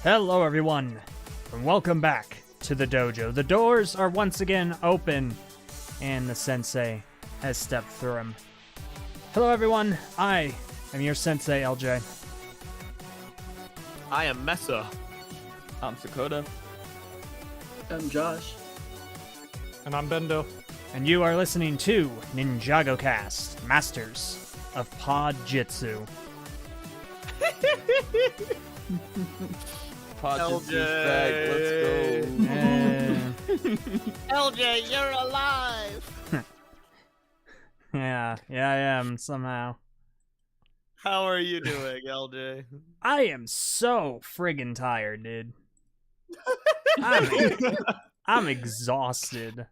Hello everyone, and welcome back to the dojo. The doors are once again open, and the sensei has stepped through them. Hello everyone, I am your sensei, LJ. I am Mesa. I'm Sakota. I'm Josh. And I'm Bendo. And you are listening to NINJAGOCast, Masters of Podjitsu. Podjitsu's back, let's go. LJ, you're alive! Yeah, I am, somehow. How are you doing, LJ? I am so friggin' tired, dude. I'm exhausted.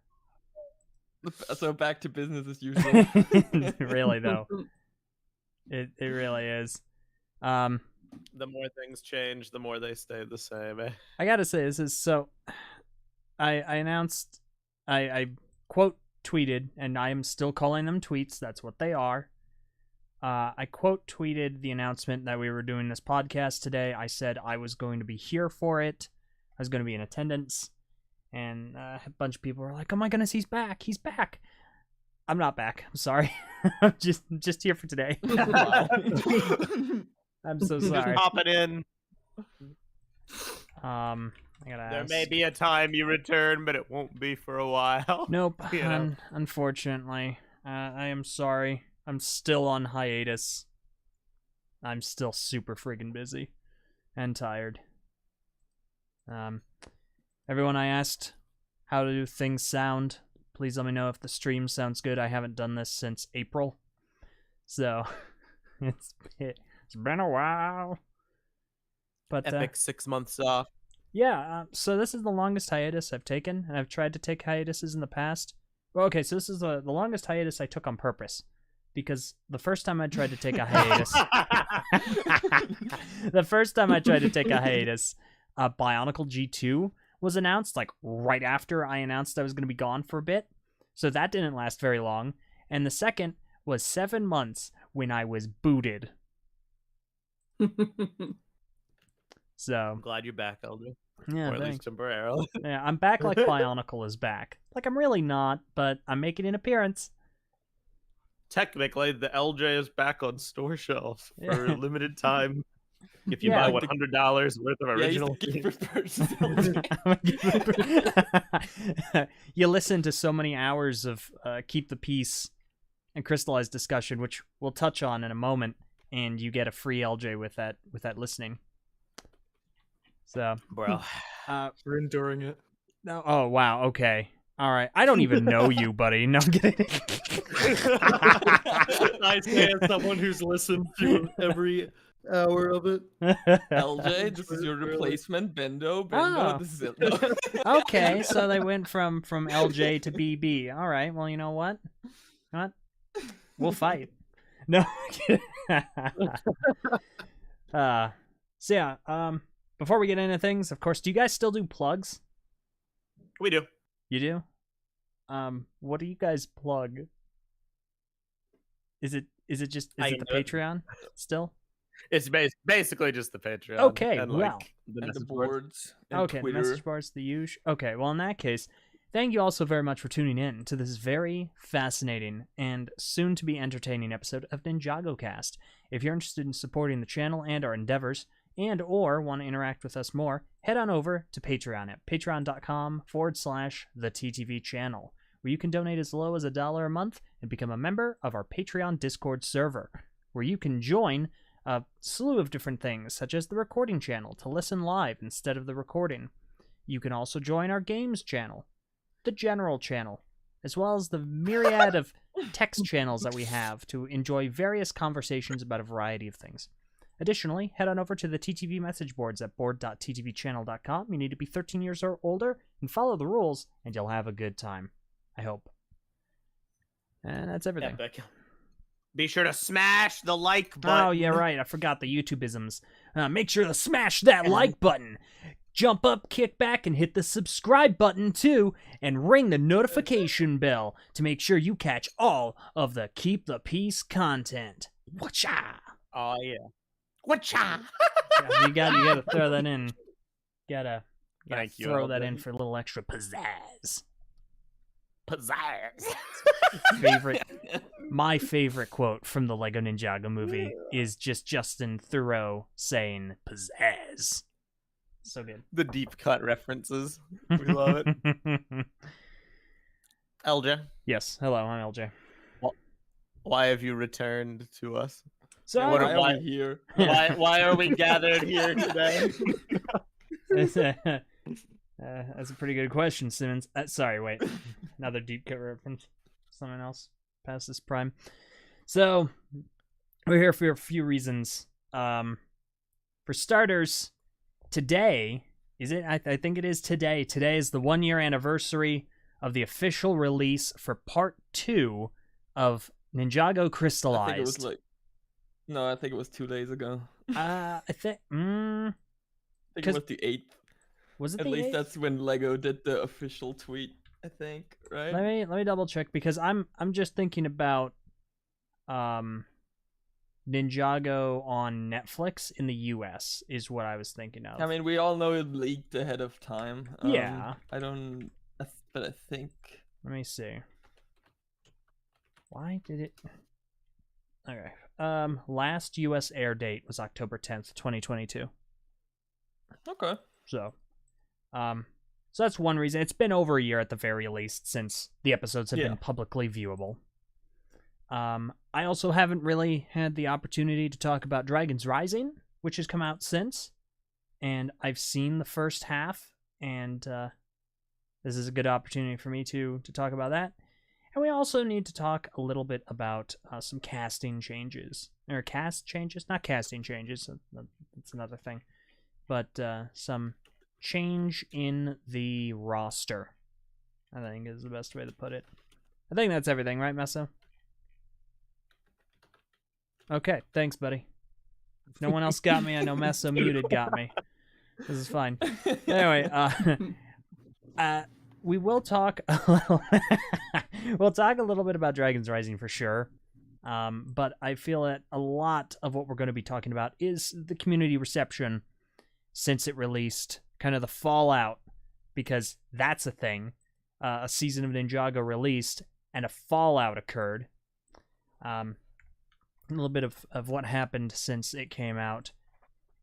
So back to business as usual. Really, though. It really is. The more things change, the more they stay the same, eh? I gotta say, this is so... I announced... I quote tweeted, and I am still calling them tweets, that's what they are. I quote tweeted the announcement that we were doing this podcast today. I said I was going to be here for it. I was going to be in attendance. And a bunch of people were like, oh my goodness, he's back. He's back. I'm not back. I'm sorry. I'm just here for today. I'm so sorry. Just pop it in. I gotta There ask. may be a time you return, but it won't be for a while. Nope. You know? Unfortunately. I am sorry. I'm still on hiatus. I'm still super friggin' busy. And tired. Everyone I asked how do things sound. Please let me know if the stream sounds good. I haven't done this since April. So, it's been a while. But Epic 6 months off. yeah, so this is the longest hiatus I've taken, and I've tried to take hiatuses in the past. Well, okay, so this is the longest hiatus I took on purpose. Because the first time I tried to take a hiatus... Bionicle G2 was announced, like, right after I announced I was going to be gone for a bit. So that didn't last very long. And the second was 7 months when I was booted. So... I'm glad you're back, LJ. yeah, or at thanks. least temporarily. Yeah, I'm back like Bionicle is back. Like, I'm really not, but I'm making an appearance. Technically, the LJ is back on store shelves for Yeah. a limited time. If you Yeah. buy $100 worth of original. Yeah, he's the first person. You listen to so many hours of Keep the Peace and Crystallized discussion, which we'll touch on in a moment, and you get a free LJ with that listening. So, Bro. We're enduring it. no, oh wow, okay, all right. I don't even know you, buddy. No, I'm kidding. I say as someone who's listened to every hour of it. LJ, this is your replacement. Bendo, Oh. this is it. Okay, so they went from LJ to BB. All right, well, you know what? We'll fight. No. So yeah, before we get into things, of course, do you guys still do plugs? We do. You do? What do you guys plug? Is it the Patreon still? It's basically just the Patreon. Okay, and, well. the And the message boards. boards. And Okay, Twitter. message bars, the usual. Okay, well, in that case, thank you all so very much for tuning in to this very fascinating and soon-to-be entertaining episode of NinjagoCast. If you're interested in supporting the channel and our endeavors, and or want to interact with us more, head on over to Patreon at patreon.com/TheTTV channel, where you can donate as low as $1 a month and become a member of our Patreon Discord server, where you can join a slew of different things, such as the recording channel to listen live instead of the recording. You can also join our games channel, the general channel, as well as the myriad of text channels that we have to enjoy various conversations about a variety of things. Additionally, head on over to the TTV message boards at board.ttvchannel.com. You need to be 13 years or older and follow the rules, and you'll have a good time. I hope. And that's everything. Epic. Be sure to smash the like button. Oh, yeah, right. I forgot the YouTubeisms. Make sure to smash that like button. Jump up, kick back, and hit the subscribe button, too. And ring the notification bell to make sure you catch all of the Keep the Peace content. Whatcha? Oh, yeah. Whatcha? Yeah, you got to throw that in. Gotta Thank you, throw that LJ. in for a little extra pizzazz. Pizzazz. My favorite quote from the Lego Ninjago movie is just Justin Theroux saying pizzazz. So good. The deep cut references. We love it. LJ, Yes. Hello, I'm LJ. why have you returned to us? So What Why are- are we here? Why are we gathered here today? That's a pretty good question, Simmons. Sorry, wait. Another deep cut reference. Someone else past this prime. So, we're here for a few reasons. For starters, today, is it? I think it is today. Today is the 1-year anniversary of the official release for Part 2 of Ninjago Crystallized. I think it was like. No, I think it was 2 days ago. I think. I think it 'Cause- was the 8th. Was it At the least 8th? that's when Lego did the official tweet, I think, right? Let me double check because I'm just thinking about Ninjago on Netflix in the US is what I was thinking of. I mean, we all know it leaked ahead of time. Yeah. But I think. Let me see. Why did it? Okay. Last US air date was October 10th, 2022. Okay. So that's one reason. It's been over a year at the very least since the episodes have Yeah. been publicly viewable. I also haven't really had the opportunity to talk about Dragon's Rising, which has come out since, and I've seen the first half, and this is a good opportunity for me to talk about that. And we also need to talk a little bit about some casting changes. Or cast changes? Not casting changes, that's another thing. But some change in the roster, I think is the best way to put it. I think that's everything, right, Meso? Okay, thanks, buddy. If no one else got me, I know Meso muted got me. This is fine. Anyway, we will talk a little. We'll talk a little bit about Dragon's Rising for sure. But I feel that a lot of what we're going to be talking about is the community reception since it released, kind of the fallout, because that's a thing. A season of Ninjago released, and a fallout occurred. A little bit of what happened since it came out,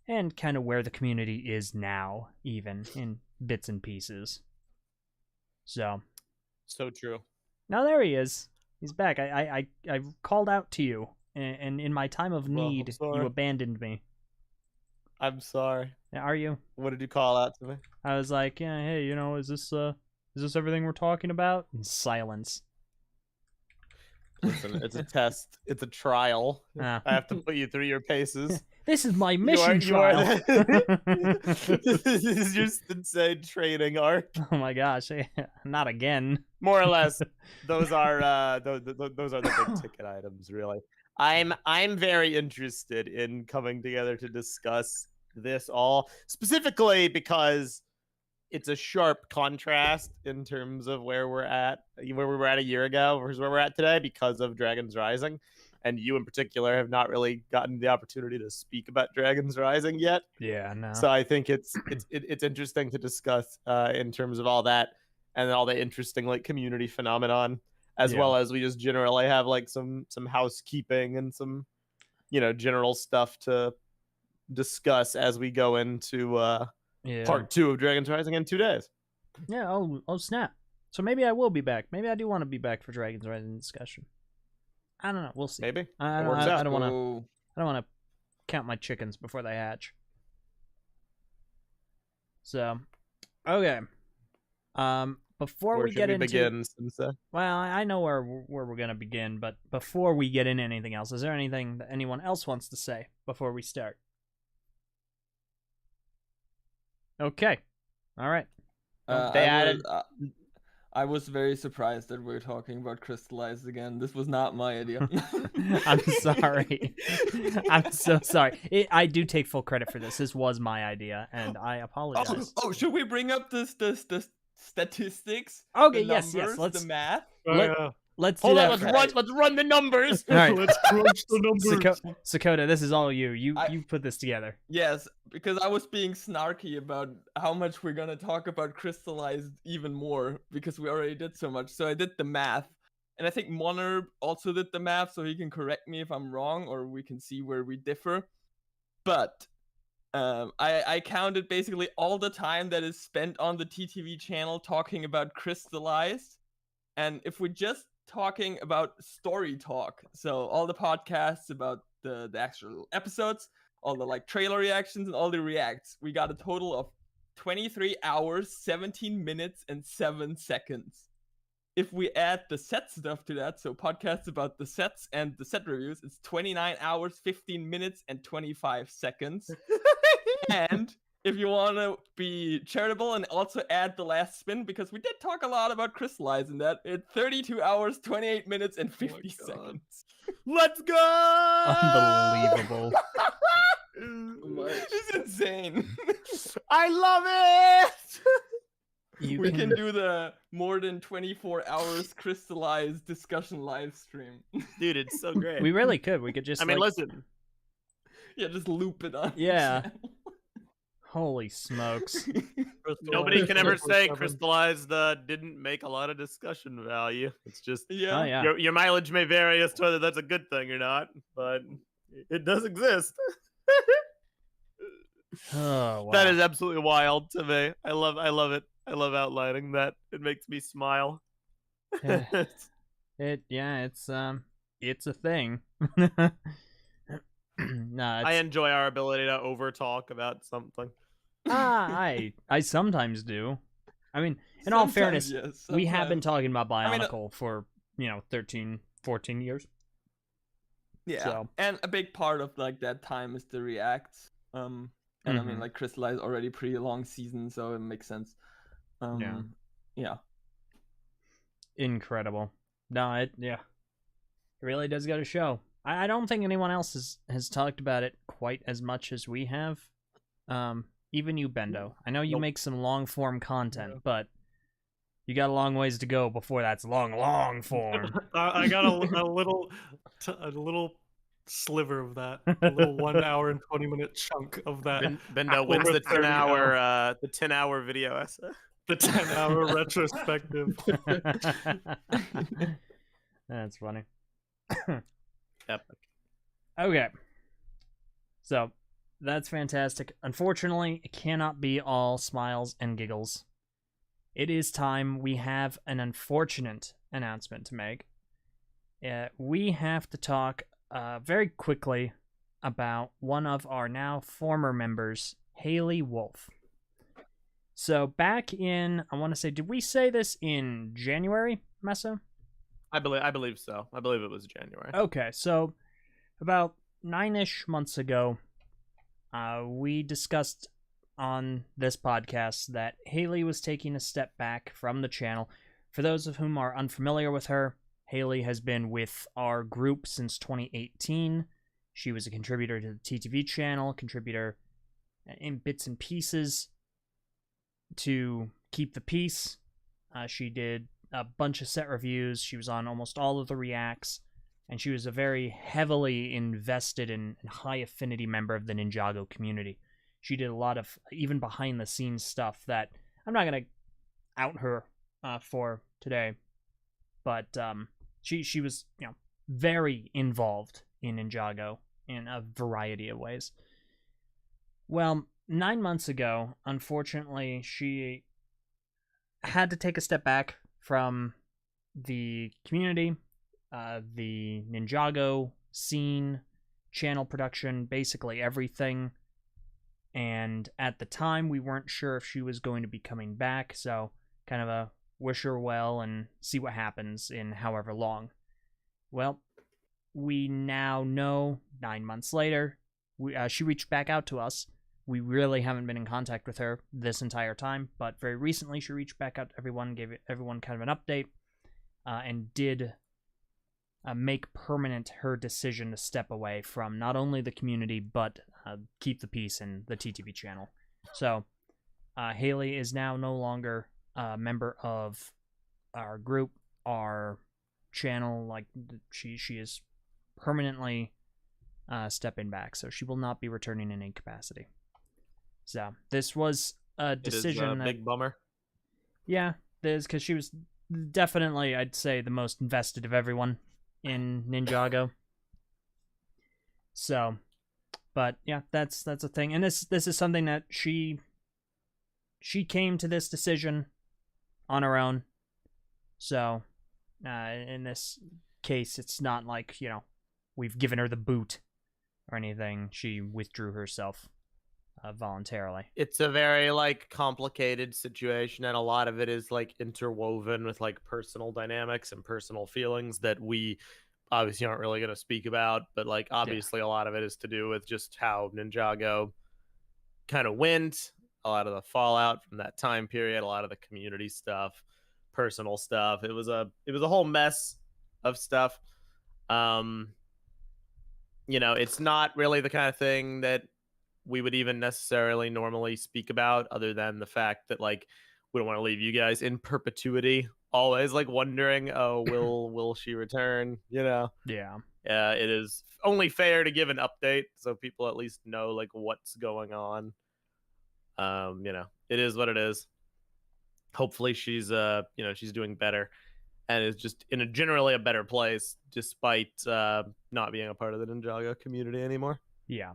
and kind of where the community is now, even in bits and pieces. So true. now there he is. He's back. I called out to you, and in my time of Well, I'm need, sorry. you abandoned me. I'm sorry. Are you? What did you call out to me? I was like, yeah, hey, is this everything we're talking about? And silence. Listen, it's a test. It's a trial. Ah. I have to put you through your paces. This is my mission trial. This is your insane training arc. Oh my gosh, not again. More or less, those are those are the big ticket items, really. I'm very interested in coming together to discuss this all, specifically because it's a sharp contrast in terms of where we were at a year ago versus where we're at today because of Dragon's Rising. And you in particular have not really gotten the opportunity to speak about Dragon's Rising yet. Yeah, no. So I think it's interesting to discuss in terms of all that and all the interesting like community phenomenon, as Yeah. well as we just generally have like some housekeeping and some general stuff to discuss as we go into Yeah. part 2 of Dragon's Rising in 2 days. Yeah. Oh snap. So maybe I will be back. Maybe I do want to be back for Dragon's Rising discussion. I don't know. We'll see. Maybe I It don't works out. want to. Oh, I don't want to count my chickens before they hatch. So, okay. Before Where we should get we into, begin, Sensei? well, I know where we're gonna begin, but before we get into anything else, is there anything that anyone else wants to say before we start? Okay. All right. They I added- I was very surprised that we're talking about Crystallized again. This was not my idea. I'm sorry. I'm so sorry. I do take full credit for this. This was my idea, and I apologize. Oh, should we bring up the statistics? Okay, The yes, numbers, let's. the math. Oh, Let- yeah. let's do Hold on, that. let's run the numbers. All right. Let's crunch the numbers. Sakota, this is all you. You I- put this together. Yes, because I was being snarky about how much we're gonna talk about Crystallized even more, because we already did so much. So I did the math. And I think Moner also did the math, so he can correct me if I'm wrong, or we can see where we differ. But I counted basically all the time that is spent on the TTV channel talking about Crystallized. And if we're just talking about story talk, so all the podcasts about the actual episodes, all the like trailer reactions and all the reacts, we got a total of 23 hours, 17 minutes, and 7 seconds. If we add the set stuff to that, so podcasts about the sets and the set reviews, it's 29 hours, 15 minutes, and 25 seconds. And if you want to be charitable and also add the last spin, because we did talk a lot about Crystallized in that, it's 32 hours, 28 minutes, and 50 seconds. Let's go! Unbelievable. It's insane. I love it! We can do the more than 24 hours Crystallized discussion live stream. Dude, it's so great. We really could. We could just. I mean, like, listen. Yeah, just loop it on. Yeah. Holy smokes. Nobody can ever say Crystallized didn't make a lot of discussion value. It's just Yeah. Oh yeah. your mileage may vary as to whether that's a good thing or not, but it does exist. Oh wow. That is absolutely wild to me. I love it. I love outlining that. It makes me smile. Yeah. It's a thing. Nah, I enjoy our ability to over talk about something. I sometimes do. I mean, in all fairness, Yes, we have been sometimes. talking about mean, Bionicle for 13, 14 years. Yeah, So. and a big part of like that time is the reacts. And I mean, Mhm. like Crystallized already pretty long season, so it makes sense. Yeah. Incredible. No, it really does go to show. I don't think anyone else has talked about it quite as much as we have. Even you, Bendo. I know you Nope. make some long form content, Yeah. but you got a long ways to go before that's long form. I got a little sliver of that, a little 1 hour and 20-minute chunk of that. Bendo wins Over the 30 10-hour video essay. The 10-hour retrospective. That's funny. Epic. Okay. So, that's fantastic. Unfortunately, it cannot be all smiles and giggles. It is time. We have an unfortunate announcement to make. We have to talk very quickly about one of our now former members, Haley Wolf. So, back in, I want to say, did we say this in January, Messa? I believe so. I believe it was January. Okay, so about 9-ish months ago, we discussed on this podcast that Haley was taking a step back from the channel. For those of whom are unfamiliar with her, Haley has been with our group since 2018. She was a contributor to the TTV channel, contributor in bits and pieces to Keep the Peace. She did a bunch of set reviews. She was on almost all of the reacts, and she was a very heavily invested and high affinity member of the Ninjago community. She did a lot of even behind the scenes stuff that I'm not gonna out her for today, but she was very involved in Ninjago in a variety of ways. Well, 9 months ago, unfortunately, she had to take a step back from the community, the Ninjago scene, channel production, basically everything. And at the time, we weren't sure if she was going to be coming back, so kind of a wish her well and see what happens in however long. Well, we now know 9 months later, she reached back out to us. We really haven't been in contact with her this entire time, but very recently she reached back out to everyone, gave everyone kind of an update, and did make permanent her decision to step away from not only the community, but Keep the Peace and the TTV channel. So, Haley is now no longer a member of our group. Our channel, like she is permanently stepping back, so she will not be returning in any capacity. So this was a decision. It is a big bummer. Yeah, this because she was definitely, I'd say, the most invested of everyone in Ninjago. So, but yeah, that's a thing, and this is something that she came to this decision on her own. So, in this case, it's not like, we've given her the boot or anything. She withdrew herself voluntarily. It's a very like complicated situation, and a lot of it is like interwoven with like personal dynamics and personal feelings that we obviously aren't really going to speak about, but like obviously a lot of it is to do with just how Ninjago kind of went, a lot of the fallout from that time period, a lot of the community stuff, personal stuff. It was a whole mess of stuff. It's not really the kind of thing that we would even necessarily normally speak about, other than the fact that like we don't want to leave you guys in perpetuity, always like wondering, oh, will she return? Yeah. It is only fair to give an update so people at least know like what's going on. It is what it is. Hopefully she's she's doing better and is just in a generally a better place, despite not being a part of the Ninjago community anymore. Yeah.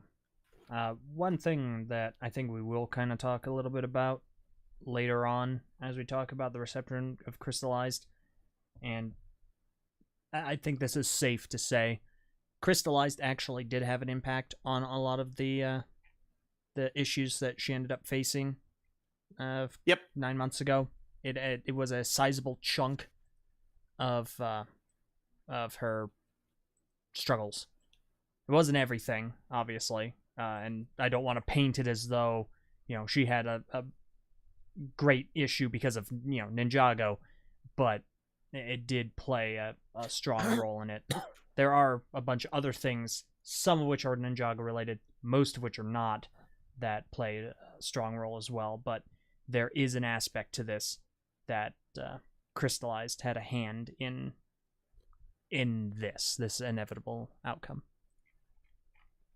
One thing that I think we will kind of talk a little bit about later on as we talk about the reception of Crystallized, and I think this is safe to say, Crystallized actually did have an impact on a lot of the issues that she ended up facing 9 months ago. It was a sizable chunk of her struggles. It wasn't everything, obviously. And I don't want to paint it as though, she had a great issue because of, Ninjago, but it did play a strong role in it. There are a bunch of other things, some of which are Ninjago related, most of which are not, that played a strong role as well. But there is an aspect to this that Crystallized had a hand in this inevitable outcome.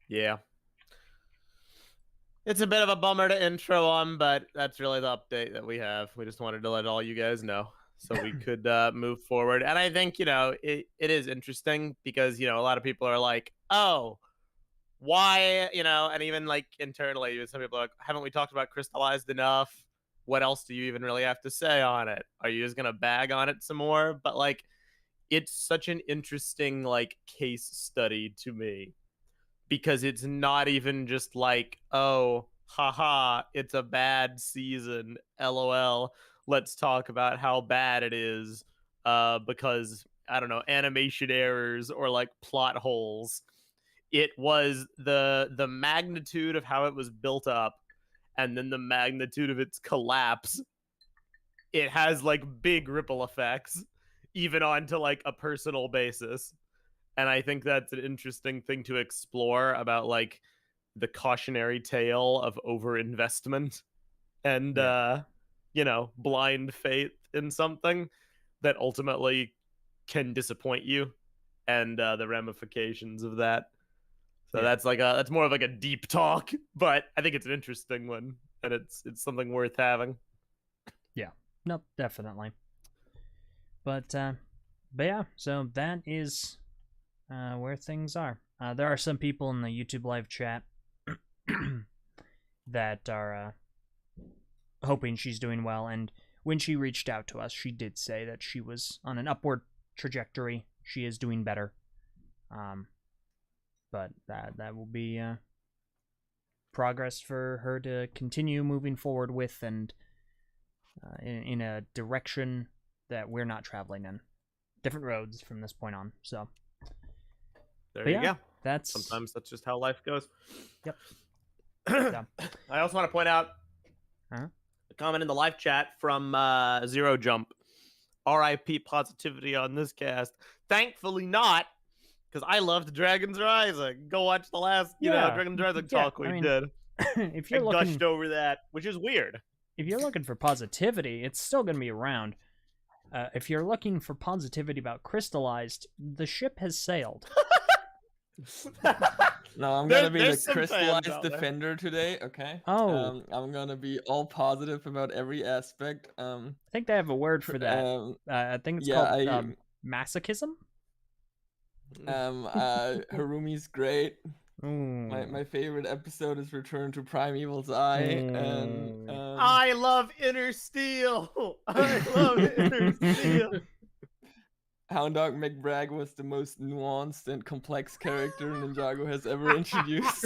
Yeah. It's a bit of a bummer to intro on, but that's really the update that we have. We just wanted to let all you guys know so we could move forward. And I think, it is interesting because, a lot of people are like, oh, why, and even like internally, some people are like, haven't we talked about Crystallized enough? What else do you even really have to say on it? Are you just going to bag on it some more? But like, it's such an interesting like case study to me, because it's not even just like, oh, haha, it's a bad season, LOL. Let's talk about how bad it is because, I don't know, animation errors or like plot holes. It was the magnitude of how it was built up and then the magnitude of its collapse. It has like big ripple effects, even onto like a personal basis. And I think that's an interesting thing to explore about like the cautionary tale of overinvestment and, blind faith in something that ultimately can disappoint you, and the ramifications of that. So that's more of like a deep talk, but I think it's an interesting one, and it's something worth having. Yeah, nope, definitely. But yeah, so that is where things are. There are some people in the YouTube live chat that are hoping she's doing well, and when she reached out to us, she did say that she was on an upward trajectory. She is doing better. But that will be progress for her to continue moving forward with, and in a direction that we're not traveling in. Different roads from this point on. So there you go. Sometimes that's just how life goes. Yep. I also want to point out a comment in the live chat from Zero Jump. RIP positivity on this cast. Thankfully not, because I loved Dragon's Rising. Go watch the last, Dragon's Rising talk we did. If you're gushed over that, which is weird. If you're looking for positivity, it's still going to be around. if you're looking for positivity about Crystallized, the ship has sailed. No, I'm gonna be the there's some fans crystallized out there. defender today. Okay. Oh. I'm gonna be all positive about every aspect. I think they have a word for that. I think it's called masochism. Harumi's great. Ooh. My favorite episode is Return to Primeval's Eye, and I love Inner Steel. I love Inner Steel. Hound Dog McBrag was the most nuanced and complex character Ninjago has ever introduced.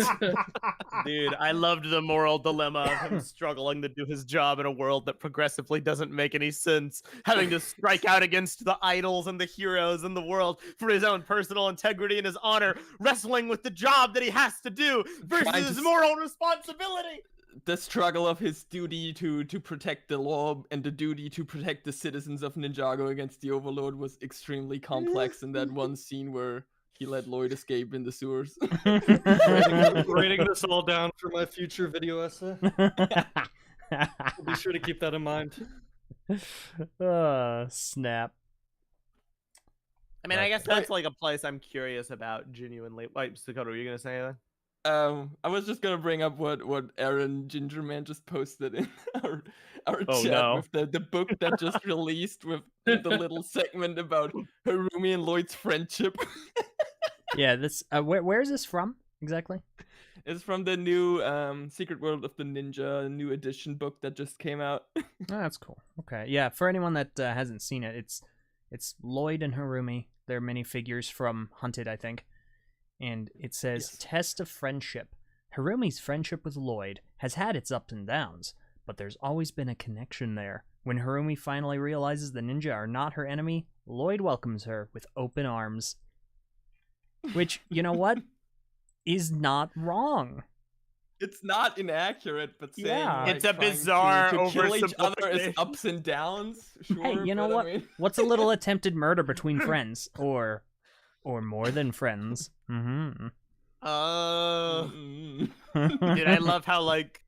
Dude, I loved the moral dilemma of him struggling to do his job in a world that progressively doesn't make any sense, having to strike out against the idols and the heroes in the world for his own personal integrity and his honor, wrestling with the job that he has to do versus his moral responsibility. The struggle of his duty to protect the law and the duty to protect the citizens of Ninjago against the Overlord was extremely complex in that one scene where he let Lloyd escape in the sewers. Writing this all down for my future video essay. I'll be sure to keep that in mind. Snap. I mean, I guess that's like a place I'm curious about genuinely. Wait, Dakota, were you going to say anything? I was just gonna bring up what Aaron Gingerman just posted in our chat with the book that just released with the little segment about Harumi and Lloyd's friendship. Yeah, this where is this from exactly? It's from the new Secret World of the Ninja new edition book that just came out. Oh, that's cool. Okay, yeah. For anyone that hasn't seen it, it's Lloyd and Harumi. They're minifigures from Hunted, I think. And it says, Test of friendship. Harumi's friendship with Lloyd has had its ups and downs, but there's always been a connection there. When Harumi finally realizes the ninja are not her enemy, Lloyd welcomes her with open arms. Which, you know what? Is not wrong. It's not inaccurate, but saying like, it's a bizarre to kill each other oversimplification. is ups and downs. Sure, Hey, you know what? I mean... What's a little attempted murder between friends? Or more than friends. Mm-hmm. Dude, I love how like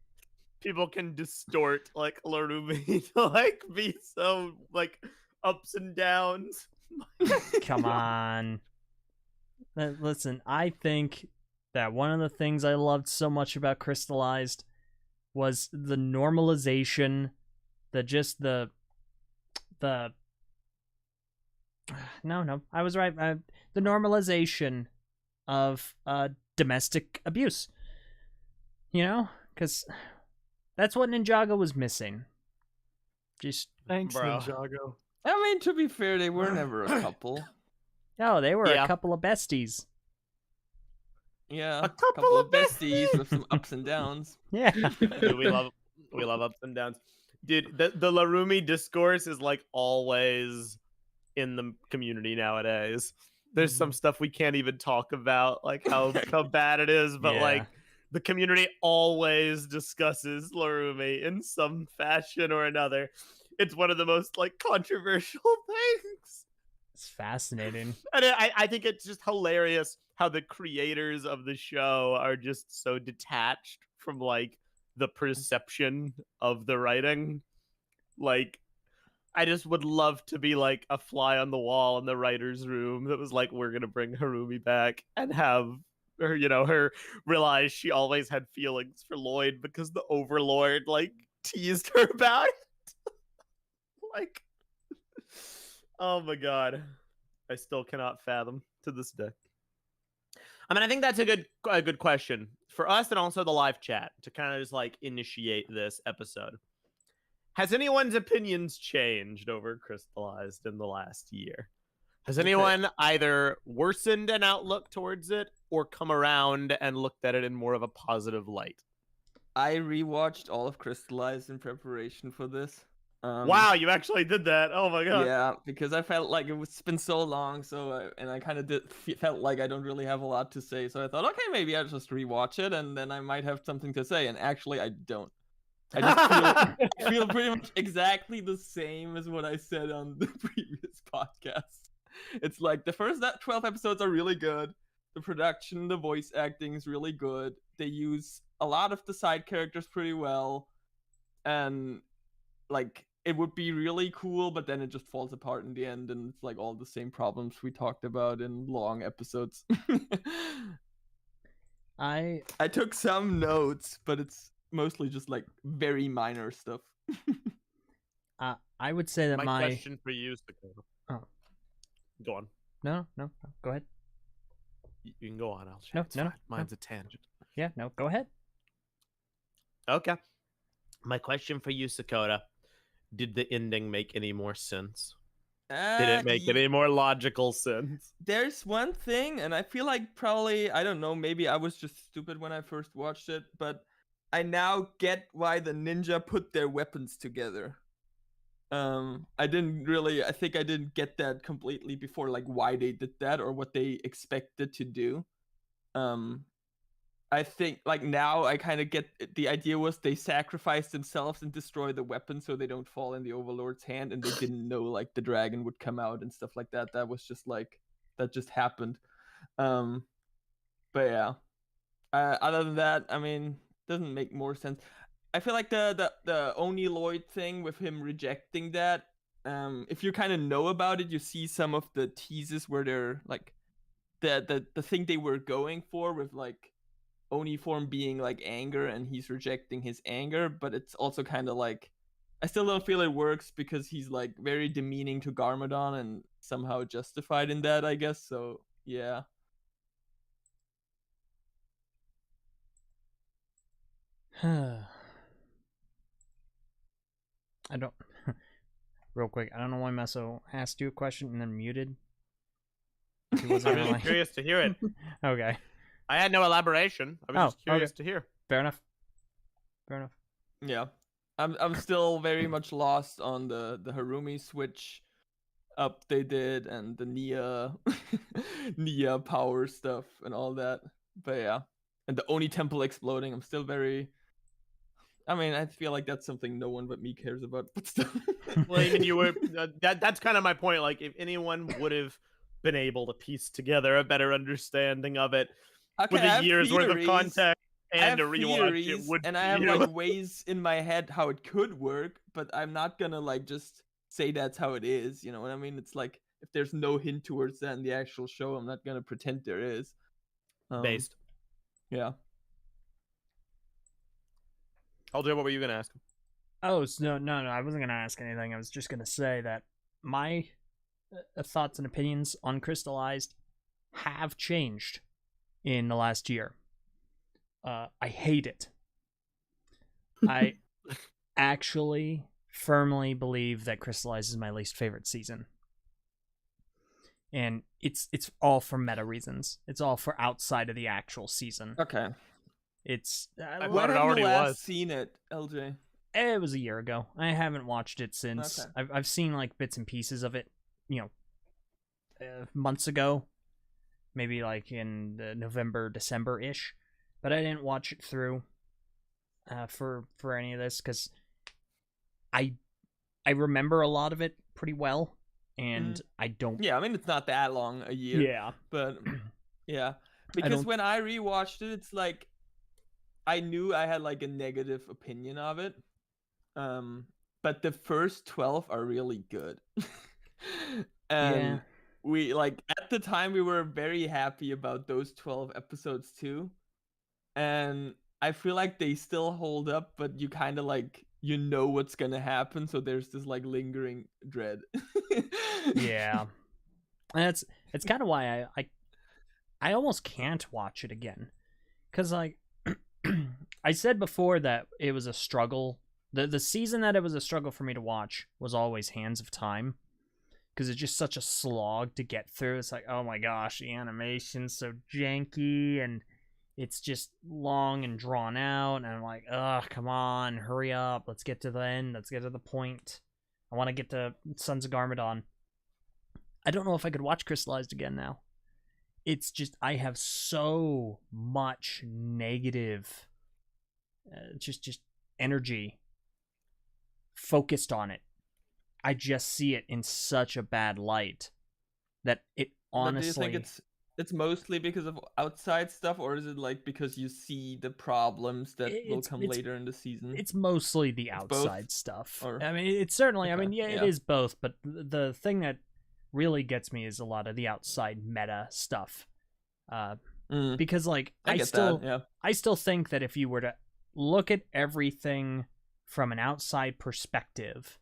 people can distort like Larumi to like be so like ups and downs. Come on. Listen, I think that one of the things I loved so much about Crystallized was the normalization, the no, I was right. The normalization of domestic abuse. You know? Because that's what Ninjago was missing. Just Thanks, Bro. Ninjago. I mean, to be fair, they were never a couple. oh, they were a couple of besties. Yeah, A couple of besties with some ups and downs. Yeah. Dude, we love ups and downs. Dude, the Larumi discourse is like always in the community nowadays. There's some stuff we can't even talk about, like how bad it is, but like the community always discusses Larumi in some fashion or another. It's one of the most like controversial things. It's fascinating. And I think it's just hilarious how the creators of the show are just so detached from like the perception of the writing. Like, I just would love to be like a fly on the wall in the writer's room that was like, we're going to bring Harumi back and have her, her realize she always had feelings for Lloyd because the Overlord like teased her about it. Like, oh my God. I still cannot fathom to this day. I mean, I think that's a good question for us and also the live chat to kind of just like initiate this episode. Has anyone's opinions changed over Crystallized in the last year? Has anyone either worsened an outlook towards it or come around and looked at it in more of a positive light? I rewatched all of Crystallized in preparation for this. Wow, you actually did that. Oh my God. Yeah, because I felt like it's been so long, and I kind of felt like I don't really have a lot to say. So I thought, okay, maybe I'll just rewatch it, and then I might have something to say. And actually, I don't. I just feel pretty much exactly the same as what I said on the previous podcast. It's like the first 12 episodes are really good. The production, the voice acting is really good. They use a lot of the side characters pretty well. And like it would be really cool, but then it just falls apart in the end, and it's like all the same problems we talked about in long episodes. I took some notes, but it's mostly just like very minor stuff. I would say that My my question for you, Dakota. Oh. Go on. no, go ahead. You can go on. I'll check. No, It's no, fine. Mine's a tangent. Yeah, no, go ahead. Okay. My question for you, Sakota. Did the ending make any more sense? Did it make any more logical sense? There's one thing, and I feel like probably, I don't know, maybe I was just stupid when I first watched it, but I now get why the ninja put their weapons together. I think I didn't get that completely before, like why they did that or what they expected to do. I think like now I kind of get the idea was they sacrificed themselves and destroy the weapon so they don't fall in the Overlord's hand, and they didn't know like the dragon would come out and stuff like that. That was just like that just happened. But yeah, other than that, I mean, doesn't make more sense. I feel like the Oni Lloyd thing with him rejecting that. If you kind of know about it, you see some of the teases where they're like the thing they were going for with like Oni form being like anger and he's rejecting his anger, but it's also kind of like I still don't feel it works because he's like very demeaning to Garmadon and somehow justified in that, I guess. So yeah. I don't. Real quick, I don't know why Meso asked you a question and then muted. He wasn't I'm really- just curious to hear it. Okay, I had no elaboration. I was just curious to hear. fair enough. Fair enough. Yeah. I'm still very much lost on the Harumi switch up they did and the Nia power stuff and all that. But yeah. And the Oni temple exploding. I'm still very I mean, I feel like that's something no one but me cares about, but still. Well, even you were that's kind of my point. Like, if anyone would have been able to piece together a better understanding of it Okay, with I a have year's worth of theories. context I and have a rewatch, it theories, would and I have be like ways in my head how it could work, but I'm not gonna like just say that's how it is. You know what I mean? It's like if there's no hint towards that in the actual show, I'm not gonna pretend there is. based. Yeah. LJ, what were you gonna ask? Oh, so no, I wasn't gonna ask anything. I was just gonna say that my thoughts and opinions on Crystallized have changed in the last year. I hate it. I actually firmly believe that Crystallized is my least favorite season. And it's all for meta reasons. It's all for outside of the actual season. Okay. It's I When thought it have already you last was. seen it, LJ? it was a year ago. I haven't watched it since. Okay. I've seen like bits and pieces of it, months ago, maybe like in the November, December ish, but I didn't watch it through for any of this because I remember a lot of it pretty well, and I don't. Yeah, I mean it's not that long, a year. Yeah. But yeah, because don't- when I rewatched it, it's like I knew I had like a negative opinion of it. But the first 12 are really good. And Yeah. we like at the time we were very happy about those 12 episodes too. And I feel like they still hold up, but you kind of like you know what's gonna happen, so there's this like lingering dread. Yeah. And it's kind of why I almost can't watch it again. Cuz like I said before that it was a struggle. The season that it was a struggle for me to watch was always Hands of Time, cuz it's just such a slog to get through. It's like, "Oh my gosh, the animation's so janky and it's just long and drawn out." And I'm like, "Ugh, come on, hurry up. Let's get to the end. Let's get to the point. I want to get to Sons of Garmadon." I don't know if I could watch Crystallized again now. It's just I have so much negative just energy focused on it. I just see it in such a bad light that it honestly But do you think it's mostly because of outside stuff, or is it like because you see the problems that will come later in the season? It's mostly the It's both? outside stuff. Or- I mean, it's certainly. I Okay, mean, yeah, it yeah. is both. But the thing that really gets me is a lot of the outside meta stuff. Because like I get that, yeah. I still think that if you were to look at everything from an outside perspective,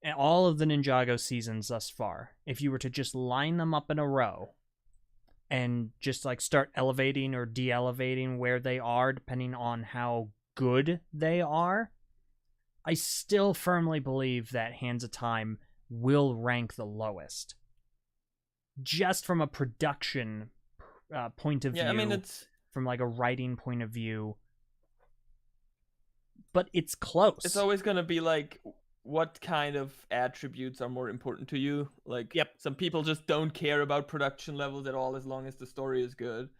and all of the Ninjago seasons thus far, if you were to just line them up in a row and just like start elevating or de-elevating where they are depending on how good they are, I still firmly believe that Hands of Time will rank the lowest. Just from a production point of view. Yeah, I mean, it's from like a writing point of view. But it's close. It's always going to be like, what kind of attributes are more important to you? Like, some people just don't care about production levels at all as long as the story is good.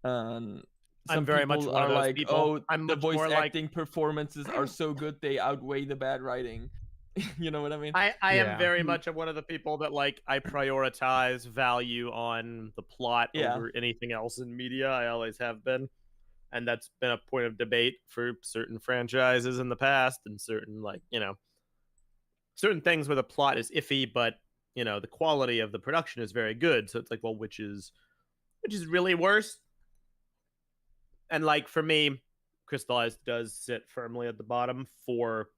Some I'm very people much one are of those like, people. oh, I'm the much voice more acting performances are so good they outweigh the bad writing. You know what I mean? I am very much one of the people that like I prioritize value on the plot over anything else in media. I always have been. And that's been a point of debate for certain franchises in the past and certain like, certain things where the plot is iffy, but the quality of the production is very good. So it's like, well, which is really worse? And like for me, Crystallized does sit firmly at the bottom for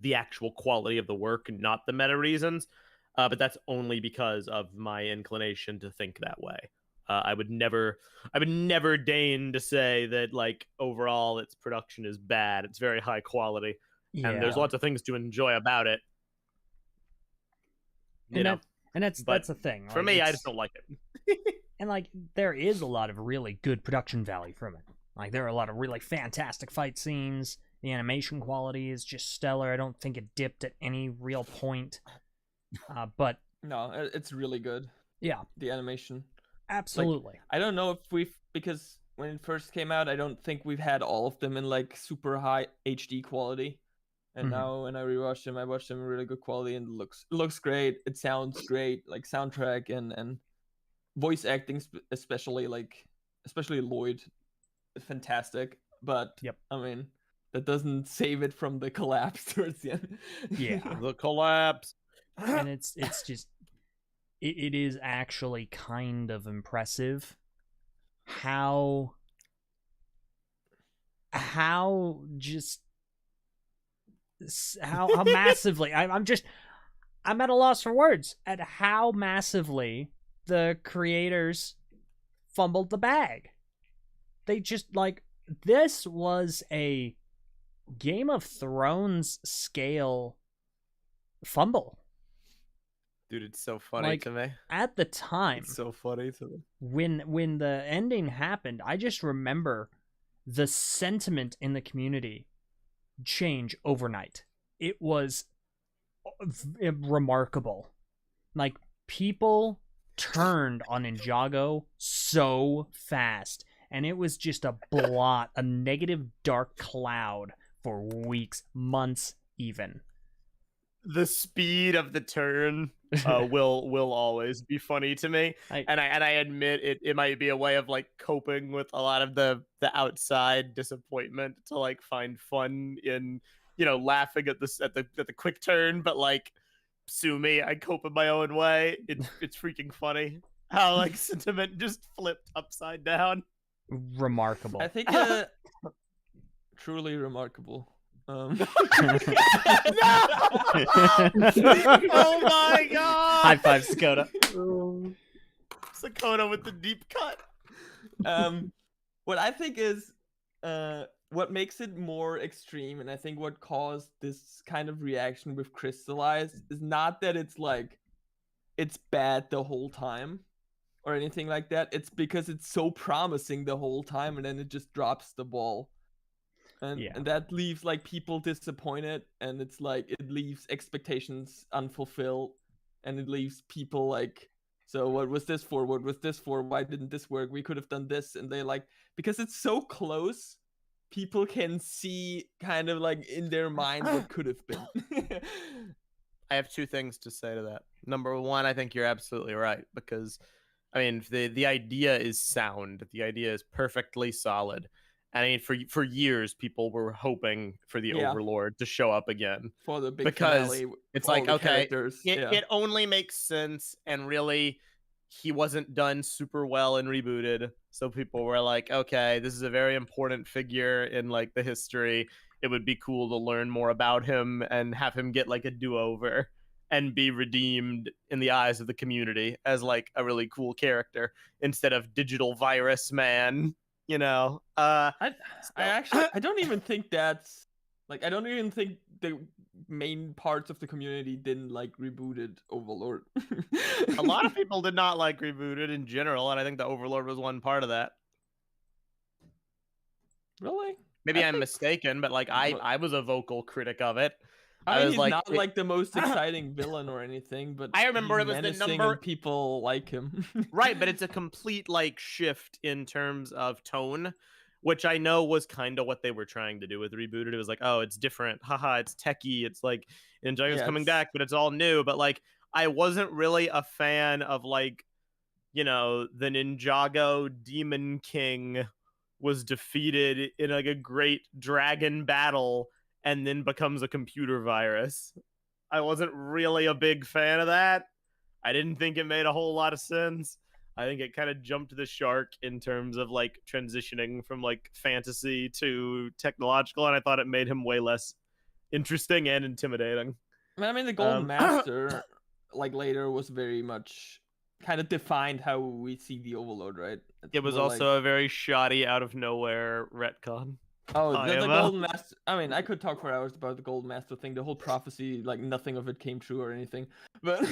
the actual quality of the work, not the meta reasons. But that's only because of my inclination to think that way. I would never deign to say that like overall its production is bad. It's very high quality, and there's lots of things to enjoy about it. And that's the thing. For me, I just don't like it. And like there is a lot of really good production value from it. Like there are a lot of really fantastic fight scenes. The animation quality is just stellar. I don't think it dipped at any real point. But no, it's really good. Yeah, the animation. Absolutely. Like, I don't know if because when it first came out, I don't think we've had all of them in like super high HD quality. And now when I rewatched them, I watched them in really good quality, and it looks great. It sounds great, like soundtrack and voice acting, especially Lloyd, fantastic. But I mean, that doesn't save it from the collapse towards the end. Yeah, the collapse. And it's just it is actually kind of impressive how massively I'm at a loss for words at how massively the creators fumbled the bag. They just like, this was a Game of Thrones scale fumble. Dude, it's so funny to me. At the time, it's so funny to me. When the ending happened, I just remember the sentiment in the community change overnight. It was remarkable. Like, people turned on Ninjago so fast, and it was just a blot, a negative dark cloud for weeks, months even. The speed of the turn will always be funny to me, and I admit it might be a way of like coping with a lot of the outside disappointment to like find fun in laughing at the quick turn, but like sue me, I cope in my own way. It's freaking funny how like sentiment just flipped upside down. Remarkable. I think truly remarkable. No! Oh my god! High five, Sakota. Sakota with the deep cut. What I think is what makes it more extreme, and I think what caused this kind of reaction with Crystallized, is not that it's like it's bad the whole time or anything like that. It's because it's so promising the whole time, and then it just drops the ball. And that leaves like people disappointed, and it's like it leaves expectations unfulfilled, and it leaves people like, so what was this for? What was this for? Why didn't this work? We could have done this. And they like, because it's so close, people can see kind of like in their mind what could have been. I have two things to say to that. Number one, I think you're absolutely right, because I mean, the idea is sound. The idea is perfectly solid. And I mean, for years, people were hoping for the Yeah. Overlord to show up again For the big because finale, it's all like, the okay, characters. it only makes sense, and really, he wasn't done super well and rebooted. So people were like, okay, this is a very important figure in like the history. It would be cool to learn more about him and have him get like a do-over and be redeemed in the eyes of the community as like a really cool character instead of digital virus man, you know. I actually I don't even think that's like I don't even think the main parts of the community didn't like rebooted Overlord. A lot of people did not like rebooted in general, and I think the Overlord was one part of that. Really? Maybe I I'm think- mistaken, but like I was a vocal critic of it. I mean, was he's like, not like the most exciting villain or anything, but I remember he's it was the menacing number- and people like him. right, but it's a complete like shift in terms of tone, which I know was kind of what they were trying to do with rebooted. It was like, oh, it's different, haha, it's techie, it's like Ninjago's Yeah, coming it's- back, but it's all new. But like, I wasn't really a fan of like, you know, the Ninjago Demon King was defeated in like a great dragon battle and then becomes a computer virus. I wasn't really a big fan of that. I didn't think it made a whole lot of sense. I think it kind of jumped the shark in terms of like transitioning from like fantasy to technological, and I thought it made him way less interesting and intimidating. I mean, the Golden Um, Master, like later, was very much kind of defined how we see the Overlord, right? It's It was more also like, a very shoddy, out of nowhere retcon. the IMO. Golden Master. I mean, I could talk for hours about the Golden Master thing. The whole prophecy, like nothing of it came true or anything. But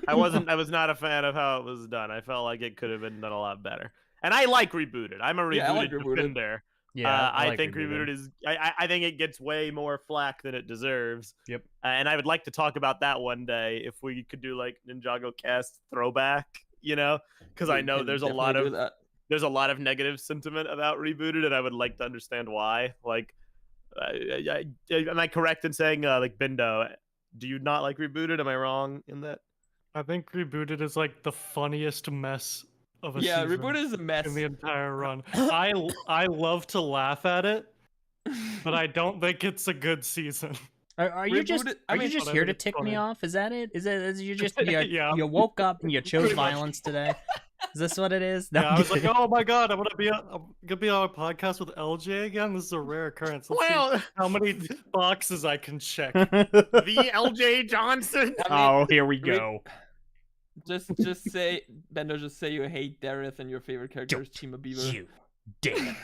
I was not a fan of how it was done. I felt like it could have been done a lot better. And I like rebooted. I'm a rebooted Yeah, I like rebooted. defender. Yeah, I like think rebooted. rebooted is. I think it gets way more flack than it deserves. Yep. And I would like to talk about that one day if we could do like Ninjago Cast throwback. You know, because I we know can there's a lot definitely do of that. there's a lot of negative sentiment about rebooted, and I would like to understand why. Like, am I correct in saying like Bindo? Do you not like rebooted? Am I wrong in that? I think rebooted is like the funniest mess of a Yeah, season reboot is a mess. in the entire run. I love to laugh at it, but I don't think it's a good season. Are you just Rebooted- I are you mean, just but I here think to it's tick me funny. off? Is that it? Is you just Yeah. you woke up and you chose Pretty much. violence today? Is this what it is? No, Yeah, I'm I was like, kidding. oh my god, I'm gonna be on a podcast with LJ again. This is a rare occurrence. Let's see Well, how many boxes I can check. the LJ Johnson. I mean, Oh, here we re- go. just say Bendo. Just say you hate Dareth and your favorite character is Chima Beaver. You dare.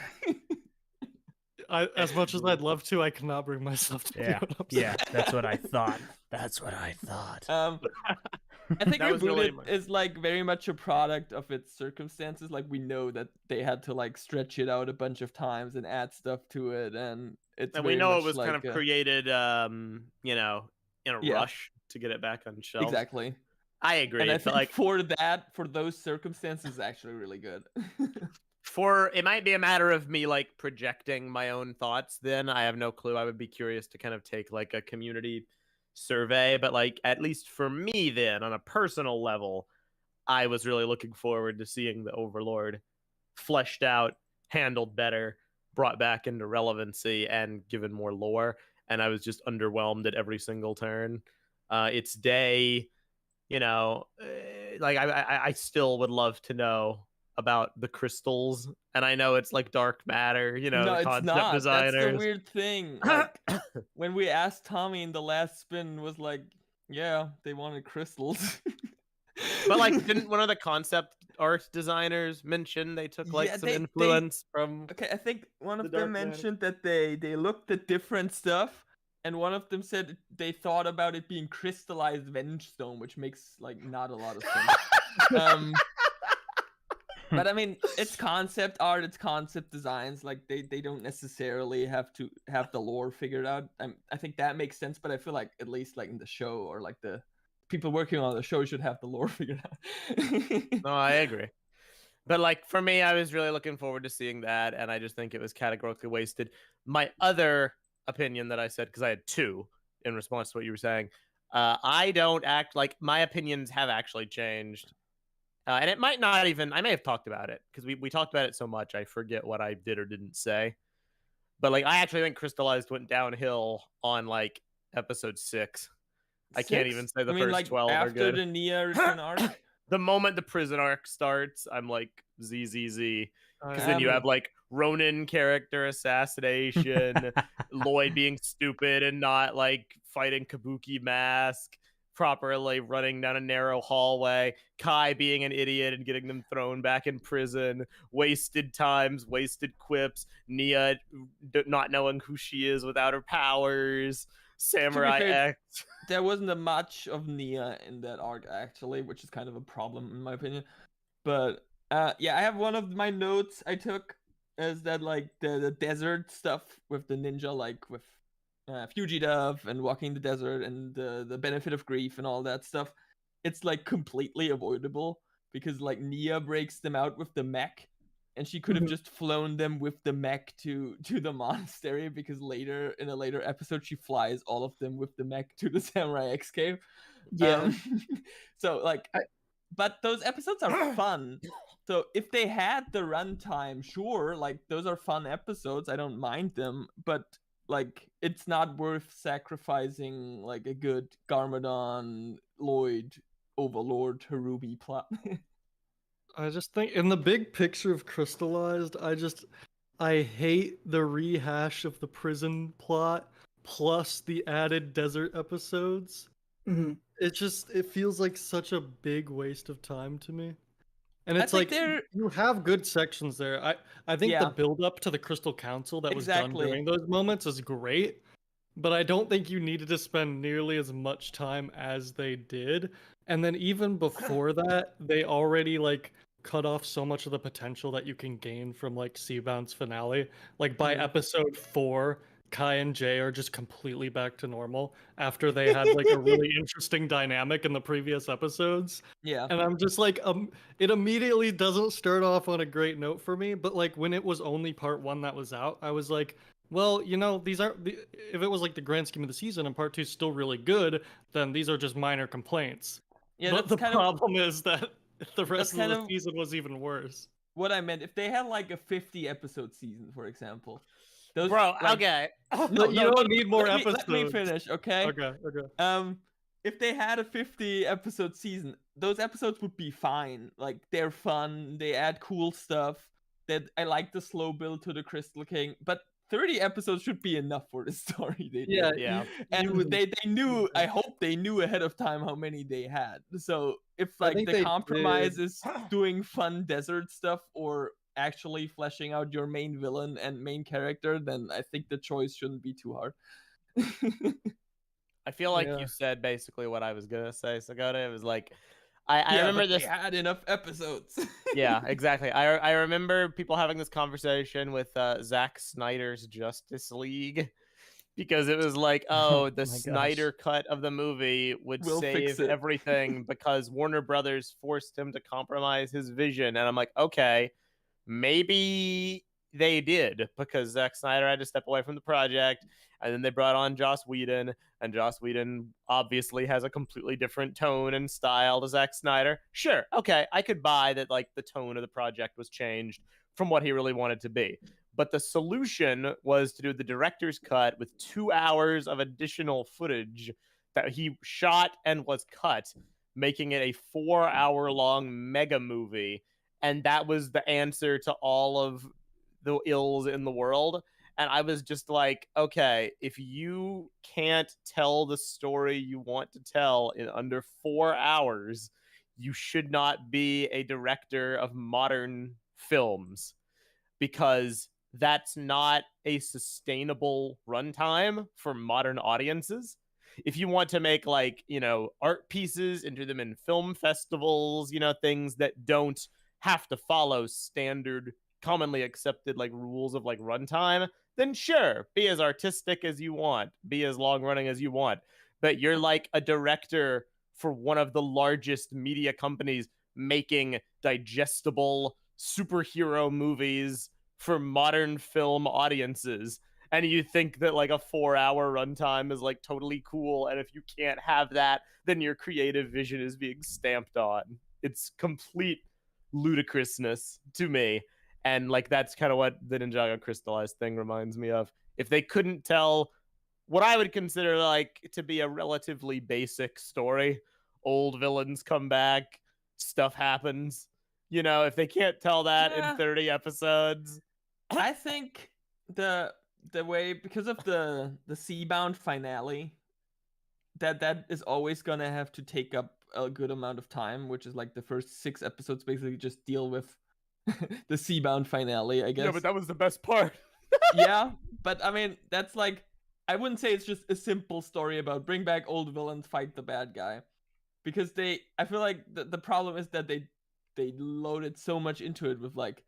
As much as I'd love to, I cannot bring myself to Yeah, do it. I'm yeah, that's what I thought. That's what I thought. I think That was really Rebooted is like very much a product of its circumstances. Like we know that they had to like stretch it out a bunch of times and add stuff to it, and it's And we very know it much was kind like of a- created, you know, in a Yeah. rush to get it back on shelves. exactly. I agree. And I But think like, for those circumstances, it's actually really good. it might be a matter of me like projecting my own thoughts. Then I have no clue. I would be curious to kind of take like a community survey, but like at least for me, then on a personal level, I was really looking forward to seeing the Overlord fleshed out, handled better, brought back into relevancy, and given more lore. And I was just underwhelmed at every single turn. It's day, you know, like I still would love to know about the crystals, and I know it's like dark matter, you know, no, the it's concept not. designers. That's the weird thing. Like, when we asked Tommy in the last spin, was like, yeah, they wanted crystals. But like, didn't one of the concept art designers mention they took like Yeah, some they- influence from? Okay, I think one The of dark them matter. mentioned that they looked at different stuff, and one of them said they thought about it being crystallized Vengestone, which makes like not a lot of sense. But I mean, it's concept art, it's concept designs. Like they don't necessarily have to have the lore figured out. I think that makes sense, but I feel like at least like in the show or like the people working on the show should have the lore figured out. No, I agree. But like for me, I was really looking forward to seeing that, and I just think it was categorically wasted. My other opinion that I said, because I had two in response to what you were saying, I don't act like my opinions have actually changed. And it might not even, I may have talked about it because we talked about it so much I forget what I did or didn't say. But like I actually think Crystallized went downhill on like episode 6. I can't even say the first like 12 after are good. the Nia return arc. The moment the prison arc starts, I'm like ZZZ. Because then you Um, have like Ronin character assassination, Lloyd being stupid and not like fighting Kabuki Mask properly, running down a narrow hallway, Kai being an idiot and getting them thrown back in prison, wasted times, wasted quips, Nia not knowing who she is without her powers, Samurai fair, X. there wasn't a much of Nia in that arc actually, which is kind of a problem in my opinion. But yeah, I have one of my notes I took is that like the desert stuff with the ninja, like with Fugitive and walking the desert and the benefit of grief and all that stuff. It's like completely avoidable because like Nia breaks them out with the mech, and she could have just flown them with the mech to the monastery because later in a later episode she flies all of them with the mech to the Samurai X cave. Yeah. So like, but those episodes are fun. So if they had the runtime, sure, like those are fun episodes. I don't mind them, but like it's not worth sacrificing like a good Garmadon, Lloyd, Overlord, Harumi plot. I just think in the big picture of Crystallized, I hate the rehash of the prison plot plus the added desert episodes. Mhm. It feels like such a big waste of time to me. And I it's think like they're- you have good sections there. I think the Yeah. build up to the Crystal Council that was done Exactly. during those moments is great, but I don't think you needed to spend nearly as much time as they did. And then even before that, they already like cut off so much of the potential that you can gain from like Seabound's finale. Like by episode 4, Kai and Jay are just completely back to normal after they had like a really interesting dynamic in the previous episodes. Yeah. And I'm just like, it immediately doesn't start off on a great note for me. But like when it was only part 1 that was out, I was like, well, you know, these aren't. If it was like the grand scheme of the season and part 2 is still really good, then these are just minor complaints. Yeah, But that's the kind problem is that the rest of kind the of- season was even worse. what I meant. If they had like a 50 episode season, for example, those Bro, like, okay. But you don't need more let episodes. me finish, okay? Okay. If they had a 50 episode season, those episodes would be fine. Like they're fun, they add cool stuff. That I like the slow build to the Crystal King, but 30 episodes should be enough for the story they Yeah, did. Yeah. And would- they knew, I hope they knew ahead of time how many they had. So if I like think the they compromise did. is doing fun desert stuff or actually fleshing out your main villain and main character, then I think the choice shouldn't be too hard. I feel like Yeah. you said basically what I was gonna say, Sagoda. It was like, I Yeah, remember but this. they had enough episodes. Yeah, exactly. I remember people having this conversation with Zack Snyder's Justice League because it was like, oh, the my gosh. Snyder cut of the movie would We'll fix save it. everything because Warner Brothers forced him to compromise his vision. And I'm like, okay, maybe they did because Zack Snyder had to step away from the project. And then they brought on Joss Whedon, and Joss Whedon obviously has a completely different tone and style to Zack Snyder. Sure, okay, I could buy that like the tone of the project was changed from what he really wanted to be. But the solution was to do the director's cut with 2 hours of additional footage that he shot and was cut, making it a 4-hour-long mega movie. And that was the answer to all of the ills in the world. And I was just like, okay, if you can't tell the story you want to tell in under 4 hours, you should not be a director of modern films because that's not a sustainable runtime for modern audiences. If you want to make like, you know, art pieces and do them in film festivals, you know, things that don't have to follow standard commonly accepted like rules of like runtime, then sure, be as artistic as you want, be as long running as you want. But you're like a director for one of the largest media companies making digestible superhero movies for modern film audiences. And you think that like a 4-hour runtime is like totally cool. And if you can't have that, then your creative vision is being stamped on. It's complete ludicrousness to me. And like that's kind of what the Ninjago Crystallized thing reminds me of. If they couldn't tell what I would consider like to be a relatively basic story, old villains come back, stuff happens. You know, if they can't tell that in 30 episodes, I think the way, because of the Seabound finale, that is always gonna have to take up a good amount of time, which is like the first 6 episodes basically just deal with the Seabound finale, I guess. yeah, but that was the best part. Yeah, but I mean, that's like, I wouldn't say it's just a simple story about bring back old villains, fight the bad guy, because I feel like the problem is that they loaded so much into it with like,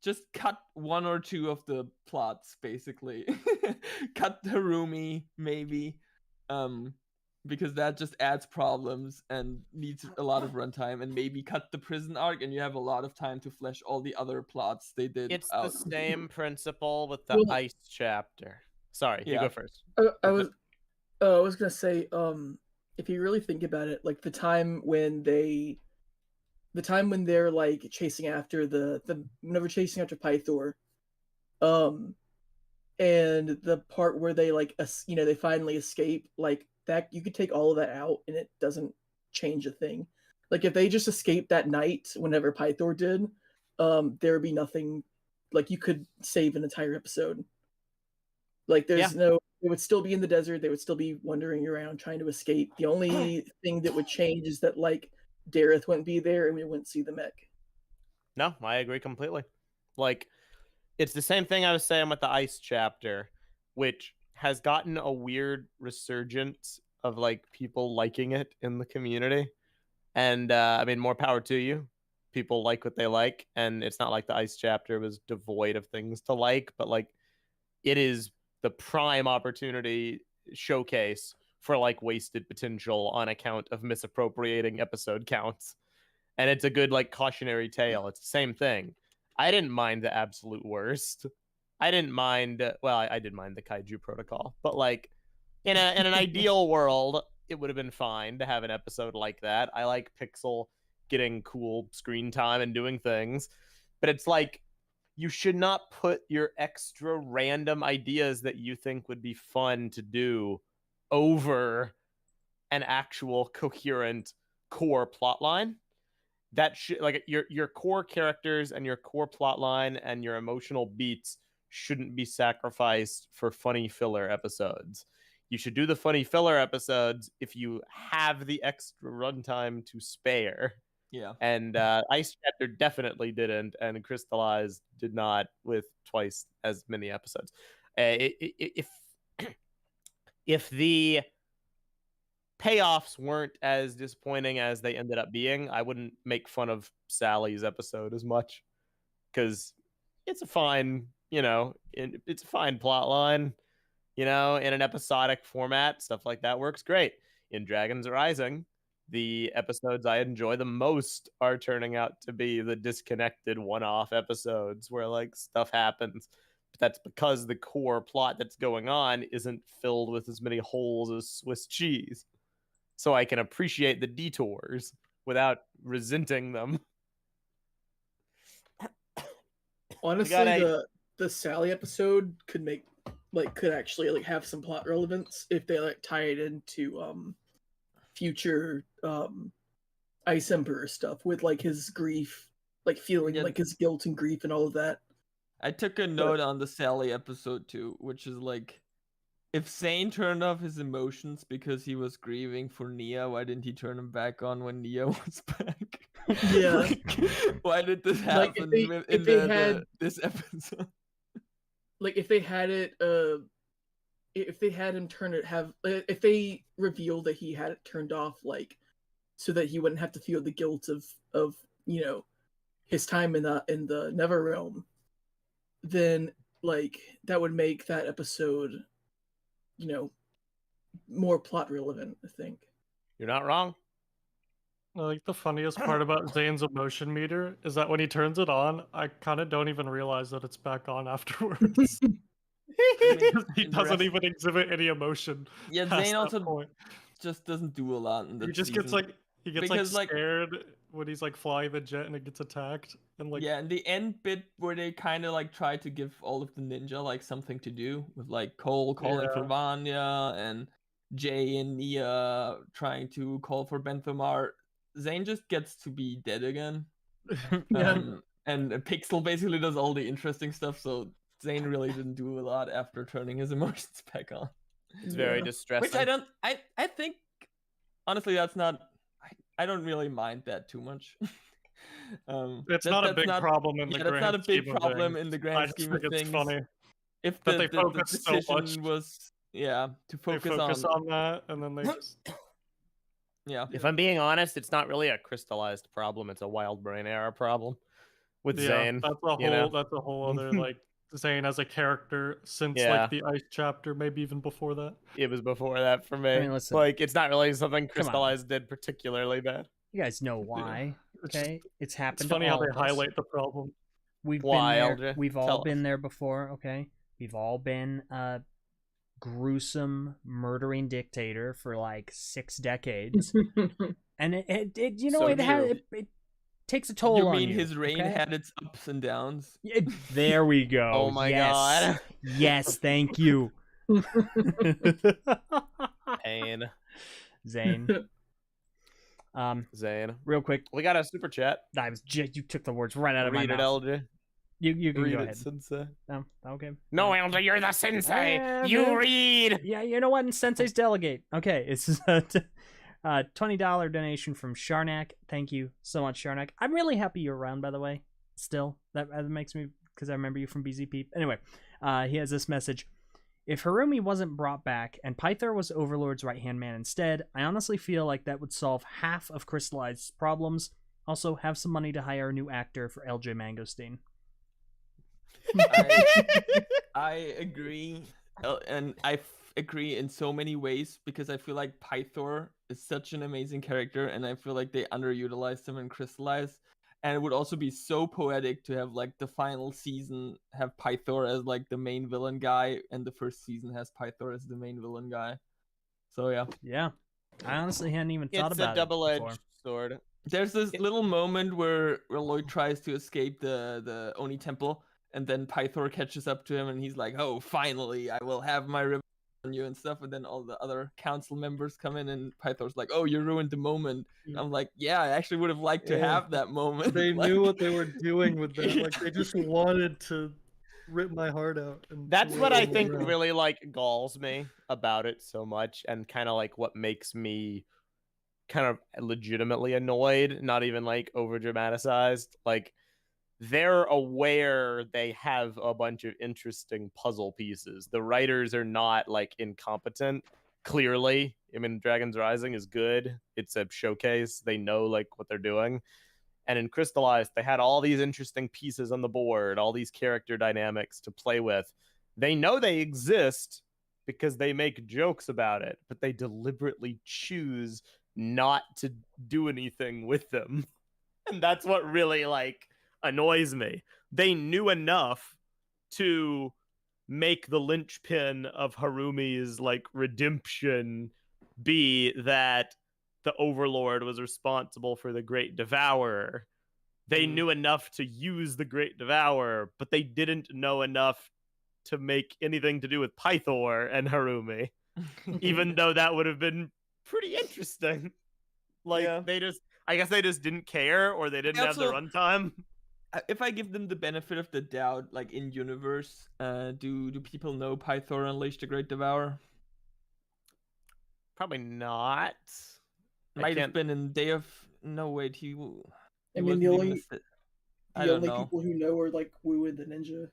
just cut 1 or 2 of the plots basically. Cut Harumi maybe, because that just adds problems and needs a lot of runtime, and maybe cut the prison arc and you have a lot of time to flesh all the other plots they did. It's out. the same principle with the ice chapter. Sorry, you go first. I was gonna say, if you really think about it, like the time when they're like chasing after whenever chasing after Pythor, and the part where they like they finally escape, like that, you could take all of that out and it doesn't change a thing. Like if they just escaped that night whenever Pythor did, there would be nothing, like you could save an entire episode. Like there's they would still be in the desert, they would still be wandering around trying to escape. The only thing that would change is that like Dareth wouldn't be there and we wouldn't see the mech. No, I agree completely. Like, it's the same thing I was saying with the ice chapter, which has gotten a weird resurgence of like people liking it in the community. And I mean, more power to you. People like what they like, and it's not like the ice chapter was devoid of things to like, but like it is the prime opportunity showcase for like wasted potential on account of misappropriating episode counts. And it's a good like cautionary tale. It's the same thing. I didn't mind the absolute worst. I didn't mind, well, I did mind the Kaiju Protocol, but like in an ideal world, it would have been fine to have an episode like that. I like Pixel getting cool screen time and doing things, but it's like you should not put your extra random ideas that you think would be fun to do over an actual coherent core plotline. That like your core characters and your core plotline and your emotional beats shouldn't be sacrificed for funny filler episodes. You should do the funny filler episodes if you have the extra runtime to spare. Yeah. And Ice Chapter definitely didn't, and Crystallized did not, with twice as many episodes. If the payoffs weren't as disappointing as they ended up being, I wouldn't make fun of Sally's episode as much, because it's a fine, it's a fine plot line, in an episodic format. Stuff like that works great. In Dragons Rising, the episodes I enjoy the most are turning out to be the disconnected one-off episodes where like stuff happens. But that's because the core plot that's going on isn't filled with as many holes as Swiss cheese. So I can appreciate the detours without resenting them. Honestly, the Sally episode could actually like have some plot relevance if they like tie it into future Ice Emperor stuff with like his grief, like feeling like his guilt and grief and all of that. I took a note on the Sally episode too, which is like, if Zane turned off his emotions because he was grieving for Nia, why didn't he turn them back on when Nia was back? Yeah. Like, why did this happen this episode? Like if they had it, if they had him if they revealed that he had it turned off, like so that he wouldn't have to feel the guilt of his time in the Never Realm, then like that would make that episode more plot relevant, I think. You're not wrong. Like the funniest part about Zane's emotion meter is that when he turns it on, I kind of don't even realize that it's back on afterwards. He doesn't even exhibit any emotion. Yeah, Zane also just doesn't do a lot in the He just gets like He gets Because, like- scared when he's flying the jet and it gets attacked, and yeah, and the end bit where they kind of try to give all of the ninja something to do with Cole calling for Yeah. Vanya and Jay and Nia trying to call for Benthomar. Zane just gets to be dead again. And Pixel basically does all the interesting stuff, so Zane really didn't do a lot after turning his emotions back on. It's very distressing. Which I think honestly that's not I don't really mind that too much. It's not a big problem in the that's grand not a big scheme of problem things. in the I grand just scheme think of it's things. funny If that the they focus so decision much. was to They focus on that, and then they just yeah. If I'm being honest, it's not really a crystallized problem. It's a wild brain error problem with Zane. That's a whole you know? that's a whole other Zane as a character since Yeah. the ice chapter, maybe even before that. It was before that for me. I mean, listen. It's not really something Come on. Crystallized did particularly bad. You guys know why. It's just- Okay, it's happened. It's funny to how all they of us. highlight the problem. We've Why, been there. Eldra? We've Tell all been us. there before. Okay, we've all been a gruesome murdering dictator for 6 decades, and it you know So it has true. it takes a toll You on mean you. his reign okay? had its ups and downs? There we go. Oh my yes. God. Yes, thank you. Pain. Zane. Zane. Real quick, We got a super chat. you took the words right out of my Read it, mouth. Eldra. You can Read go it, ahead. Sensei. No, okay. No, Eldra, you're the sensei. You You read. Yeah, you know what? And Sensei's delegate. Okay, it's a $20 donation from Sharnak. Thank you so much, Sharnak. I'm really happy you're around, by the way. Still, that makes me, because I remember you from BZP. Anyway, he has this message. If Harumi wasn't brought back and Pythor was Overlord's right-hand man instead, I honestly feel like that would solve half of Crystallized's problems. Also, have some money to hire a new actor for LJ Mangosteen. I agree, and I agree in so many ways because I feel like Pythor is such an amazing character, and I feel like they underutilized him in Crystallized. And it would also be so poetic to have the final season have Pythor as the main villain guy, and the first season has Pythor as the main villain guy. So yeah. Yeah, I honestly hadn't even thought It's about a double-edged it before. sword. There's this little moment where Lloyd tries to escape the Oni temple, and then Pythor catches up to him, and he's like, "Oh, finally, I will have my revenge on you," and stuff. And then all the other council members come in, and Pythor's like, "Oh, you ruined the moment." And I'm like, "Yeah, I actually would have liked to have that moment." They knew what they were doing with that. They just wanted to rip my heart out. And That's what I think around. really galls me about it so much, and kind of what makes me kind of legitimately annoyed, not even over dramatized. They're aware they have a bunch of interesting puzzle pieces. The writers are not incompetent. Clearly, I mean, Dragon's Rising is good. It's a showcase. They know what they're doing. And in Crystallized, they had all these interesting pieces on the board, all these character dynamics to play with. They know they exist because they make jokes about it, but they deliberately choose not to do anything with them. And that's what really annoys me. They knew enough to make the linchpin of Harumi's redemption be that the Overlord was responsible for the Great Devourer. They knew enough to use the Great Devourer, but they didn't know enough to make anything to do with Pythor and Harumi, even though that would have been pretty interesting. I guess they just didn't care, or they didn't have the runtime. If I give them the benefit of the doubt, in universe, do people know Pythor unleashed the Great Devourer? Probably not. Might have been in Day of No wait. He I mean, the only know. people who know are Wu and the ninja.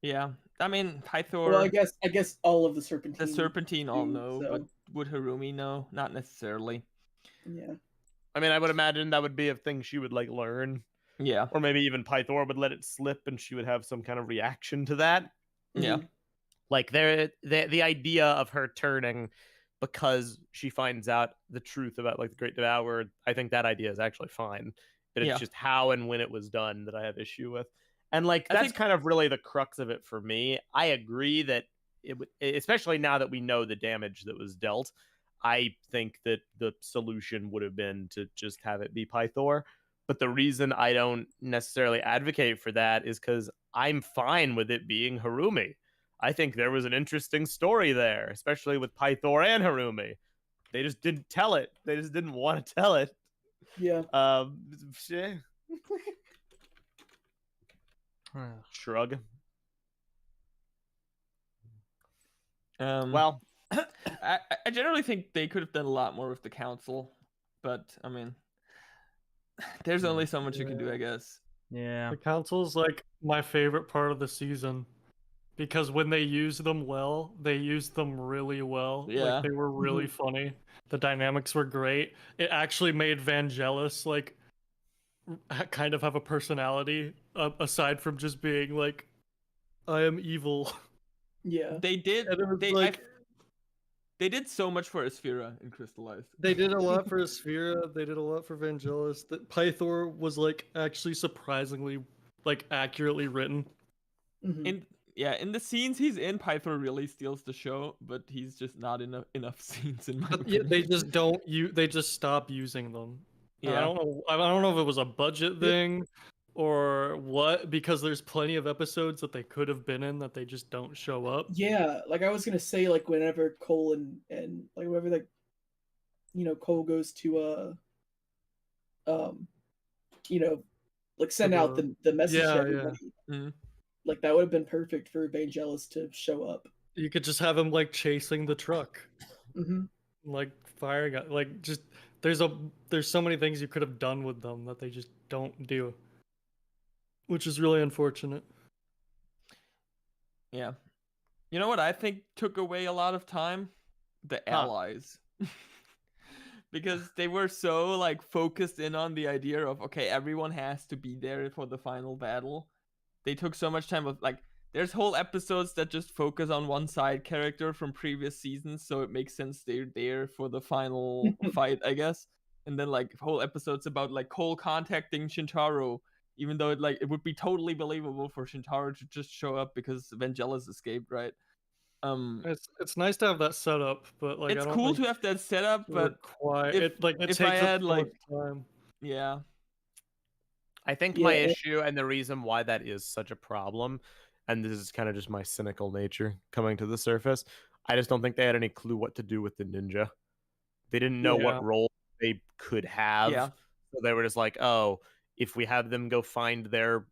Yeah, I mean Pythor. Well, I guess all of the Serpentine. The Serpentine all know, so. but would Harumi know? Not necessarily. Yeah. I mean, I would imagine that would be a thing she would learn. Yeah. Or maybe even Pythor would let it slip, and she would have some kind of reaction to that. Yeah. The idea of her turning because she finds out the truth about the Great Devourer, I think that idea is actually fine. But it's just how and when it was done that I have issue with. And that's kind of really the crux of it for me. I agree that it would, especially now that we know the damage that was dealt, I think that the solution would have been to just have it be Pythor. But the reason I don't necessarily advocate for that is because I'm fine with it being Harumi. I think there was an interesting story there, especially with Pythor and Harumi. They just didn't tell it. They just didn't want to tell it. Yeah. Yeah. Shrug. Well, I generally think they could have done a lot more with the council, but I mean, there's only so much you can do, I guess. Yeah. The council's like my favorite part of the season because when they use them well, they use them really well. Yeah. Like they were really funny. The dynamics were great. It actually made Vangelis like kind of have a personality aside from just being like, I am evil. Yeah. They did. And it was They, like they did so much for Asphira in Crystallized. they did a lot for Asphira. They did a lot for Vangelis. That Pythor was like actually surprisingly like accurately written. Mhm. In the scenes he's in, Pythor really steals the show, but he's just not enough scenes in my But opinion. they just don't they just stop using them. Yeah. I don't know if it was a budget thing or what, because there's plenty of episodes that they could have been in that they just don't show up. Yeah, like I was gonna say, like whenever Cole and like whenever like Cole goes to like send out the message Yeah, to yeah. everybody. Mhm. Like that would have been perfect for Vangelis to show up. You could just have him like chasing the truck, Hmm. like firing at, like just there's so many things you could have done with them that they just don't do, which is really unfortunate. Yeah. You know what I think took away a lot of time? The allies. Because they were so like focused in on the idea of, okay, everyone has to be there for the final battle. They took so much time with like there's whole episodes that just focus on one side character from previous seasons, so it makes sense they're there for the final fight, I guess. And then like whole episodes about like Cole contacting Shintaro, even though it would be totally believable for Shintaro to just show up because Vangelis escaped, right? It's nice to have that set up, but like it's I don't cool think to have that set up, but it if takes I up had so like much time. yeah. I think my issue and the reason why that is such a problem, and this is kind of just my cynical nature coming to the surface, I just don't think they had any clue what to do with the ninja. They didn't know Yeah. what role they could have. Yeah. So they were just like, oh, if we have them go find their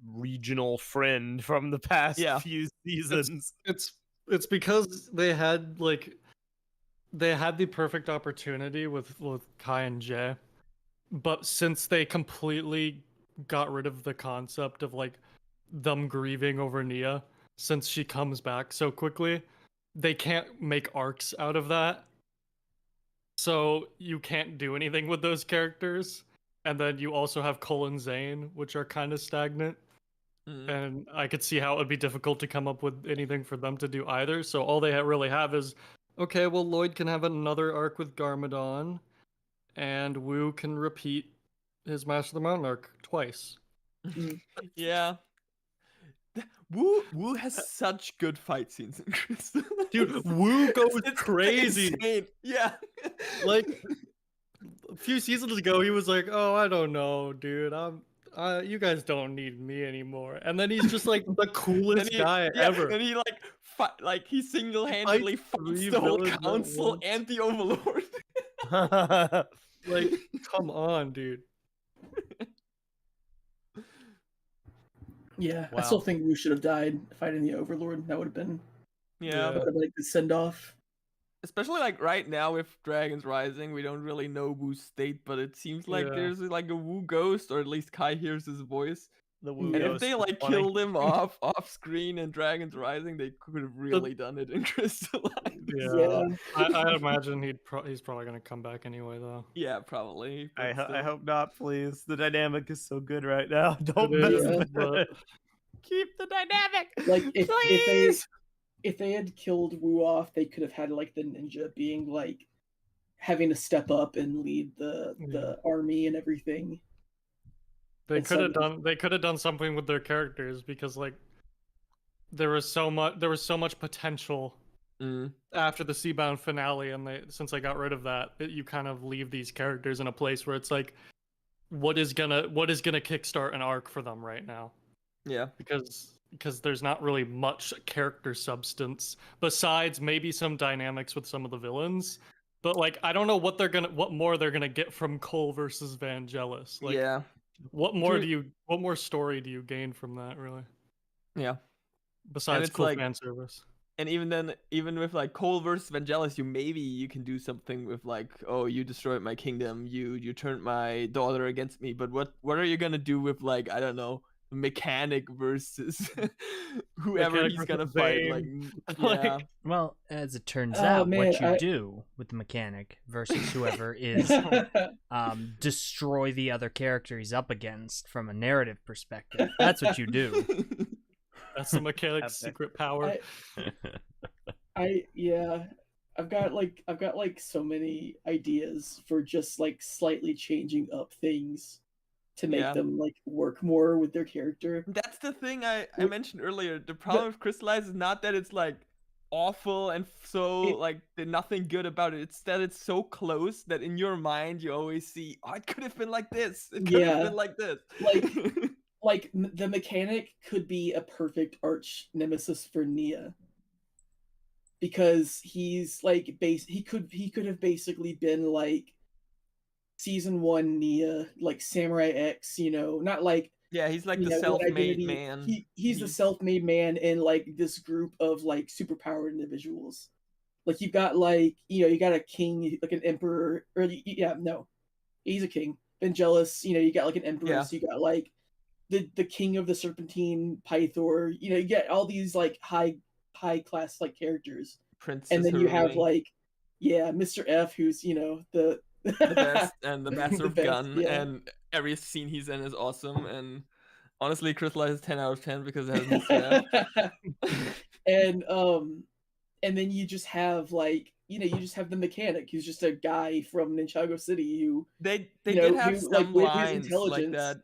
regional friend from the past few seasons. It's because they had the perfect opportunity with Kai and Jay, but since they completely got rid of the concept of like them grieving over Nia since she comes back so quickly, they can't make arcs out of that. So you can't do anything with those characters. And then you also have Cole and Zane, which are kind of stagnant. And I could see how it would be difficult to come up with anything for them to do either. So all they really have is, okay, well, Lloyd can have another arc with Garmadon, and Wu can repeat his Master of the Mountain arc twice. Yeah. Wu has such good fight scenes in Crystal. Dude, Wu goes crazy. Insane. Yeah. Like a few seasons ago, he was like, "Oh, I don't know, dude. You guys don't need me anymore." And then he's just like the coolest guy ever. And he he single-handedly fights the whole council and the Overlord. Like, come on, dude. Yeah, Wow. I still think Wu should have died fighting the Overlord. That would have been like the send off. Especially like right now with Dragons Rising, we don't really know Wu's state, but it seems like there's like a Wu ghost, or at least Kai hears his voice. The Wu And ghost if they is like funny. killed him off screen in Dragons Rising, they could have really done it in Crystallized. Yeah. I imagine he's probably gonna come back anyway, though. Yeah, probably. I still. hope not, please. The dynamic is so good right now. Don't It mess is, with but- it. Keep the dynamic. Like please. if they had killed Wu off, they could have had like the ninja being like having to step up and lead the army and everything. They And could have so- done something with their characters, because like there was so much potential after the Seabound finale, and since I got rid of that, you kind of leave these characters in a place where it's like, what is gonna kickstart an arc for them right now? Yeah. Because there's not really much character substance besides maybe some dynamics with some of the villains. But like, I don't know what more they're gonna get from Cole versus Vangelis. Like, yeah. what more story do you gain from that, really? Yeah. Besides it's cool like- fan service. And even with like Cole versus Vangelis, you can do something with like, oh, you destroyed my kingdom, you turned my daughter against me. But what are you gonna do with like, I don't know, Mechanic versus whoever Mechanic he's versus gonna fight? Like, Zane. yeah, Well, as it turns Oh, out, man, what you I- do with the mechanic versus whoever is destroy the other character he's up against from a narrative perspective. That's what you do. That's the mechanic's Epic. secret power. I've got like so many ideas for just like slightly changing up things to make Yeah. them like work more with their character. That's the thing I Wh- mentioned earlier. The problem with Crystallized is not that it's like awful and so like there's nothing good about it. It's that it's so close that in your mind you always see, oh, it could have been like this. It could have Yeah. been like this. Like the mechanic could be a perfect arch nemesis for Nia, because he's like he could have basically been like season 1 Nia, like Samurai X, not like Yeah, he's like you the know, what self-made identity- man. He's the self-made man in like this group of like superpowered individuals. Like you've got like you got a king, like an emperor, or he's a king. Vangelis, you got like an emperor, Yeah. so you got like the king of the Serpentine, Pythor. You get all these like high class like characters, Princess and then you have Harumi, like Mr. F, who's the the best and the master The of best, gun, yeah. and every scene he's in is awesome. And honestly, Crystallized is 10 out of 10 because it has Mr. F. and then you just have like you just have the mechanic who's just a guy from Ninjago City who They You know, did have who, like, some with his lines like intelligence- that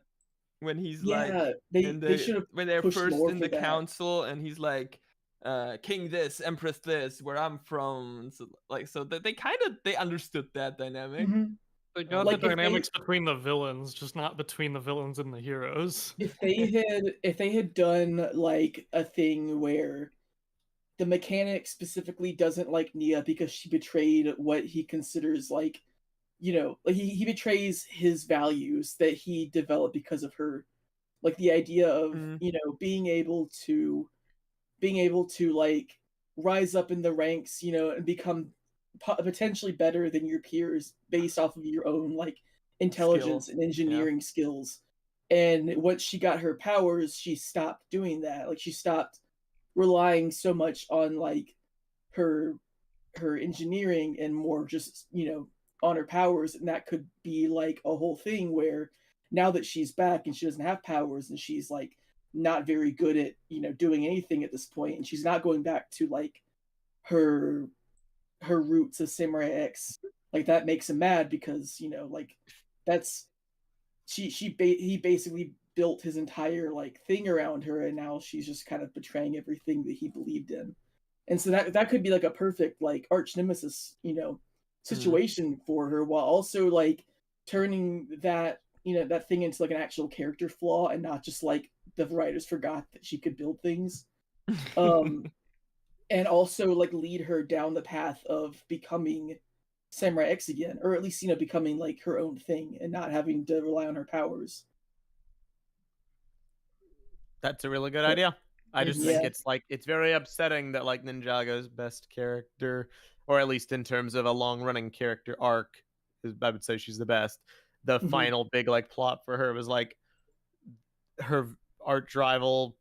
when he's like they should have when they're pushed first more in for the that. council and he's like king this, empress this, where I'm from. So they understood that dynamic. Mhm. They got Like, the if they- dynamics between the villains, just not between the villains and the heroes. If they had done like a thing where the mechanic specifically doesn't like Nia because she betrayed what he considers like like he betrays his values that he developed because of her, like the idea of Mhm. being able to like rise up in the ranks, and become potentially better than your peers based off of your own like intelligence Skill, and engineering skills. And once she got her powers, she stopped doing that. Like she stopped relying so much on like her engineering and more just on her powers. And that could be like a whole thing where now that she's back and she doesn't have powers and she's like not very good at doing anything at this point, and she's not going back to like her roots as Samurai X, like that makes him mad because like that's he basically built his entire like thing around her, and now she's just kind of betraying everything that he believed in. And so that could be like a perfect like arch nemesis situation for her, while also like turning that that thing into like an actual character flaw and not just like the writers forgot that she could build things. And also like lead her down the path of becoming Samurai X again, or at least becoming like her own thing and not having to rely on her powers. That's a really good idea. I just Yeah. think it's very upsetting that like Ninjago's best character, or at least in terms of a long-running character arc, I would say she's the best. The Mhm. final big like plot for her was like her arch rival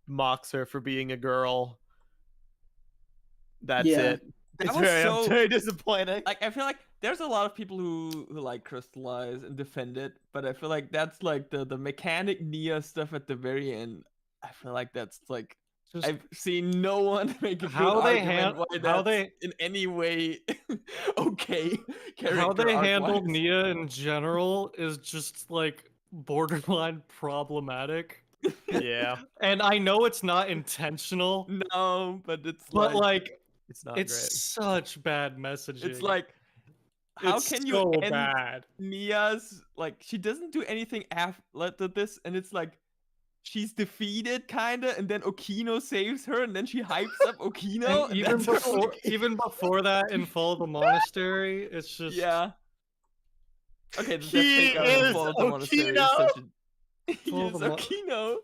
mocks her for being a girl. That's Yeah. it. It's was very disappointing. Like, I feel like there's a lot of people who like Crystallize and defend it, but I feel like that's like the mechanic Nia stuff at the very end. I feel like that's like Just I've seen no one make a good how they argument why how that's they in any way okay. how they character handled arc-wise. Nia in general is just like borderline problematic. Yeah. And I know it's not intentional, No, but it's but like It's not It's great. such bad messaging. It's like, how It's can so you end bad? Nia's, like, she doesn't do anything after this, and it's like, she's defeated, kinda, and then Okino saves her, and then she hypes up Okino, And even that's her only- before that, in Fall of the Monastery, it's just Yeah. Okay, the He death takeout is in Fall of the Monastery Okino! is such a... He Fall is of the Mo- Okino,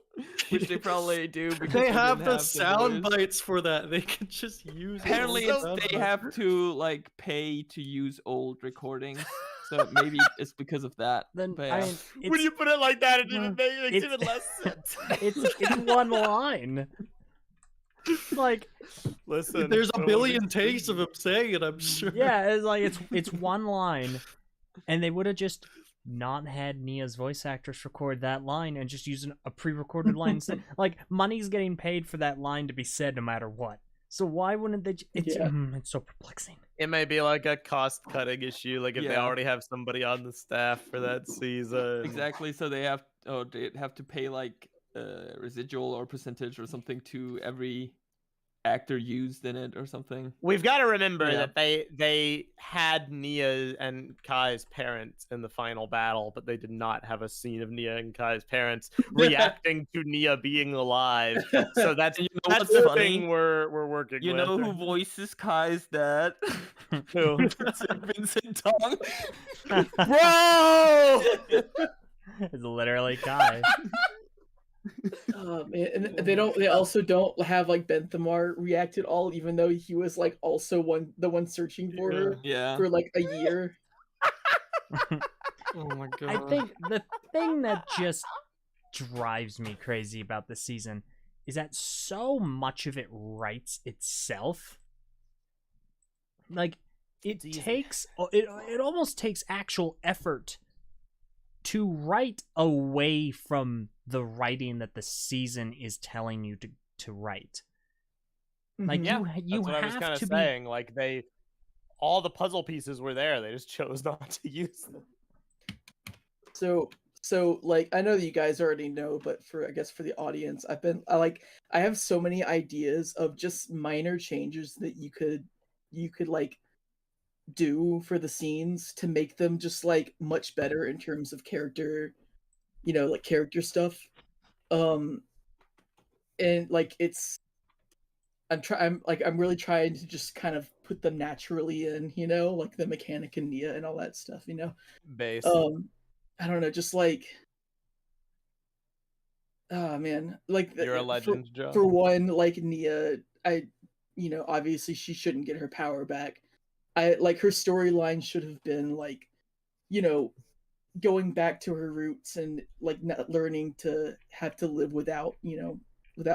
which they probably do because they they have didn't the sound voice. bites for that. They can just use. Apparently, the it's sound they bites. have to like pay to use old recordings, so maybe it's because of that. Then But I yeah. mean, When you put it like that, it even makes it's- even less sense. it's one line. Like, Listen, There's I a don't wanna billion be takes of stingy. him saying it. I'm sure. yeah, it's like it's one line, and they would have just not had Nia's voice actress record that line and just using a pre-recorded line instead. Like, money's getting paid for that line to be said no matter what. So why wouldn't they? It's Yeah. it's so perplexing. It may be like a cost-cutting issue, like if they Yeah. already have somebody on the staff for that season. Exactly. So they have to pay like residual or percentage or something to every actor used in it or something. We've got to remember Yeah. that they had Nia and Kai's parents in the final battle, but they did not have a scene of Nia and Kai's parents reacting to Nia being alive. So that's And you know that's what's the funny? thing we're working You with. know who voices Kai's dad? Who? Vincent Tong. Bro! It's literally Kai. Man, and they also don't have like Benthamar react at all, even though he was like also the one searching for her Yeah. for like a year. Oh my god. I think the thing that just drives me crazy about this season is that so much of it writes itself. Like, it It's easy. takes it almost takes actual effort to write away from the writing that the season is telling you to write. Like, Mhm. Yeah, you that's what I was have kind of to saying. Like all the puzzle pieces were there. They just chose not to use them. So like I know that you guys already know, but I guess for the audience, I have so many ideas of just minor changes that you could like do for the scenes to make them just like much better in terms of character, like character stuff. And like I'm really trying to just kind of put them naturally in, like the mechanic and Nia and all that stuff, Base. I don't know, just like, oh man, like You're a legend, Joe. For one, like Nia, obviously she shouldn't get her power back. I like her storyline should have been like, going back to her roots and like not learning to have to live without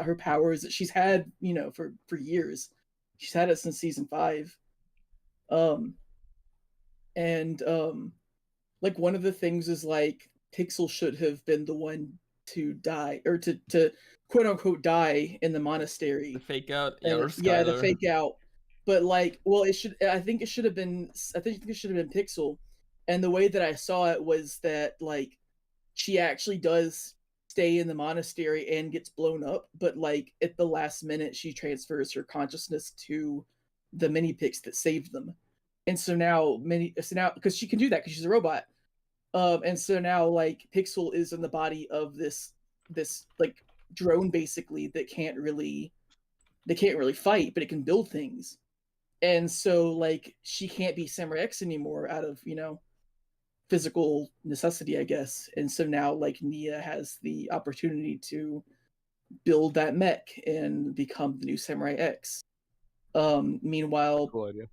her powers that she's had for years. She's had it since season 5. And like one of the things is like Pixel should have been the one to die, or to quote unquote die in the monastery. The fake out. And- Or yeah, the Skylar. fake out. But like, well, I think it should have been Pixel. And the way that I saw it was that like she actually does stay in the monastery and gets blown up, but like at the last minute she transfers her consciousness to the mini pix that saved them. And so now because she can do that because she's a robot. And so now like Pixel is in the body of this like drone basically that can't really fight, but it can build things. And so like she can't be Samurai X anymore out of physical necessity, I guess. And so now like Nia has the opportunity to build that mech and become the new Samurai X. Meanwhile Cool idea.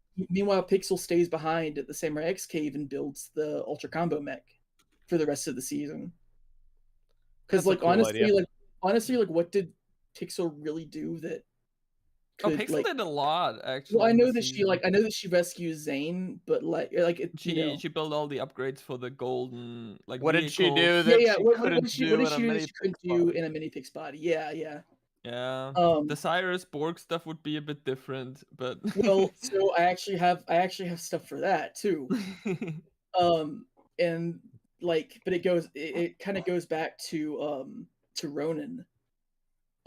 Pixel stays behind at the Samurai X cave and builds the Ultra Combo mech for the rest of the season. Because That's a cool honestly, what did Pixel really do that could, Pixel like, did a lot actually. well, I in know this that season. she rescues Zane, but She built all the upgrades for the golden like. What did she vehicles. do that yeah. she What couldn't did she do do in that a she mini couldn't pix do body? in a mini pix body? Yeah. Yeah. Um, The Cyrus Borg stuff would be a bit different, but well, so I actually have stuff for that too. And like, but it kind of goes back to Ronin.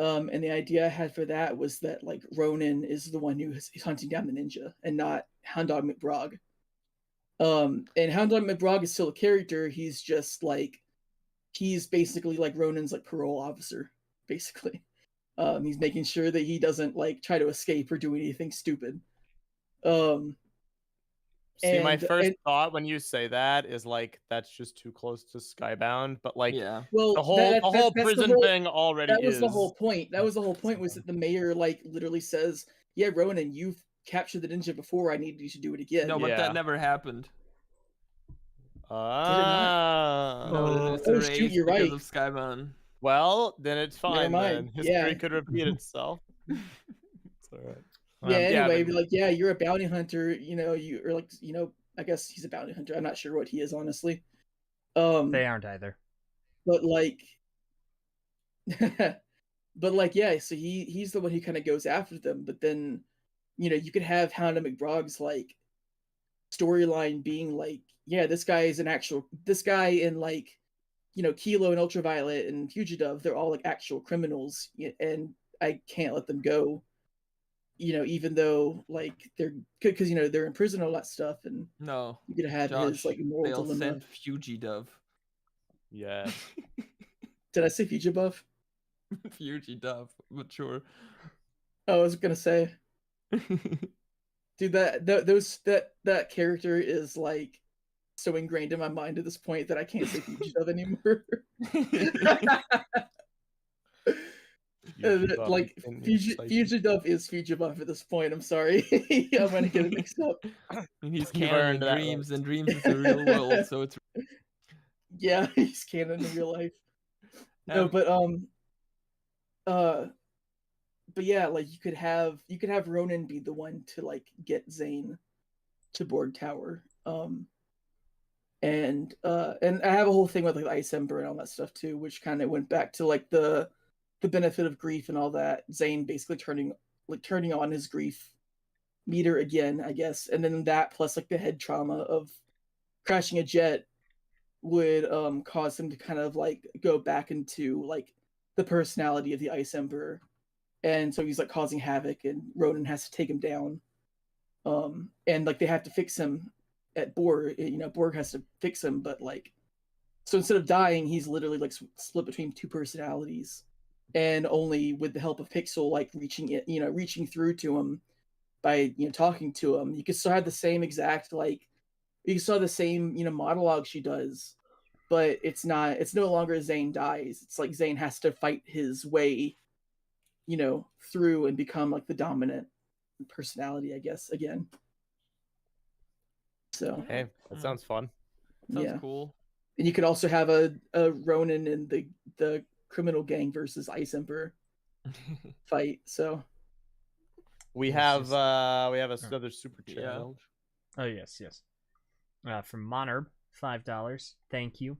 And the idea I had for that was that like Ronan is the one who is hunting down the ninja and not Hound Dog McBrog. And Hound Dog McBrog is still a character. He's just like he's basically like Ronan's like parole officer, basically. He's making sure that he doesn't like try to escape or do anything stupid. See, my And- first and- thought when you say that is like that's just too close to Skybound, but like Yeah. Well, the whole that's the prison whole- thing already that was is. the whole point. That was the whole point. Was that the mayor like literally says, "Yeah, Ronan, you've captured the ninja before. I need you to do it again." No, but Yeah. that never happened. Ah. No, it's Oh, erased shoot, you're because right. of Skybound. Well, then it's fine. mind. Then history Yeah. could repeat itself. It's all right. Yeah. Anyway, but- be like, yeah, you're a bounty hunter. You or like, I guess he's a bounty hunter. I'm not sure what he is, honestly. They aren't either. But like, yeah. So he's the one who kind of goes after them. But then, you could have Hound of McBrog's like storyline being like, yeah, this guy and like, Kilo and Ultraviolet and Fugitive, they're all like actual criminals, and I can't let them go. Even though like they're because they're in prison and all that stuff, and No. you could have his Josh, like moral they'll dilemma. send Fugitive. Yeah. Did I say Fugitive? Fugitive, but sure. Oh, I was gonna say, dude, that character is like so ingrained in my mind at this point that I can't say Fugitive anymore. Like Fugitive is Fugitive at this point. I'm sorry, I'm gonna get it mixed up. He's You've canon in earned that Dreams, right. and Dreams is the real world, so it's Yeah, he's canon in real life. No, but yeah, like you could have Ronan be the one to like get Zane to Borg Tower. And I have a whole thing with like Ice Ember and all that stuff too, which kind of went back to like the benefit of grief and all that. Zane basically turning on his grief meter again, I guess, and then that plus like the head trauma of crashing a jet would cause him to kind of like go back into like the personality of the Ice Emperor, and so he's like causing havoc, and Ronan has to take him down. And like they have to fix him at Borg. Borg has to fix him, but like, so instead of dying, he's literally like split between two personalities, and only with the help of Pixel like reaching through to him by talking to him, you can still have the same exact like. You saw the same, monologue she does, but it's no longer Zane dies. It's like Zane has to fight his way, through and become like the dominant personality, I guess, again. So Hey, that sounds fun. sounds cool. And you could also have a Ronin and the criminal gang versus Ice Emperor fight. So We Yes, have yes. another super Yeah. challenge. Oh yes. From Monarb, $5. Thank you.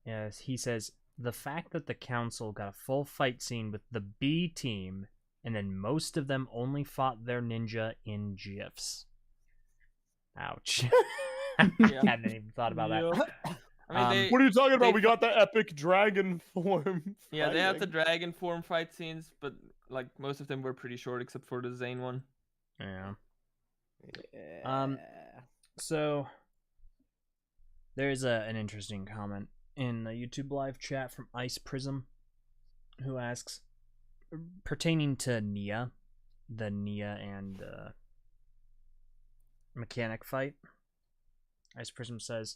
Yes, he says the fact that the council got a full fight scene with the B team, and then most of them only fought their ninja in GIFs. Ouch. Yeah. Hadn't even thought about that. I mean, What are you talking they about? We got the epic dragon form. yeah, they have the fighting. dragon form fight scenes, but like most of them were pretty short except for the Zane one. Yeah. Yeah. So there's an interesting comment in the YouTube live chat from Ice Prism, who asks, pertaining to Nia, the Nia and mechanic fight. Ice Prism says,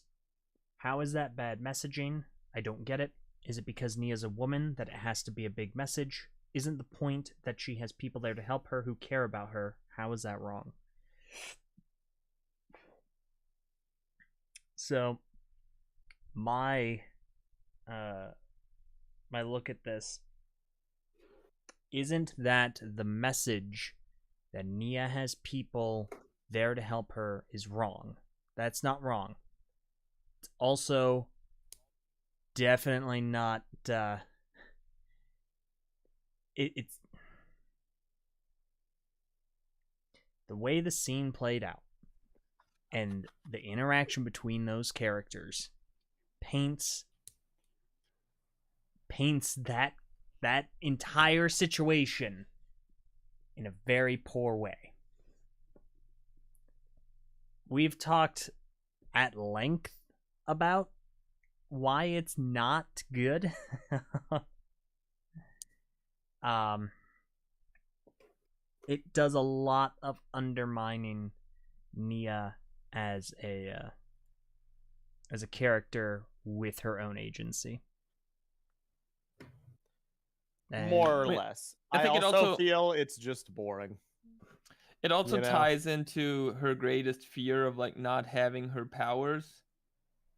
"How is that bad messaging? I don't get it. Is it because Nia's a woman that it has to be a big message? Isn't the point that she has people there to help her who care about her? How is that wrong?" So my look at this, isn't that the message that Nia has people there to help her is wrong. That's not wrong. It's also definitely not it's the way the scene played out and the interaction between those characters paints that that entire situation in a very poor way. We've talked at length about why it's not good. It does a lot of undermining Nia as a character with her own agency. And More or less. I think it also also- feel it's just boring. It also You know? ties into her greatest fear of like not having her powers,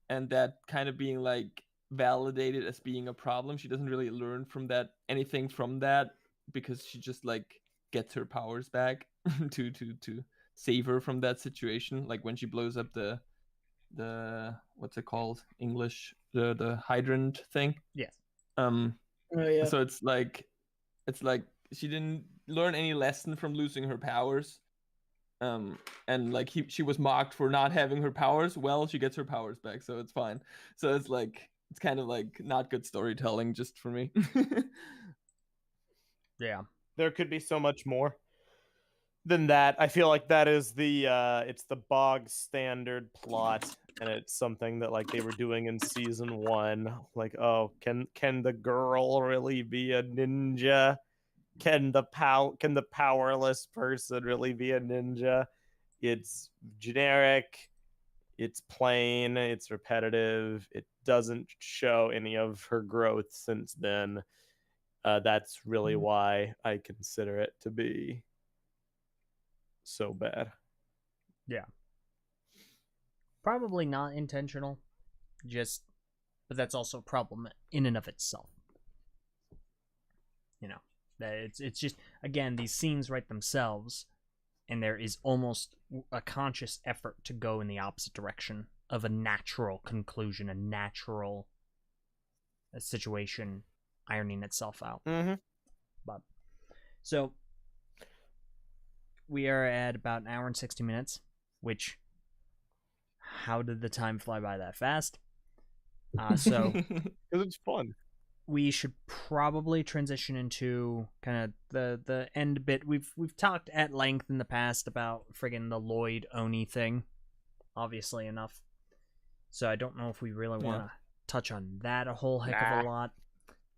and that kind of being like validated as being a problem. She doesn't really learn from that anything from that, because she just like gets her powers back to save her from that situation. Like when she blows up the what's it called English, the hydrant thing. Yes. Oh yeah. So it's like she didn't learn any lesson from losing her powers. And like she was mocked for not having her powers. Well, she gets her powers back, so it's fine. So it's like, it's kind of like not good storytelling just for me. Yeah. There could be so much more than that. I feel like that is the it's the bog standard plot, and it's something that like they were doing in season 1. Like, oh, can the girl really be a ninja? Can the powerless person really be a ninja? It's generic, it's plain, it's repetitive. It doesn't show any of her growth since then. That's really why I consider it to be so bad. Yeah. Probably not intentional. But that's also a problem in and of itself. You know, that it's just, again, these scenes write themselves, and there is almost a conscious effort to go in the opposite direction of a natural conclusion, a natural situation ironing itself out. Mm-hmm. But so we are at about an hour and 60 minutes, which, how did the time fly by that fast? So Because it's fun. we should probably transition into kind of the end bit. We've talked at length in the past about friggin' the Lloyd Oni thing, obviously enough. So I don't know if we really want to touch on that a whole heck of a lot.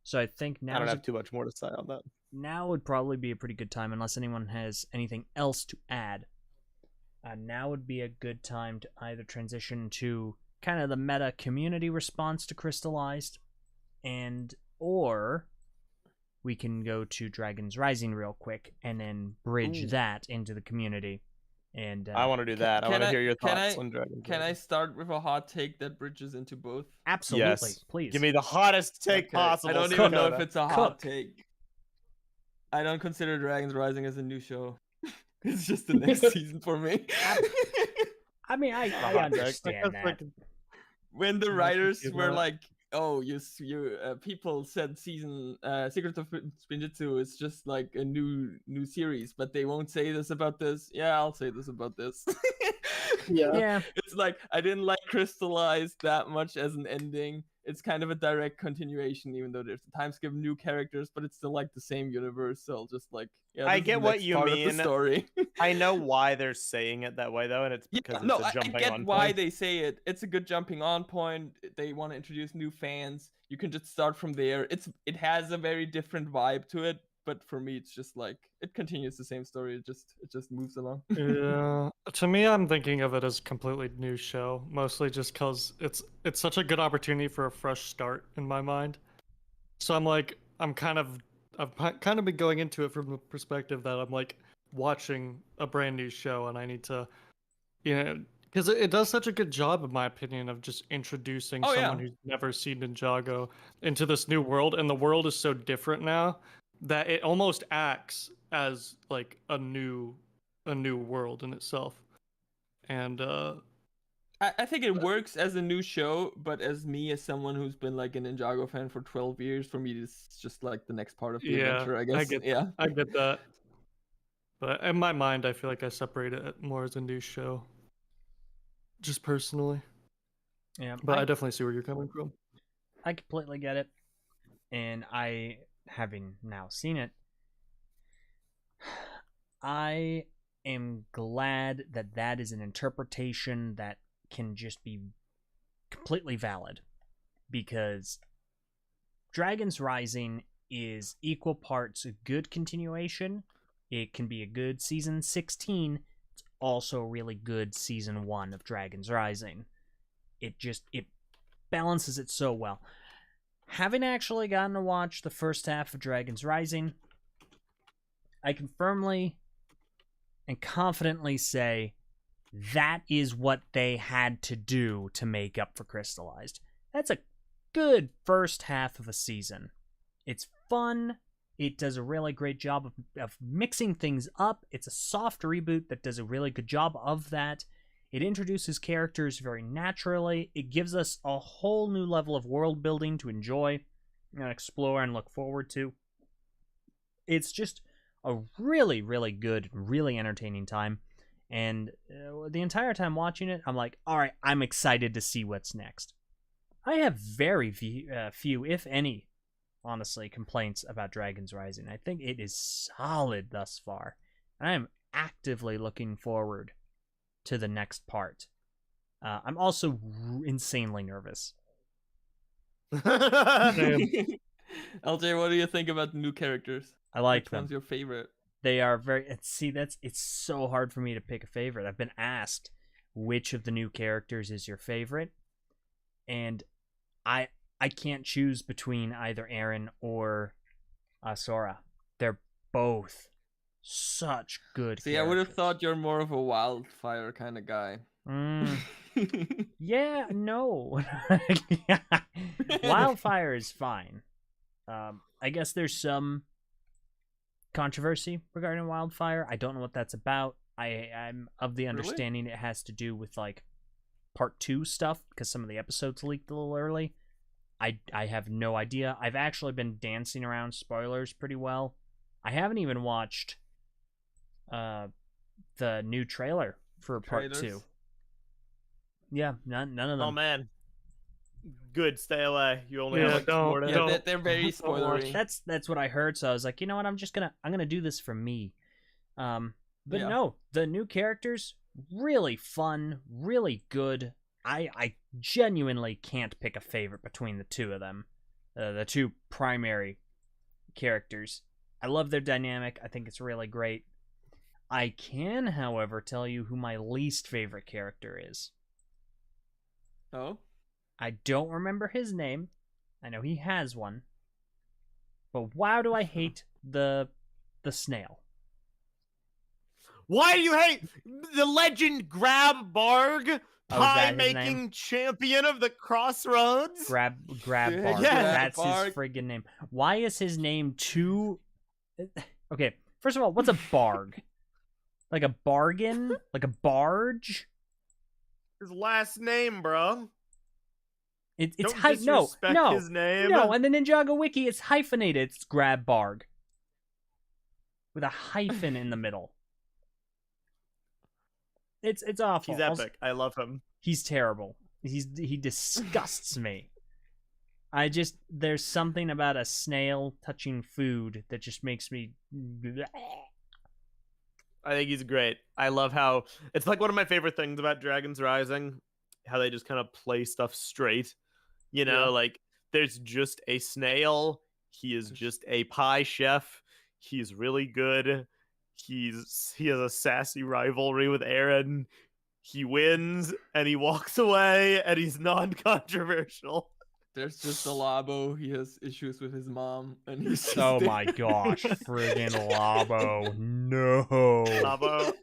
So I think now I don't have too much more to say on that. now would probably be a pretty good time, unless anyone has anything else to add. Now would be a good time to either transition to kind of the meta community response to Crystallized, or we can go to Dragon's Rising real quick and then bridge that into the community. And I want to do that. I want to hear your thoughts on Dragon. Can I start with a hot take that bridges into both? absolutely, Yes. please Give me the hottest take Okay. possible. I don't even know Dakota. if it's a hot take. I don't consider Dragon's Rising as a new show. It's just the next season for me. I mean, I hot take. understand that. When the Can I writers give were that? like, "Oh, you people said season Secret of Spinjitzu is just like a new series, but they won't say this about this." Yeah, I'll say this about this. Yeah. It's like, I didn't like Crystallized that much as an ending. It's kind of a direct continuation, even though there's a time skip, new characters, but it's still like the same universe. So I'll just like, yeah, I this is get the what next you part of mean. the story. I know why they're saying it that way though, and it's because no, it's a jumping I get on why point. they say it. It's a good jumping on point. They want to introduce new fans. You can just start from there. It has a very different vibe to it, but for me, it's just like, it continues the same story. It just moves along. Yeah, to me, I'm thinking of it as a completely new show, mostly just because it's such a good opportunity for a fresh start in my mind. So I've kind of been going into it from the perspective that I'm like watching a brand new show, and I need to, because it does such a good job, in my opinion, of just introducing someone who's never seen Ninjago into this new world, and the world is so different now that it almost acts as like a new world in itself. And I think it works as a new show, but as someone who's been like a Ninjago fan for 12 years, for me it's just like the next part of the adventure, I guess. I get that. But in my mind, I feel like I separate it more as a new show, just personally. Yeah, But I definitely see where you're coming from. I completely get it, and I having now seen it, I am glad that that is an interpretation that can just be completely valid, because Dragons Rising is equal parts a good continuation. It can be a good season 16. It's also a really good season 1 of Dragons Rising. It balances it so well. Having actually gotten to watch the first half of Dragons Rising, I can firmly and confidently say that is what they had to do to make up for Crystallized. That's a good first half of a season. It's fun. It does a really great job of mixing things up. It's a soft reboot that does a really good job of that. It introduces characters very naturally. It gives us a whole new level of world building to enjoy and explore and look forward to. It's just a really, really good, really entertaining time. And the entire time watching it, I'm like, all right, I'm excited to see what's next. I have very few, if any, honestly, complaints about Dragons Rising. I think it is solid thus far. And I am actively looking forward to the next part. I'm also insanely nervous. LJ, what do you think about the new characters? I like Which them. one's your favorite? They are very... it's so hard for me to pick a favorite. I've been asked which of the new characters is your favorite, and I can't choose between either Aaron or Sora. They're both such good See, characters. I would have thought you're more of a wildfire kind of guy. Yeah, no. Wildfire is fine. I guess there's some controversy regarding Wildfire. I don't know what that's about. I'm of the understanding it has to do with like part 2 stuff, because some of the episodes leaked a little early. I have no idea. I've actually been dancing around spoilers pretty well. I haven't even watched the new trailer for part 2. Yeah, none of them. Oh man, good. Stay away. You only Yeah, have like 2 more to don't. Yeah, they're very spoilery. That's what I heard. So I was like, you know what? I'm gonna do this for me. But Yeah. no, the new characters really fun, really good. I genuinely can't pick a favorite between the two of them, the two primary characters. I love their dynamic. I think it's really great. I can, however, tell you who my least favorite character is. Oh? I don't remember his name. I know he has one. But wow, do I hate the snail. Why do you hate the legend Grab Barg, Oh, is that pie his making name? champion of the Crossroads? Grab Yeah, Barg. yeah. That's Barg. his friggin' name. Why is his name too... Okay, first of all, what's a barg? Like a bargain? Like a barge? His last name, bro. It's Don't no, disrespect no, his name. no. And the Ninjago Wiki, it's hyphenated. It's Grab Barg with a hyphen in the middle. It's awful. He's epic. I love him. He's terrible. He disgusts me. There's something about a snail touching food that just makes me... I think he's great. I love how it's like one of my favorite things about Dragons Rising, how they just kind of play stuff straight. You know, Yeah. like there's just a snail. He is just a pie chef. He's really good. He has a sassy rivalry with Aaron. He wins and he walks away and he's non-controversial. There's just a Labo. He has issues with his mom, and he's just Oh there. my gosh, friggin' Labo. No. Labo.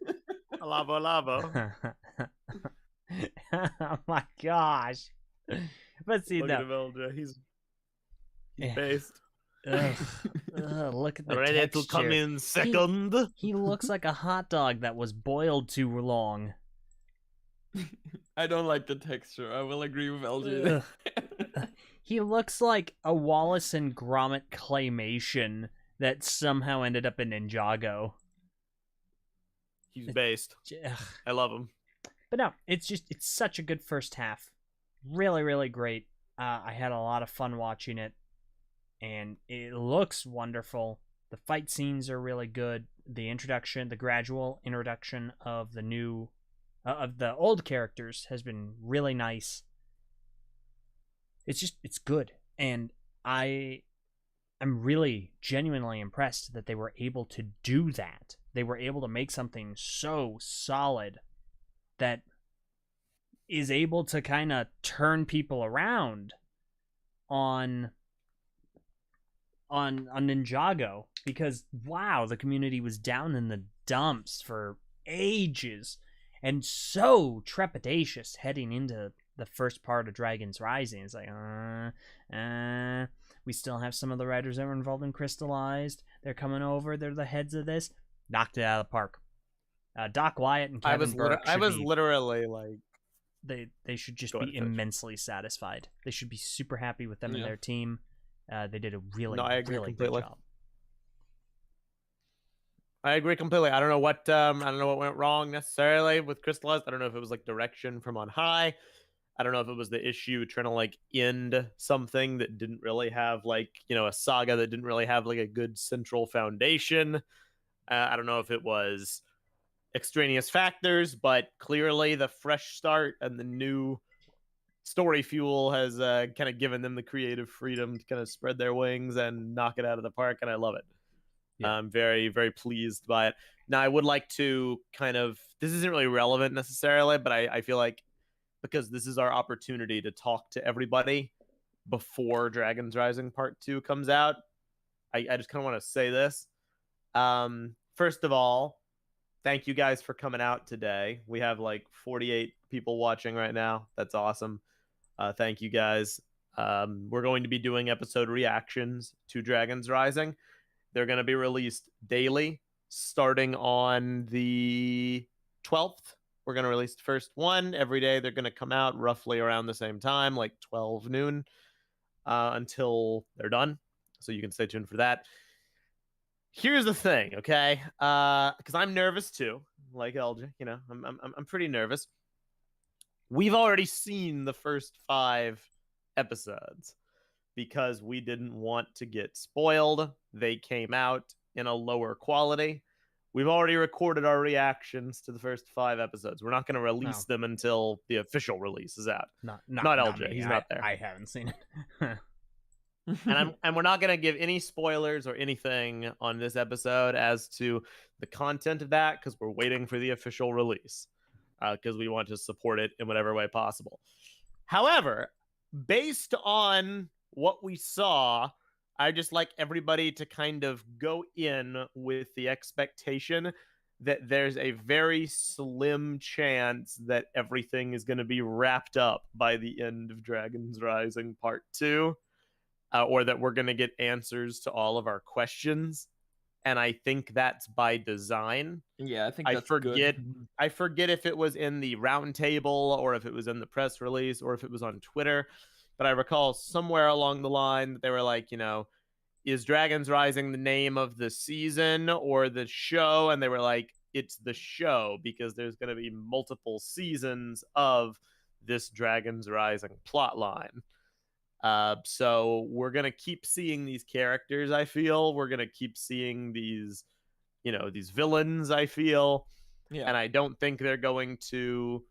Labo. Oh my gosh. But see, Look at him, no. LJ. He's Yeah. based. Ugh. Look at the Ready texture. to come in second. He looks like a hot dog that was boiled too long. I don't like the texture. I will agree with LJ. Ugh. He looks like a Wallace and Gromit claymation that somehow ended up in Ninjago. He's based. Ugh. I love him. But no, it's such a good first half. Really, really great. I had a lot of fun watching it. and it looks wonderful. The fight scenes are really good. The gradual introduction of the new, of the old characters has been really nice. It's good, and I'm really genuinely impressed that they were able to do that. They were able to make something so solid that is able to kind of turn people around on Ninjago, because wow, the community was down in the dumps for ages and so trepidatious heading into the first part of Dragon's Rising. It's like, we still have some of the writers that were involved in Crystallized. They're coming over. They're the heads of this. Knocked it out of the park. Doc Wyatt and Kevin Burke. I was literally like, they should just be immensely satisfied. They should be super happy with them and their team. They did a really good job. I agree completely. I don't know what went wrong necessarily with Crystallized. I don't know if it was like direction from on high. I don't know if it was the issue trying to like end something that didn't really have like, you know, a saga that didn't really have like a good central foundation. I don't know if it was extraneous factors, but clearly the fresh start and the new story fuel has kind of given them the creative freedom to kind of spread their wings and knock it out of the park, and I love it. Yeah. I'm very, very pleased by it. Now, I would like to kind of, this isn't really relevant necessarily, but I feel like because this is our opportunity to talk to everybody before Dragon's Rising Part 2 comes out, I just kind of want to say this. First of all, thank you guys for coming out today. We have like 48 people watching right now. That's awesome. Thank you guys. We're going to be doing episode reactions to Dragon's Rising. They're going to be released daily starting on the 12th. We're going to release the first one every day. They're going to come out roughly around the same time, like 12 noon, until they're done. So you can stay tuned for that. Here's the thing, okay? Because I'm nervous too, like LJ. You know, I'm pretty nervous. We've already seen the first 5 episodes because we didn't want to get spoiled. They came out in a lower quality. We've already recorded our reactions to the first 5 episodes. We're not going to release them until the official release is out. Not LJ. He's not there. I haven't seen it. and we're not going to give any spoilers or anything on this episode as to the content of that because we're waiting for the official release because we want to support it in whatever way possible. However, based on what we saw, I just like everybody to kind of go in with the expectation that there's a very slim chance that everything is going to be wrapped up by the end of Dragon's Rising Part 2, or that we're going to get answers to all of our questions. And I think that's by design. Yeah, I think that's good. I forget if it was in the roundtable or if it was in the press release or if it was on Twitter. But I recall somewhere along the line that they were like, you know, is Dragon's Rising the name of the season or the show? And they were like, it's the show because there's going to be multiple seasons of this Dragon's Rising plotline. So we're going to keep seeing these characters, I feel. We're going to keep seeing these, you know, these villains, I feel. Yeah. And I don't think they're going to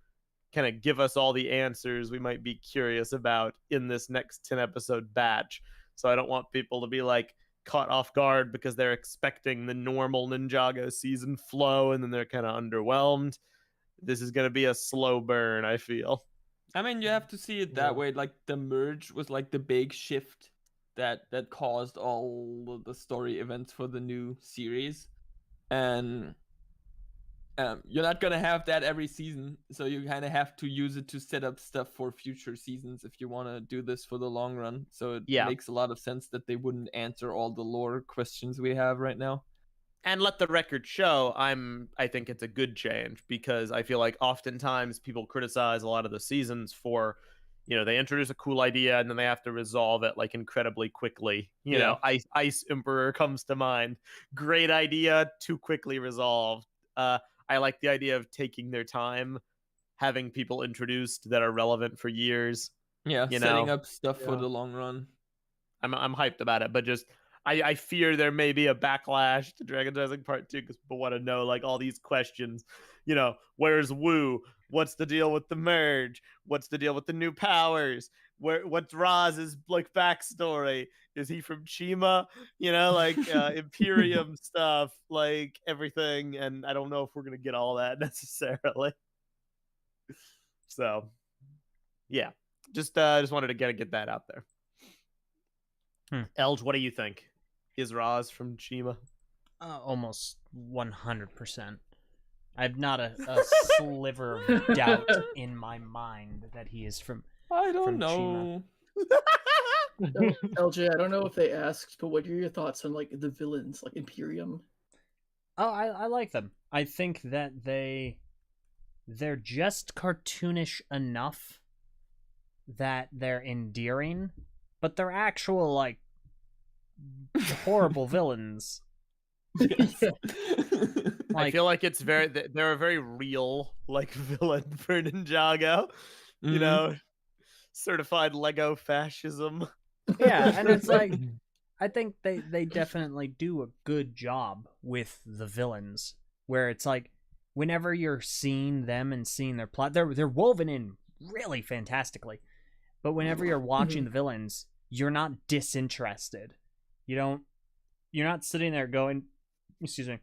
kind of give us all the answers we might be curious about in this next 10 episode batch. So I don't want people to be like caught off guard because they're expecting the normal Ninjago season flow and then they're kind of underwhelmed. This is going to be a slow burn, I feel. I mean, you have to see it that way. Like the merge was like the big shift that caused all of the story events for the new series. And you're not going to have that every season. So you kind of have to use it to set up stuff for future seasons if you want to do this for the long run. So it makes a lot of sense that they wouldn't answer all the lore questions we have right now. And let the record show, I think it's a good change because I feel like oftentimes people criticize a lot of the seasons for, you know, they introduce a cool idea and then they have to resolve it like incredibly quickly. You know, Ice Emperor comes to mind. Great idea, too quickly resolved. I like the idea of taking their time, having people introduced that are relevant for years. Yeah, setting up stuff for the long run. I'm hyped about it, but just I fear there may be a backlash to Dragon's Rising Part 2 because people want to know like all these questions. You know, where's Wu? What's the deal with the merge? What's the deal with the new powers? What's Raz's like backstory? Is he from Chima? You know, like Imperium stuff, like everything. And I don't know if we're gonna get all that necessarily. So, yeah, just wanted to get that out there. Elge, what do you think? Is Raz from Chima? Almost 100%. I have not a sliver of doubt in my mind that he is from. I don't from know. LJ, I don't know if they asked, but what are your thoughts on like the villains, like Imperium? Oh, I like them. I think that they're just cartoonish enough that they're endearing, but they're actual like horrible villains. Yeah. I feel like they're a very real like villain for Ninjago. You know, certified Lego fascism. Yeah, and it's like I think they definitely do a good job with the villains, where it's like whenever you're seeing them and seeing their plot, they're woven in really fantastically. But whenever you're watching the villains, you're not disinterested. You're not sitting there going, excuse me,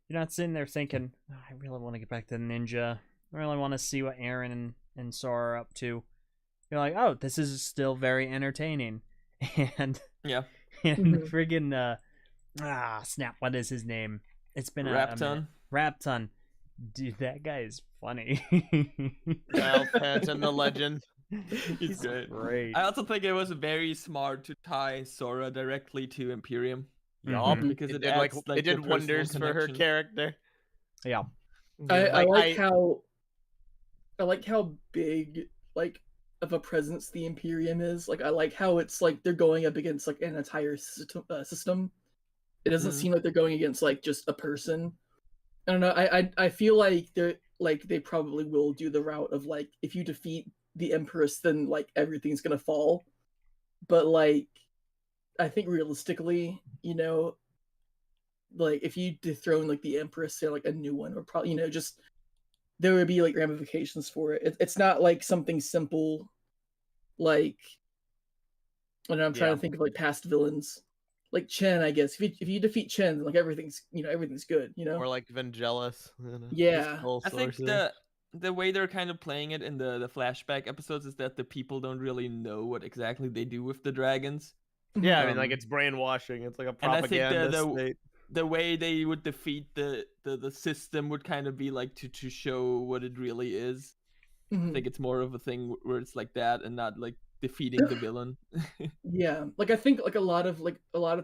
you're not sitting there thinking, oh, I really want to get back to the ninja. I really want to see what Aaron and Sora are up to. You're like, oh, this is still very entertaining. And Yeah. and friggin' snap, what is his name? It's been Rapton. Rapton. Dude, that guy is funny. Well, Phantom the legend. He's great. I also think it was very smart to tie Sora directly to Imperium. Yup, because it adds, did it did the wonders personal for her connection. character. Yeah. I like how big like of a presence the Imperium is. Like I like how it's like they're going up against like an entire system. It doesn't seem like they're going against like just a person. I don't know. I feel like they probably will do the route of like if you defeat the Empress, then like everything's gonna fall. But like I think realistically, you know, like if you dethrone like the Empress or like a new one, or probably just there would be like ramifications for it. It's not like something simple. Like, I don't know, I'm trying to think of like past villains, like Chen. I guess if you defeat Chen, then like everything's good. Or like Vangelis. Yeah. I think the way they're kind of playing it in the flashback episodes is that the people don't really know what exactly they do with the dragons. Yeah, I mean, like it's brainwashing. It's like a propaganda state. The way they would defeat the system would kind of be like to show what it really is. I think it's more of a thing where it's like that and not like defeating the villain. Yeah, like I think like a lot of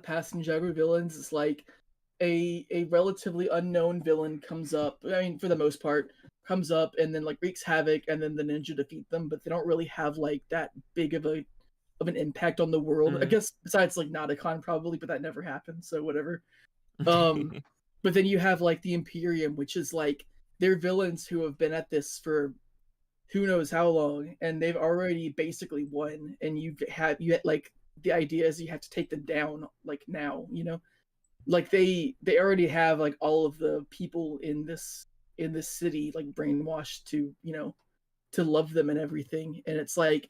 past Ninjago villains is like a relatively unknown villain comes up. I mean, for the most part, comes up and then like wreaks havoc, and then the ninja defeat them. But they don't really have like that big of an impact on the world. I guess besides like Nauticon probably, but that never happened. So whatever. But then you have like the Imperium, which is like they're villains who have been at this for who knows how long, and they've already basically won. And you had like the idea is you have to take them down like now, like they already have like all of the people in this city like brainwashed to to love them and everything. And it's like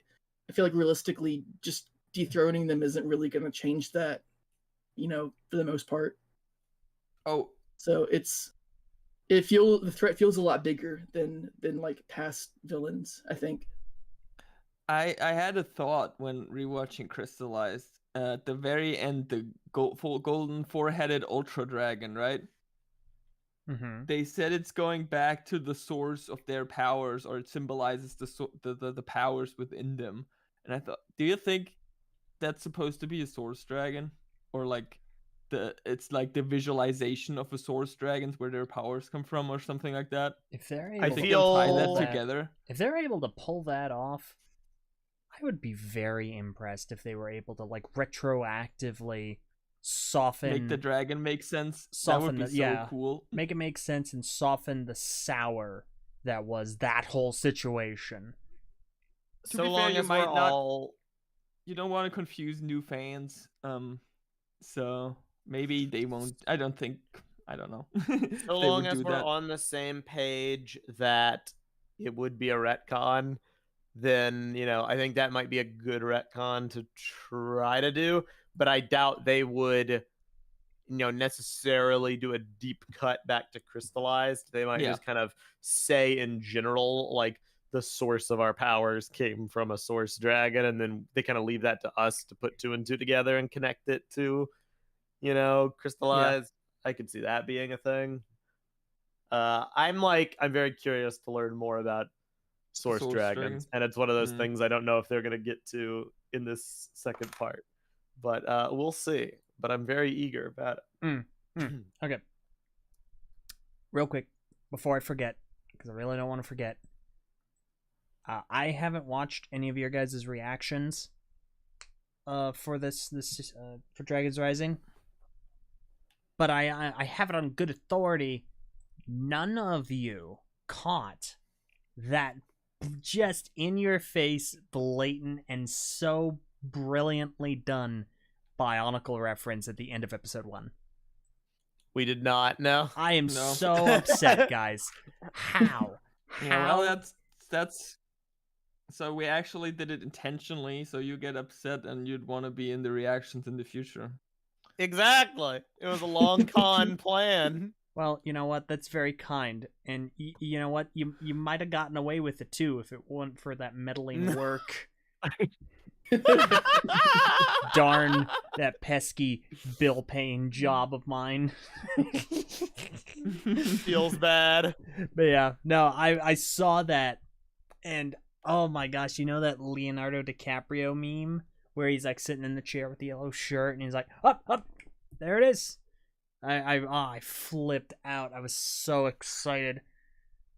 I feel like realistically just dethroning them isn't really going to change that, for the most part. Oh, so the threat feels a lot bigger than like past villains, I think. I had a thought when rewatching Crystallized. At the very end, the golden four-headed Ultra Dragon, right? They said it's going back to the source of their powers, or it symbolizes the powers within them. And I thought, do you think that's supposed to be a source dragon, or like it's like the visualization of a source dragons where their powers come from, or something like that? If they're able to tie that together, if they're able to pull that off, I would be very impressed if they were able to like retroactively make the dragon make sense. That would be so cool. Make it make sense and soften the sour that was that whole situation. So long as we're all you don't want to confuse new fans. So maybe they won't. I don't know. So They long would as do we're that. on the same page that it would be a retcon, then I think that might be a good retcon to try to do. But I doubt they would, necessarily do a deep cut back to Crystallized. They might Yeah. just kind of say in general, like, the source of our powers came from a source dragon, and then they kind of leave that to us to put 2 and 2 together and connect it to, Crystallized. I could see that being a thing. I'm very curious to learn more about source dragons, and it's one of those things I don't know if they're gonna get to in this second part, but we'll see. But I'm very eager about it. Okay. Real quick, before I forget, because I really don't want to forget, I haven't watched any of your guys' reactions for this for Dragon's Rising, but I have it on good authority. None of you caught that just in your face, blatant and so brilliantly done Bionicle reference at the end of episode 1. We did not know. I am No. so upset, guys. How? Yeah, well, that's. So we actually did it intentionally, so you get upset and you'd want to be in the reactions in the future. Exactly. It was a long con plan. Well, you know what? That's very kind. And you know what? You might have gotten away with it too if it weren't for that meddling work. Darn that pesky bill-paying job of mine. Feels bad. But yeah, no, I saw that, and oh my gosh, you know that Leonardo DiCaprio meme where he's like sitting in the chair with the yellow shirt and he's like, up, there it is. I flipped out. I was so excited.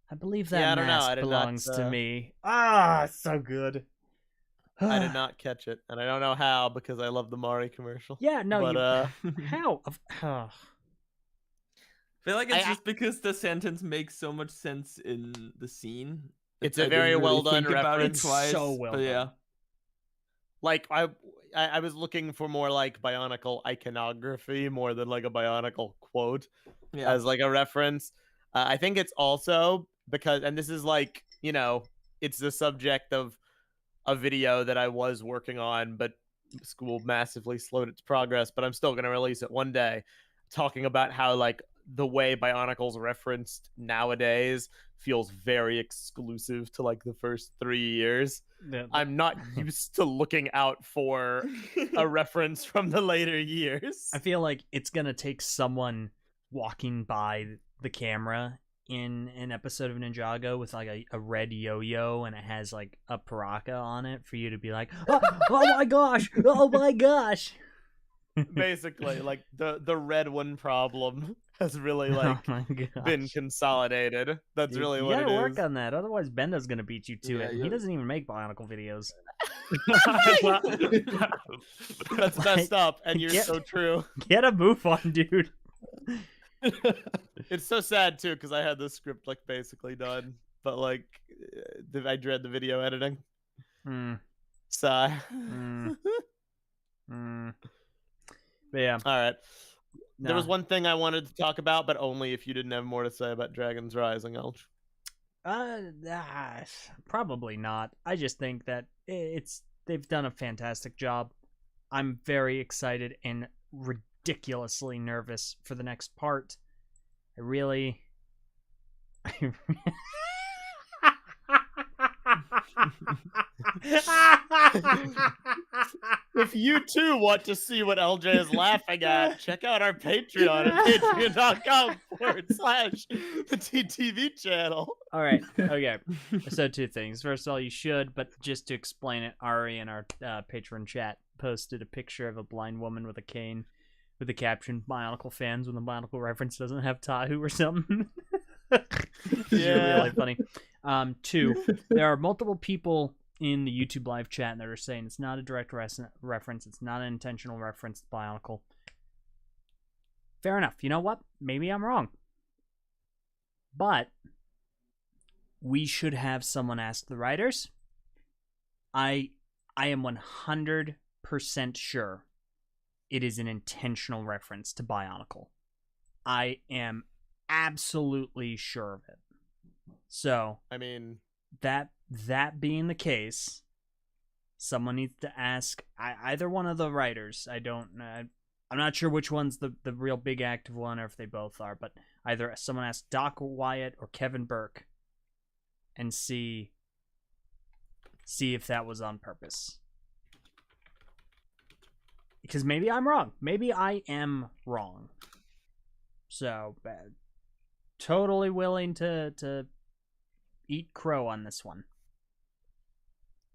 I believe that mask belongs to me. So good. I did not catch it, and I don't know how because I love the Mari commercial. Yeah, no, but, how? I feel like it's just because the sentence makes so much sense in the scene. It's a very well done reference. reference. So well done. Yeah. Like I was looking for more like Bionicle iconography more than like a Bionicle quote as like a reference. I think it's also because, and this is like, it's the subject of a video that I was working on, but school massively slowed its progress, but I'm still going to release it one day, talking about how like the way Bionicle's referenced nowadays feels very exclusive to like the first 3 years. I'm not used to looking out for a reference from the later years. I feel like it's gonna take someone walking by the camera in an episode of Ninjago with like a red yo-yo and it has like a Paraka on it for you to be like, oh my gosh, oh my gosh. Basically, like the red one problem has really like been consolidated. That's really what it is. You gotta work on that, otherwise Bendo's gonna beat you to it. He doesn't even make Bionicle videos. That's messed up, and you're so true. Get a move on, dude. It's so sad too because I had the script like basically done, but like I dread the video editing. Sigh. But yeah. All right. There was one thing I wanted to talk about, but only if you didn't have more to say about Dragon's Rising, Elch. Probably not. I just think that they've done a fantastic job. I'm very excited and ridiculously nervous for the next part. If you too want to see what LJ is laughing at, check out our Patreon at patreon.com/the TTV channel. All right. Okay. So 2 things. First of all, you should, but just to explain it, Ari in our Patreon chat posted a picture of a blind woman with a cane with the caption "Bionicle fans" when the Bionicle reference doesn't have Tahu or something. It's really funny. 2, there are multiple people in the YouTube live chat that are saying it's not a direct reference, it's not an intentional reference to Bionicle. Fair enough. You know what? Maybe I'm wrong. But we should have someone ask the writers. I I am 100% sure it is an intentional reference to Bionicle. I am absolutely sure of it. So, I mean, that being the case, someone needs to ask either one of the writers. I'm not sure which one's the real big active one, or if they both are, but either someone ask Doc Wyatt or Kevin Burke and see if that was on purpose. Because maybe I'm wrong. Maybe I am wrong. So, totally willing to eat crow on this one.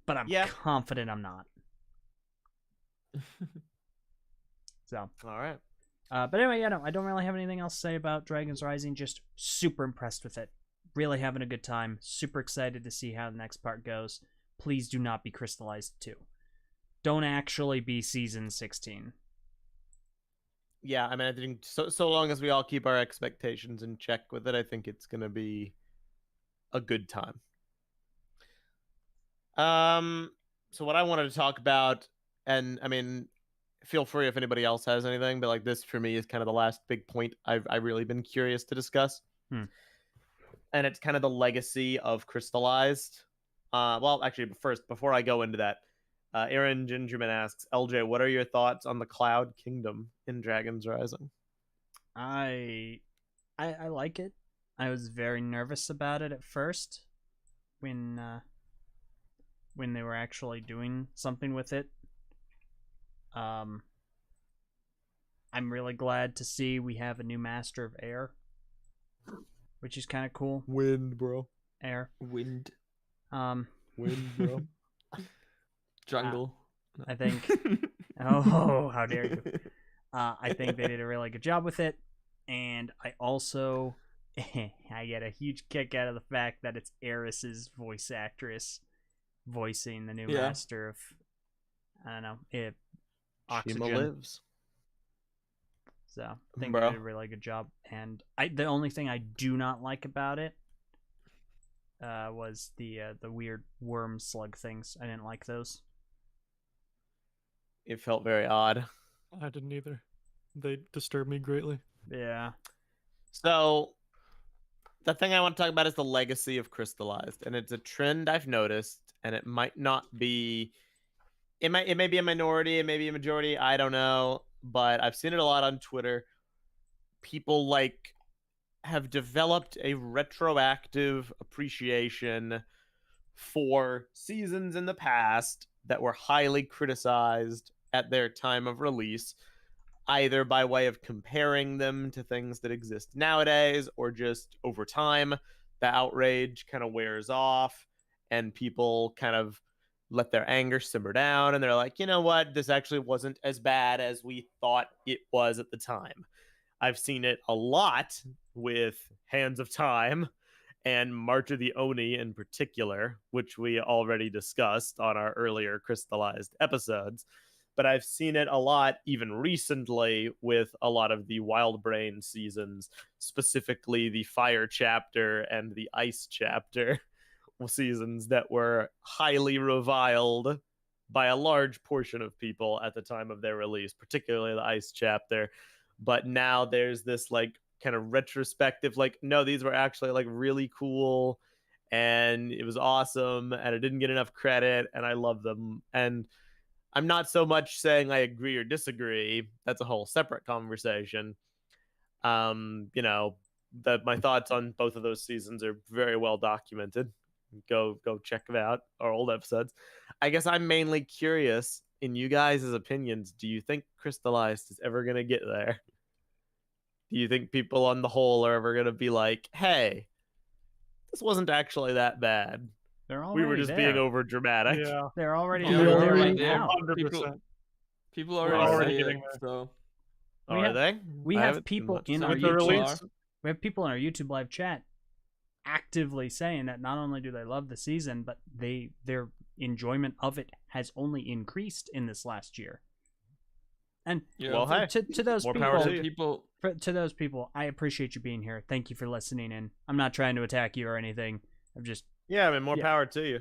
But I'm confident I'm not. So. all right. But anyway, yeah, no, I don't really have anything else to say about Dragon's Rising. Just super impressed with it. Really having a good time. Super excited to see how the next part goes. Please do not be Crystallized 2. Don't actually be Season 16. Yeah, I mean, I think so long as we all keep our expectations in check with it, I think it's going to be a good time. So what I wanted to talk about, and I mean, feel free if anybody else has anything, but like this for me is kind of the last big point I've really been curious to discuss. And it's kind of the legacy of Crystallized. Well, actually, first, before I go into that, Aaron Gingerman asks, LJ, what are your thoughts on the Cloud Kingdom in Dragon's Rising? I like it. I was very nervous about it at first when they were actually doing something with it. I'm really glad to see we have a new Master of Air, which is kind of cool. Wind, bro. Air. Wind. Wind, bro. Jungle. I think. Oh, how dare you! I think they did a really good job with it, and I also I get a huge kick out of the fact that it's Eris's voice actress voicing the new master of, I don't know, Oxygen. Shima lives. So I think they did a really good job. And the only thing I do not like about it was the weird worm slug things. I didn't like those. It felt very odd. I didn't either. They disturbed me greatly. Yeah. So the thing I want to talk about is the legacy of Crystallized, and it's a trend I've noticed, and it might not be. It may be a minority, it may be a majority. I don't know, but I've seen it a lot on Twitter. People have developed a retroactive appreciation for seasons in the past that were highly criticized at their time of release, either by way of comparing them to things that exist nowadays, or just over time, the outrage kind of wears off and people kind of let their anger simmer down, and they're like, you know what, this actually wasn't as bad as we thought it was at the time. I've seen it a lot with Hands of Time and March of the Oni in particular, which we already discussed on our earlier Crystallized episodes. But I've seen it a lot even recently with a lot of the Wild Brain seasons, specifically the Fire chapter and the Ice chapter seasons that were highly reviled by a large portion of people at the time of their release, particularly the Ice chapter. But now there's this kind of retrospective, no, these were actually really cool and it was awesome and it didn't get enough credit and I love them. And I'm not so much saying I agree or disagree. That's a whole separate conversation. My thoughts on both of those seasons are very well documented. Go check them out, our old episodes. I guess I'm mainly curious in you guys' opinions. Do you think Crystallized is ever going to get there? Do you think people on the whole are ever going to be like, hey, this wasn't actually that bad? We were just being over dramatic. Yeah. They're already They're over there already right there. now. 100%. People We're already already say getting it, there. so Are they? We I have haven't seen people much. in Some our With the people YouTube. release, are. We have people in our YouTube live chat actively saying that not only do they love the season, but their enjoyment of it has only increased in this last year. And Yeah. Well, hey, to those more people, power to you. to those people, I appreciate you being here. Thank you for listening in. I'm not trying to attack you or anything. I'm just Yeah, I mean, more Yeah. power to you.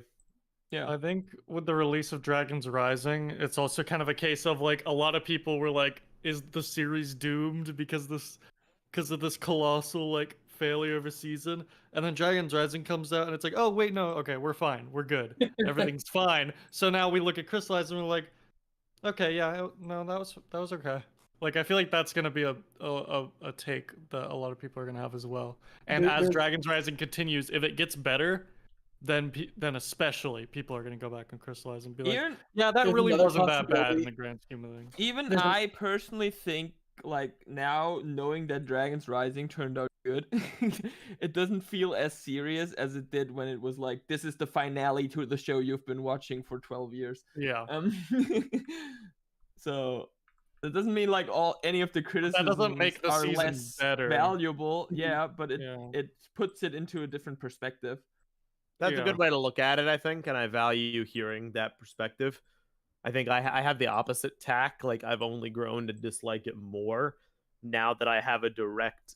Yeah. I think with the release of Dragons Rising, it's also kind of a case of like a lot of people were like, "Is the series doomed because of this colossal like failure of a season?" And then Dragons Rising comes out, and it's like, "Oh wait, no, okay, we're fine, we're good, everything's fine." So now we look at Crystallized, and we're like, "Okay, yeah, no, that was okay." Like I feel like that's gonna be a take that a lot of people are gonna have as well. And as There's Dragons Rising continues, if it gets better, then especially people are gonna go back and Crystallize and be like, Even yeah, that there's really another wasn't that bad in possibility. the grand scheme of things. even There's I personally think like now knowing that Dragons Rising turned out good, it doesn't feel as serious as it did when it was like this is the finale to the show you've been watching for 12 years. Yeah, Um, so that doesn't mean like any of the that criticisms doesn't make the are season less better. valuable. Mhm. Yeah, but Yeah. it puts it into a different perspective. That's a Yeah. good way to look at it, I think, and I value hearing that perspective. I think I have the opposite tack. Like I've only grown to dislike it more now that I have a direct,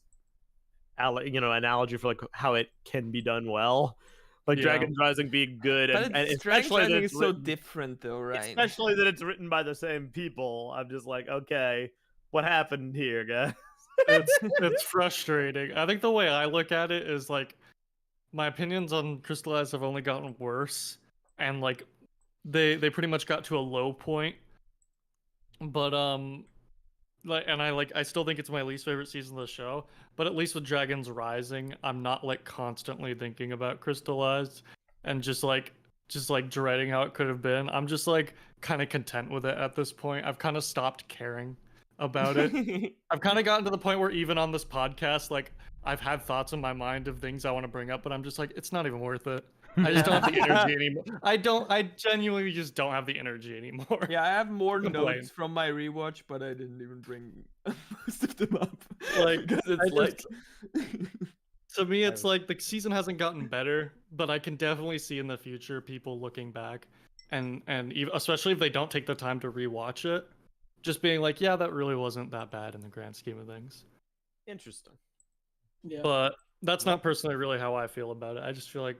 analogy for like how it can be done well. Like Yeah. Dragon's Rising being good, But and Dragons especially that Rising it's is so written, different, though, right? especially that it's written by the same people. I'm just like, okay, what happened here, guys? It's frustrating. I think the way I look at it is like my opinions on Crystallized have only gotten worse, and like they pretty much got to a low point. But I still think it's my least favorite season of the show. But at least with Dragons Rising, I'm not like constantly thinking about Crystallized and just like dreading how it could have been. I'm just like kind of content with it at this point. I've kind of stopped caring about it. I've kind of gotten to the point where even on this podcast, like I've had thoughts in my mind of things I want to bring up, but I'm just like, it's not even worth it. I just don't have the energy anymore. I genuinely just don't have the energy anymore. Yeah, I have more Complain. notes from my rewatch, but I didn't even bring most of them up. Like, because it's I like To me, it's like the season hasn't gotten better, but I can definitely see in the future people looking back and especially if they don't take the time to rewatch it, just being like, yeah, that really wasn't that bad in the grand scheme of things. Interesting. yeah. But that's not personally really how I feel about it. I just feel like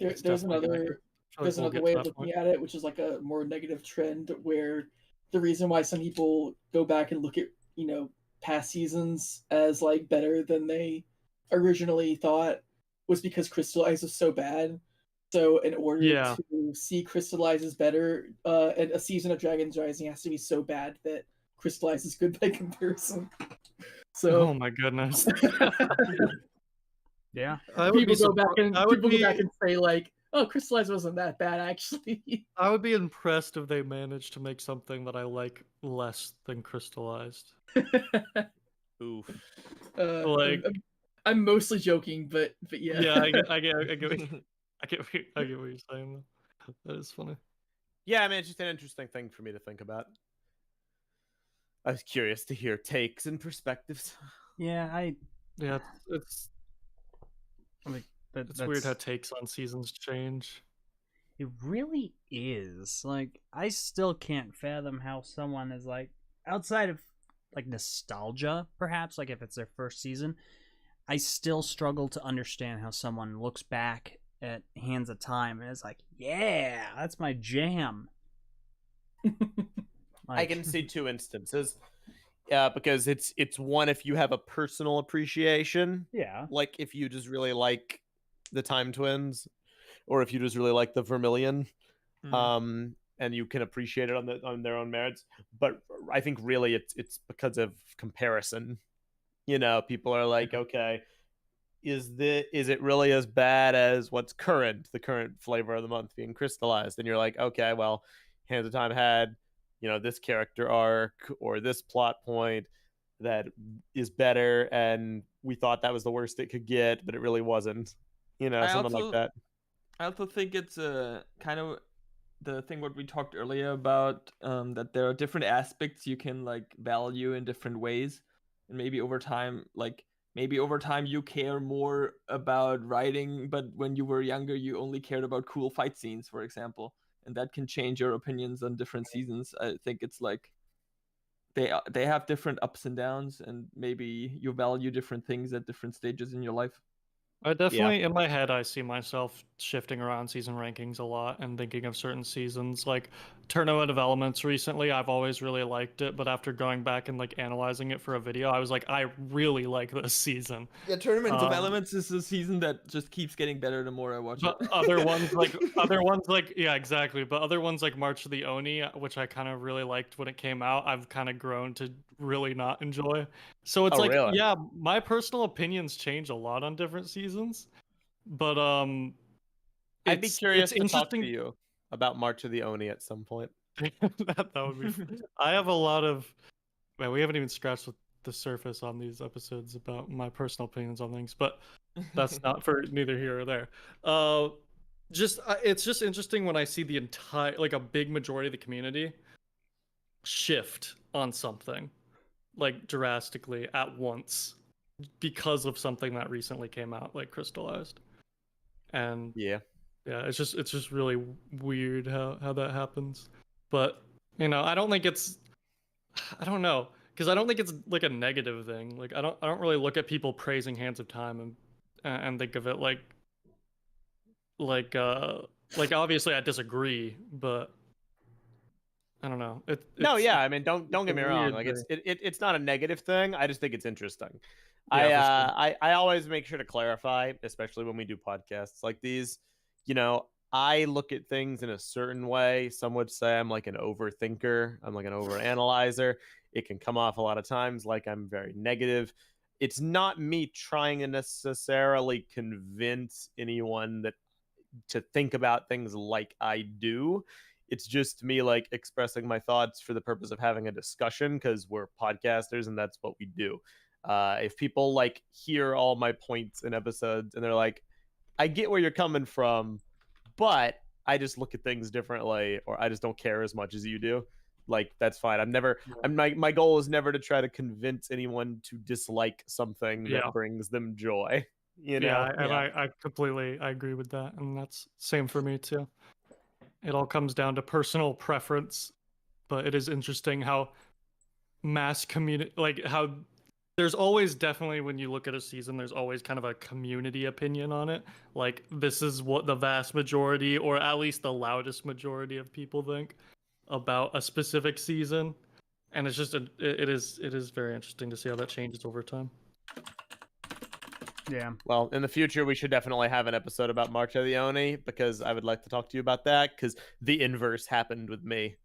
it's There's definitely gonna another feel like there's we'll another get way to of that looking point. at it, which is like a more negative trend where the reason why some people go back and look at, past seasons as like better than they originally thought was because Crystallized was so bad. So in order Yeah. to see Crystallized as better, and a season of Dragons Rising has to be so bad that Crystallized is good by comparison. Oh So my goodness. Yeah. I would be people go back and I would people go back be and say like, "Oh, Crystallized wasn't that bad actually." I would be impressed if they managed to make something that I like less than Crystallized. Oof. Like- I'm mostly joking, but yeah. Yeah, I get what you're saying. Though. That is funny. Yeah, I mean, it's just an interesting thing for me to think about. I was curious to hear takes and perspectives. Yeah, Yeah, it's that's weird how takes on seasons change. It really is. Like, I still can't fathom how someone is like, outside of like nostalgia, perhaps, like if it's their first season, I still struggle to understand how someone looks back at Hands of Time and is like, yeah, that's my jam. I can see two instances. Because it's one if you have a personal appreciation, Yeah. like if you just really like the Time Twins, or if you just really like the Vermilion, and you can appreciate it on their own merits. But I think really it's because of comparison. People are like, okay, is it really as bad as what's the current flavor of the month being Crystallized? And you're like, okay, well, Hands of Time had this character arc or this plot point that is better, and we thought that was the worst it could get, but it really wasn't. Something like that. I also think it's kind of the thing what we talked earlier about, that there are different aspects you can like value in different ways, and maybe over time you care more about writing, but when you were younger you only cared about cool fight scenes, for example, and that can change your opinions on different seasons. I think it's like they have different ups and downs, and maybe you value different things at different stages in your life. I definitely, in my head, I see myself shifting around season rankings a lot and thinking of certain seasons. Like Tournament of Elements recently, I've always really liked it, but after going back and like analyzing it for a video, I was like, I really like this season. Yeah, Tournament of Elements is a season that just keeps getting better the more I watch But it. other ones like yeah, exactly. But other ones like March of the Oni, which I kind of really liked when it came out, I've kind of grown to really not enjoy. So it's Oh, like, really? yeah, my personal opinions change a lot on different seasons. But I'd be curious it's to talk to interesting. you about March of the Oni at some point. that would be. I have a lot of. Man, we haven't even scratched the surface on these episodes about my personal opinions on things, but that's not for neither here or there. It's just interesting when I see the entire, like a big majority of the community shift on something like drastically at once because of something that recently came out, like Crystallized. And Yeah. it's just really weird how that happens. But I don't think I don't know, because I don't think it's like a negative thing. Like I don't really look at people praising Hands of Time and think of it like obviously I disagree, but I don't know. No, yeah, I mean, don't it's get a me wrong. weird Like thing. it's not a negative thing. I just think it's interesting. Yeah, for sure. I always make sure to clarify, especially when we do podcasts like these. I look at things in a certain way. Some would say I'm like an overthinker. I'm like an overanalyzer. It can come off a lot of times like I'm very negative. It's not me trying to necessarily convince anyone that to think about things like I do. It's just me like expressing my thoughts for the purpose of having a discussion because we're podcasters and that's what we do. If people like hear all my points in episodes and they're like, I get where you're coming from, but I just look at things differently, or I just don't care as much as you do. Like that's fine. My goal is never to try to convince anyone to dislike something that brings them joy. I completely I agree with that, and that's same for me too. It all comes down to personal preference, but it is interesting how mass community, like how there's always definitely, when you look at a season, there's always kind of a community opinion on it. Like this is what the vast majority, or at least the loudest majority of people think about a specific season, and it's just it is very interesting to see how that changes over time. Yeah. Well, in the future, we should definitely have an episode about March of the Oni because I would like to talk to you about that because the inverse happened with me.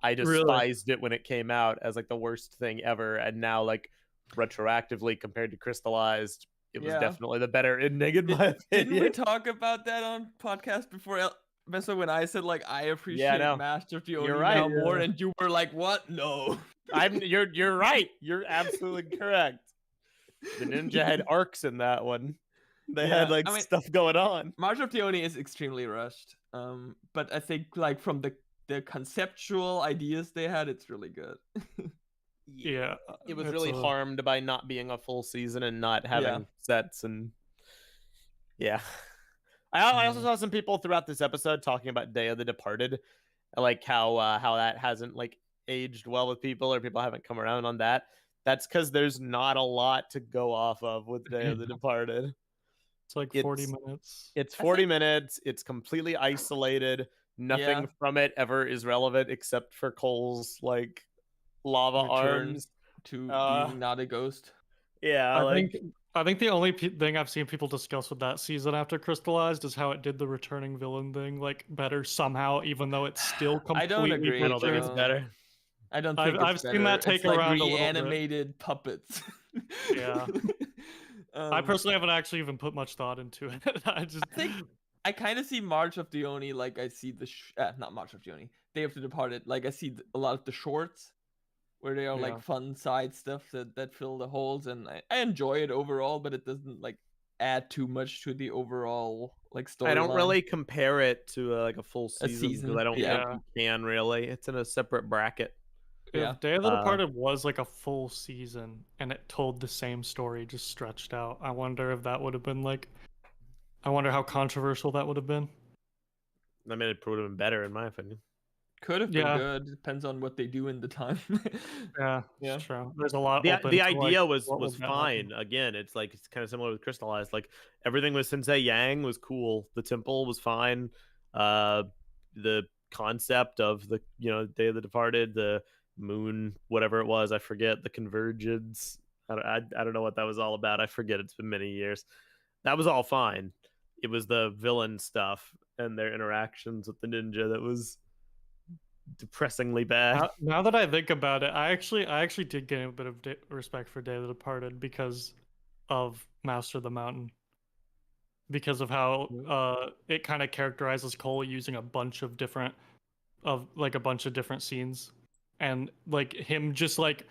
I despised it when it came out as like the worst thing ever, and now like retroactively compared to Crystallized, it was definitely the better ending in my opinion. Didn't we talk about that on podcast before? So when I said like I appreciate Master of the Oni now more, and you were like, "What? No." You're right. You're absolutely correct. The ninja had arcs in that one. They had like stuff going on. March of the Oni is extremely rushed. But I think like from the conceptual ideas they had, it's really good. Yeah, it was really harmed by not being a full season and not having sets, and I also saw some people throughout this episode talking about Day of the Departed, like how that hasn't like aged well with people, or people haven't come around on that. That's because there's not a lot to go off of with Day of the Departed. It's like 40 minutes. It's 40 minutes. It's completely isolated. Nothing from it ever is relevant except for Cole's like lava arms to being not a ghost. Yeah, I think the only thing I've seen people discuss with that season after Crystallized is how it did the returning villain thing like better somehow, even though it's still completely. I don't agree. I don't think it's better. I don't think I've seen that take around like reanimated puppets. Yeah. I personally haven't actually even put much thought into it. I think I kind of see March of the Oni like I see the not March of the Oni, Day of the Departed. Like I see a lot of the shorts where they are like fun side stuff that fill the holes, and I enjoy it overall, but it doesn't like add too much to the overall like story. I don't really compare it to like a full season because I don't think you can really. It's in a separate bracket. If Day of the Departed was like a full season and it told the same story just stretched out, I wonder if that would have been like, I wonder how controversial that would have been. I mean, it would have been better in my opinion. Could have been Yeah. good. Depends on what they do in the time. Yeah, Yeah. it's true. There's a lot. The open the to, idea like, was what was gonna happen. fine. Again, it's like it's kind of similar with Crystallized. Like everything with Sensei Yang was cool. The temple was fine. The concept of the Day of the Departed, the moon, whatever it was, I forget. The convergence. I don't know what that was all about. I forget. It's been many years. That was all fine. It was the villain stuff and their interactions with the ninja that was depressingly bad. Now that I think about it, I actually did gain a bit of respect for Day of the Departed because of Master of the Mountain. Because of how it kind of characterizes Cole using a bunch of different scenes, and like him just like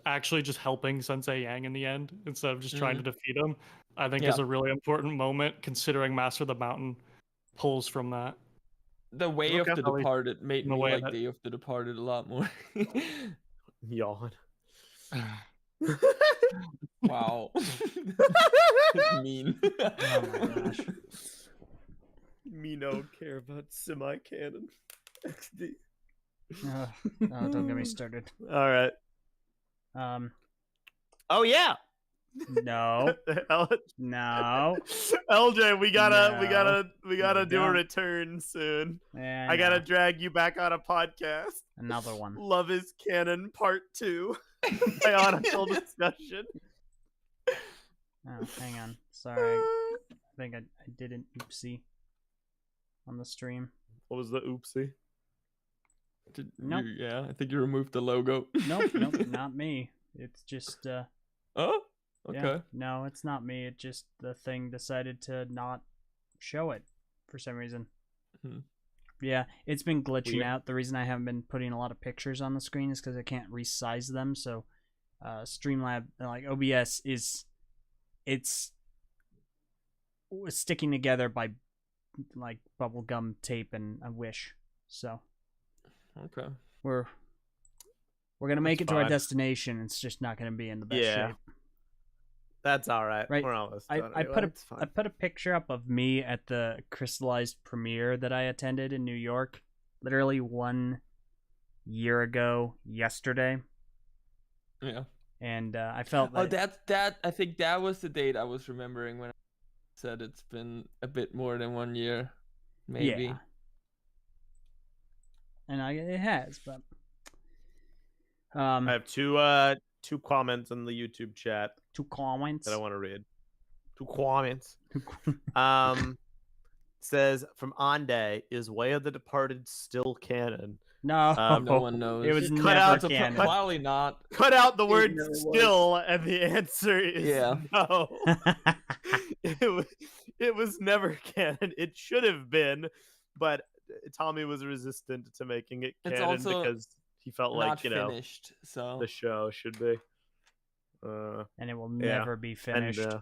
actually just helping Sensei Yang in the end instead of just trying to defeat him. I think is a really important moment considering Master of the Mountain pulls from that. The Way of the At least Departed made in the me way like that- Day of the Departed a lot more. Yawn. Wow. It's mean. Oh my gosh. Me no care about semi-canon. XD. Oh, don't get me started. All right. Oh yeah. no, no. LJ, we gotta We do a don't. return soon. Yeah, I gotta know. drag you back on a podcast. Another one. Love is Canon Part 2. Bionicle discussion. Oh, hang on. Sorry. I think I did an oopsie on the stream. What was the oopsie? Nope. Yeah, I think you removed the logo. Nope, not me. It's just Oh, okay. yeah, no, it's not me. It just the thing decided to not show it for some reason. Hmm. Yeah, it's been glitching Weird. out. The reason I haven't been putting a lot of pictures on the screen is because I can't resize them. So, Streamlab, like OBS, it's sticking together by like bubblegum tape and a wish. So Okay. we're gonna make That's it to our fine. destination. It's just not gonna be in the best Yeah. shape. That's all right. Right. We're almost I done. put anyway. It's fine. I put a picture up of me at the Crystallized premiere that I attended in New York, literally 1 year ago yesterday, Yeah. and I felt Oh, like that. I think that was the date I was remembering when I said it's been a bit more than 1 year, maybe. yeah, and it has, but I have two comments in the YouTube chat 2 comments. that I want to read. 2 comments. Says from Ande, is Way of the Departed still canon? No, No one knows. It was Cut never out So canon. probably not. Cut out the word never was. still, and the answer is Yeah. no. It was never canon. It should have been, but Tommy was resistant to making it It's canon also because he felt Not like finished. So the show should be. And it will Yeah. never be finished. And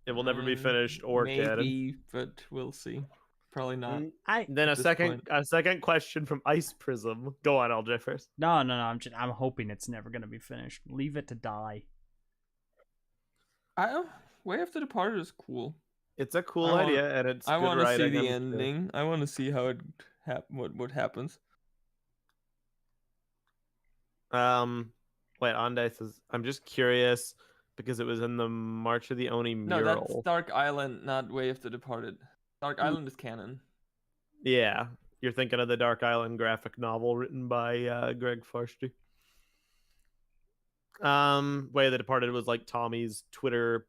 it will never be finished or canon. maybe, but we'll see. Probably not. Then a this second point. second question from Ice Prism. Go on, LJ first. No. I'm hoping it's never gonna be finished. Leave it to die. Way of the Departed is cool. It's a cool I wanna- idea, and it's I want want to to see the ending. I want to see how it what happens. Wait, Ande says, I'm just curious because it was in the March of the Oni No, mural. that's Dark Island, not Way of the Departed. Dark Island is canon. Yeah, you're thinking of the Dark Island graphic novel written by Greg Farsty. Way of the Departed was like Tommy's Twitter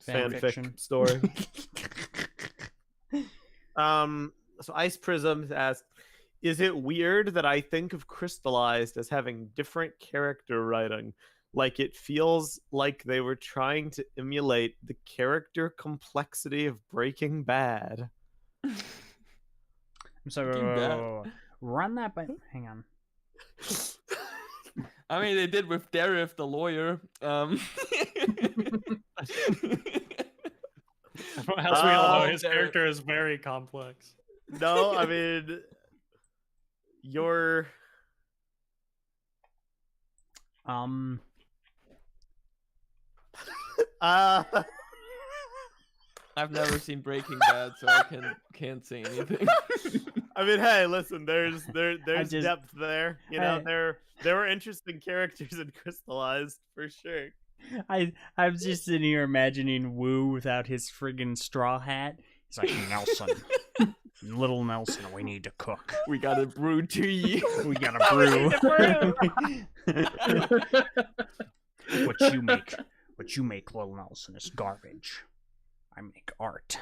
fanfic Fanfiction. story. So Ice Prism asks, is it weird that I think of Crystallized as having different character writing? Like it feels like they were trying to emulate the character complexity of Breaking Bad. I'm sorry. Breaking Bad. whoa. Run that by. Hang on. I mean, they did with Darif, the lawyer. As we all know, his there- character is very complex. No, I mean, you're... I've never seen Breaking Bad, so I can't say anything. I mean, hey, listen, there's just- depth there. You know, I- there were interesting characters in Crystallized for sure. I'm just sitting here imagining Wu without his friggin' straw hat. He's like, Nelson, little Nelson, we need to cook. We got a brew tea. We gotta brew. What you make, little Nelson, is garbage. I make art.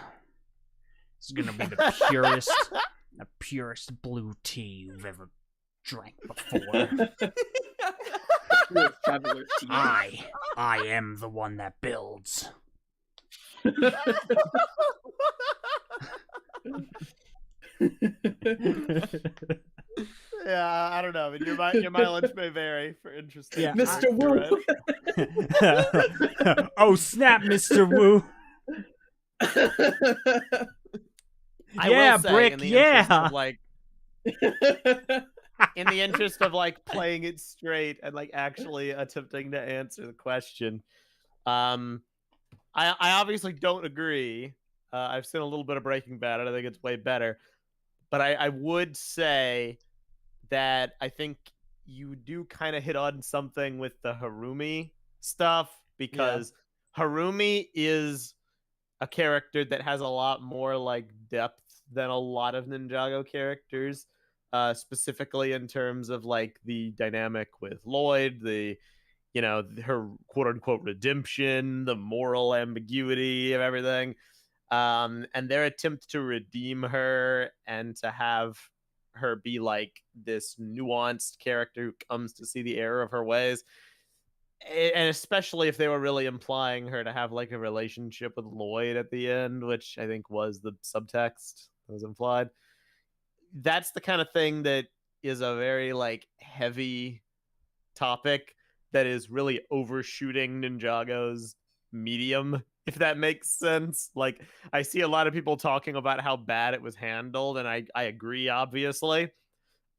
This is gonna be the purest blue tea you've ever drank before. Traveler tea. I am the one that builds. Yeah, I don't know. I mean, your mileage may vary for interesting. Yeah, Mr. Wu. Oh snap, Mr. Wu! I Yeah, will say, Brick, in the interest yeah. of, like, in the interest of like playing it straight and like actually attempting to answer the question, I obviously don't agree. I've seen a little bit of Breaking Bad, and I think it's way better. But I would say that I think you do kind of hit on something with the Harumi stuff, because Harumi is a character that has a lot more like depth than a lot of Ninjago characters, specifically in terms of like the dynamic with Lloyd, her quote unquote redemption, the moral ambiguity of everything, and their attempt to redeem her and to have her be like this nuanced character who comes to see the error of her ways. And especially if they were really implying her to have like a relationship with Lloyd at the end, which I think was the subtext that was implied. That's the kind of thing that is a very like heavy topic that is really overshooting Ninjago's medium, if that makes sense. Like, I see a lot of people talking about how bad it was handled, and I agree, obviously.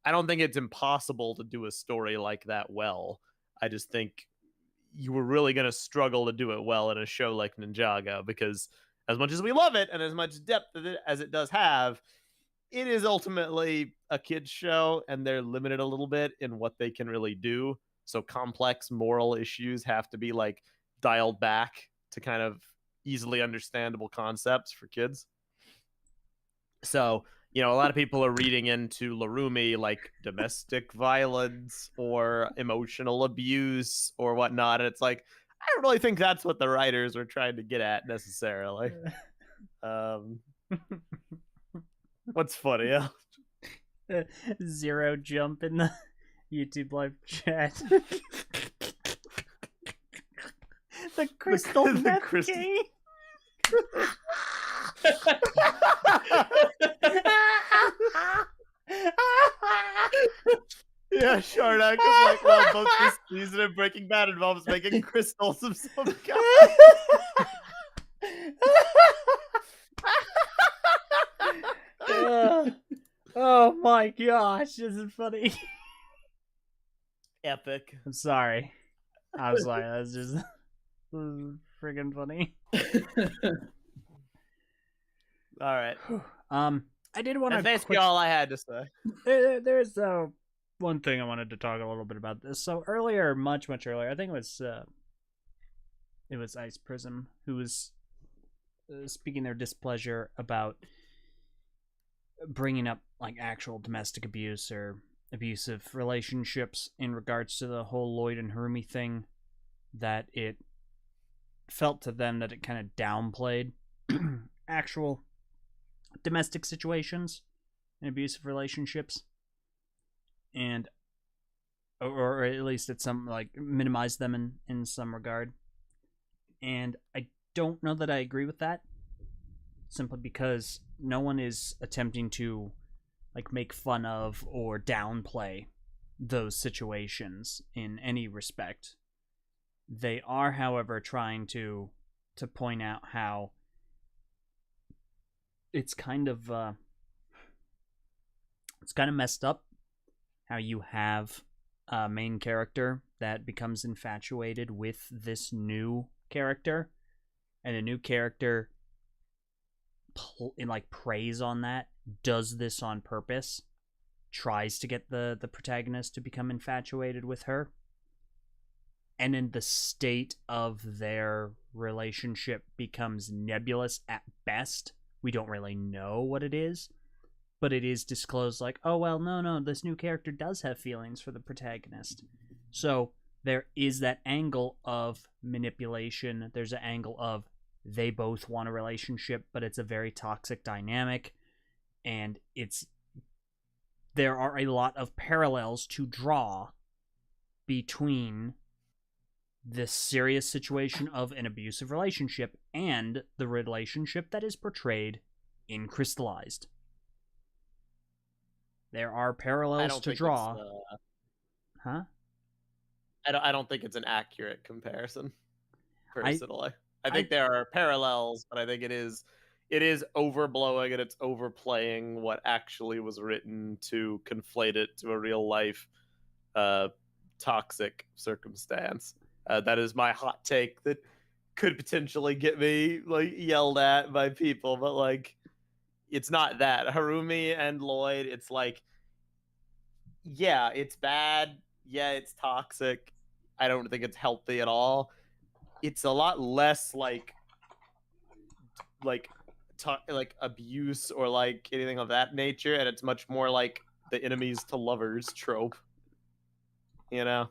I don't think it's impossible to do a story like that well. I just think you were really going to struggle to do it well in a show like Ninjago, because as much as we love it and as much depth as it does have, it is ultimately a kid's show, and they're limited a little bit in what they can really do. So complex moral issues have to be like dialed back to kind of easily understandable concepts for kids. So, a lot of people are reading into Harumi like domestic violence or emotional abuse or whatnot. And it's like, I don't really think that's what the writers were trying to get at necessarily. What's funny? Zero jump in the YouTube live chat. The crystal the meth crystal- king. Yeah, Shardak is like, well, both this season of Breaking Bad involves making crystals of some kind. Oh my gosh, this is funny. Epic. I'm sorry. I was like, that's just friggin' funny. All right. I did want That's to. basically all I had to say. There's one thing I wanted to talk a little bit about this. So earlier, much earlier, I think it was Ice Prism who was speaking their displeasure about bringing up like actual domestic abuse or abusive relationships in regards to the whole Lloyd and Harumi thing. That it felt to them that it kind of downplayed actual domestic situations and abusive relationships, and or at least it's some like minimize them in some regard. And I don't know that I agree with that, simply because no one is attempting to like make fun of or downplay those situations in any respect. They are, however, trying to point out how it's kind of messed up how you have a main character that becomes infatuated with this new character, and a new character preys on that does this on purpose, tries to get the protagonist to become infatuated with her, and then the state of their relationship becomes nebulous at best. We don't really know what it is, but it is disclosed like, oh, well, no, this new character does have feelings for the protagonist. So there is that angle of manipulation. There's an angle of they both want a relationship, but it's a very toxic dynamic. And there are a lot of parallels to draw between this serious situation of an abusive relationship and the relationship that is portrayed in Crystallized. There are parallels to draw. Huh? I don't think it's an accurate comparison, personally. I think there are parallels, but I think it is overblowing and it's overplaying what actually was written to conflate it to a real life toxic circumstance. That is my hot take that could potentially get me like yelled at by people, but like it's not that. Harumi and Lloyd, it's like, yeah, it's bad. Yeah, it's toxic. I don't think it's healthy at all. It's a lot less like abuse or like anything of that nature, and it's much more like the enemies to lovers trope. You know,